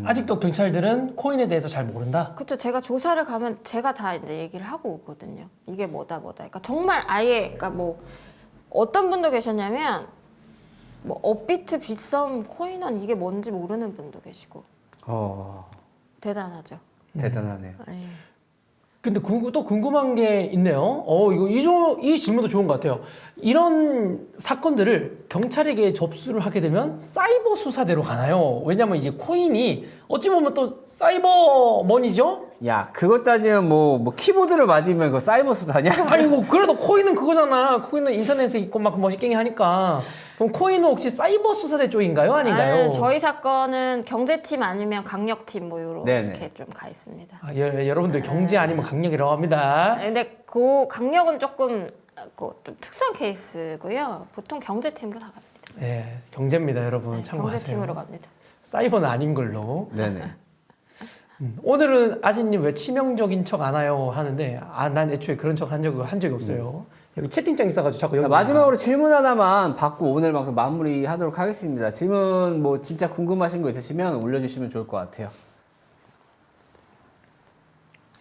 A: 아직도 경찰들은 코인에 대해서 잘 모른다.
C: 그렇죠. 제가 조사를 가면 제가 다 이제 얘기를 하고 오거든요. 이게 뭐다. 그러니까 정말 아예 그러니까 뭐 어떤 분도 계셨냐면 뭐 업비트, 빗썸, 코인원 이게 뭔지 모르는 분도 계시고 대단하죠.
B: 대단하네요.
C: 네.
A: 근데 또 궁금한 게 있네요. 이 질문도 좋은 것 같아요. 이런 사건들을 경찰에게 접수를 하게 되면 사이버 수사대로 가나요? 왜냐면 이제 코인이 어찌 보면 또 사이버 머니죠?
B: 야, 그것 따지면 뭐 키보드를 맞으면 그거 사이버 수사냐?
A: 아니, 뭐, 그래도 코인은 그거잖아. 코인은 인터넷에 있고 막 멋있게 하니까. 그럼 코인은 혹시 사이버 수사대 쪽인가요? 아닌가요?
C: 아니, 저희 사건은 경제팀 아니면 강력팀 뭐
B: 네네.
C: 이렇게 좀 가 있습니다.
A: 여러분들 경제 아니면 강력이라고 합니다.
C: 근데 그 강력은 조금 좀 특수한 케이스고요. 보통 경제팀으로 다 갑니다.
A: 네, 경제입니다, 여러분.
C: 네,
A: 참고하세요.
C: 경제팀으로 갑니다.
A: 사이버는 아닌 걸로.
B: 네네.
A: 오늘은 아진님 왜 치명적인 척 안 해요 하는데 난 애초에 그런 척 한 적이 없어요. 여기 채팅창 있어가지고 자꾸
B: 자,
A: 여기
B: 마지막으로 질문 하나만 받고 오늘 방송 마무리하도록 하겠습니다. 질문 뭐 진짜 궁금하신 거 있으시면 올려주시면 좋을 것 같아요.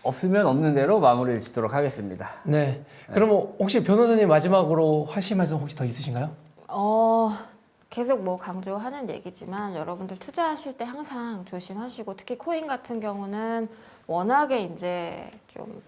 B: 없으면 없는 대로 마무리를 짓도록 하겠습니다.
A: 네. 그럼 혹시 변호사님 마지막으로 하실 말씀 혹시 더 있으신가요?
C: 계속 뭐 강조하는 얘기지만 여러분들 투자하실 때 항상 조심하시고 특히 코인 같은 경우는 워낙에 이제 좀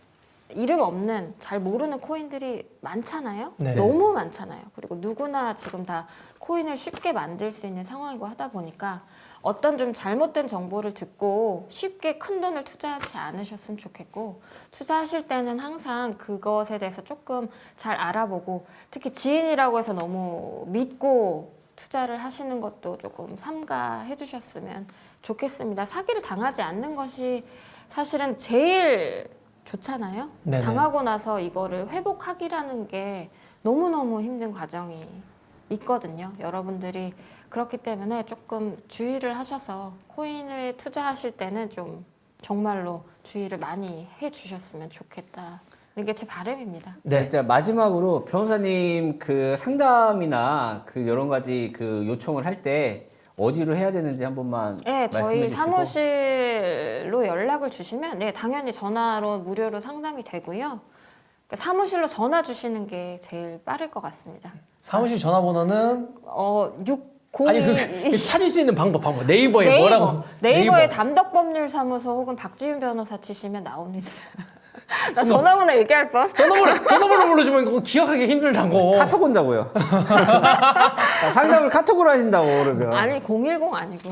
C: 이름 없는 잘 모르는 코인들이 많잖아요.
A: 네.
C: 너무 많잖아요. 그리고 누구나 지금 다 코인을 쉽게 만들 수 있는 상황이고 하다 보니까 어떤 좀 잘못된 정보를 듣고 쉽게 큰 돈을 투자하지 않으셨으면 좋겠고 투자하실 때는 항상 그것에 대해서 조금 잘 알아보고 특히 지인이라고 해서 너무 믿고 투자를 하시는 것도 조금 삼가해 주셨으면 좋겠습니다. 사기를 당하지 않는 것이 사실은 제일 좋잖아요.
A: 네네.
C: 당하고 나서 이거를 회복하기라는 게 너무너무 힘든 과정이 있거든요. 여러분들이 그렇기 때문에 조금 주의를 하셔서 코인을 투자하실 때는 좀 정말로 주의를 많이 해 주셨으면 좋겠다. 이게 제 바람입니다.
B: 네. 진짜 마지막으로 변호사님 그 상담이나 그 여러 가지 그 요청을 할 때 어디로 해야 되는지 한 번만
C: 네,
B: 말씀해
C: 저희
B: 주시고.
C: 사무실로 연락을 주시면 네, 당연히 전화로 무료로 상담이 되고요. 그러니까 사무실로 전화 주시는 게 제일 빠를 것 같습니다.
A: 사무실 전화번호는
C: 602
A: 아니 그 찾을 수 있는 방법 네이버에 뭐라고
C: 네이버에 담덕법률사무소 혹은 박지윤 변호사 치시면 나옵니다. 나 전화번호 얘기할 뻔.
A: 전화번호 불러주면 그거 기억하기 힘들다고.
B: 카톡 온다고요. 상담을 카톡으로 하신다고 그러면.
C: 아니 010 아니고.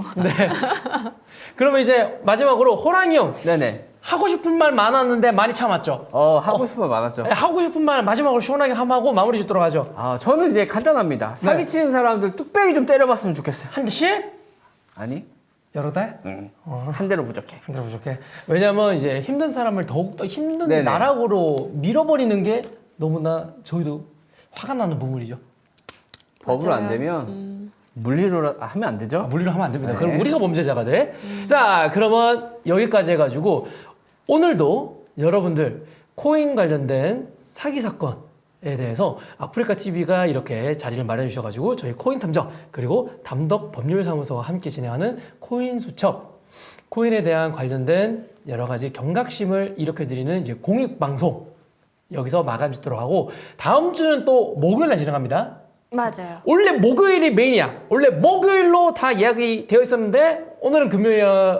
A: 그러면 이제 마지막으로 호랑이 형
B: 네네.
A: 하고 싶은 말 많았는데 많이 참았죠.
B: 하고 싶은 말 많았죠.
A: 하고 싶은 말 마지막으로 시원하게 하고 마무리 짓도록 하죠.
B: 저는 이제 간단합니다. 사기치는 사람들 뚝배기 좀 때려봤으면 좋겠어요.
A: 한 대씩?
B: 아니?
A: 여러 달?
B: 한 대로 부족해.
A: 한 대로 부족해. 왜냐면 이제 힘든 사람을 더욱더 힘든
B: 네네.
A: 나락으로 밀어버리는 게 너무나 저희도 화가 나는 부분이죠.
B: 법으로 안
C: 맞아요.
B: 되면 물리로 하면 안 되죠?
A: 물리로 하면 안 됩니다.
B: 네.
A: 그럼 우리가 범죄자가 돼. 자, 그러면 여기까지 해가지고 오늘도 여러분들 코인 관련된 사기 사건에 대해서 아프리카 TV가 이렇게 자리를 마련해 주셔가지고 저희 코인 탐정 그리고 담덕 법률사무소와 함께 진행하는 코인 수첩, 코인에 대한 관련된 여러 가지 경각심을 일으켜드리는 이제 공익 방송 여기서 마감 짓도록 하고 다음 주는 또 목요일날 진행합니다.
C: 맞아요.
A: 원래 목요일이 메인이야. 원래 목요일로 다 예약이 되어 있었는데 오늘은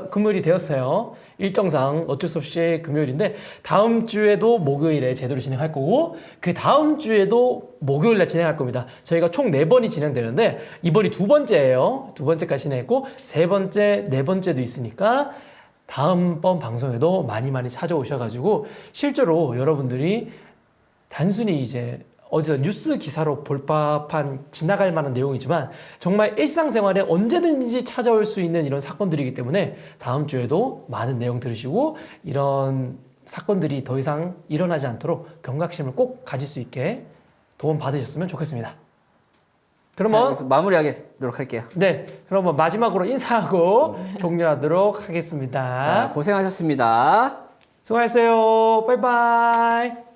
A: 금요일이 되었어요. 일정상 어쩔 수 없이 금요일인데 다음 주에도 목요일에 제대로 진행할 거고 그 다음 주에도 목요일날 진행할 겁니다. 저희가 총 4번이 진행되는데 이번이 2번째예요. 2번째까지 진행했고 3번째, 4번째도 있으니까 다음번 방송에도 많이 찾아오셔가지고 실제로 여러분들이 단순히 이제 어디서 뉴스 기사로 볼 법한 지나갈 만한 내용이지만 정말 일상생활에 언제든지 찾아올 수 있는 이런 사건들이기 때문에 다음 주에도 많은 내용 들으시고 이런 사건들이 더 이상 일어나지 않도록 경각심을 꼭 가질 수 있게 도움 받으셨으면 좋겠습니다. 그러면
B: 그래서 마무리하도록 할게요.
A: 네, 그러면 마지막으로 인사하고 종료하도록 하겠습니다.
B: 자, 고생하셨습니다.
A: 수고하셨어요. 빠이빠이.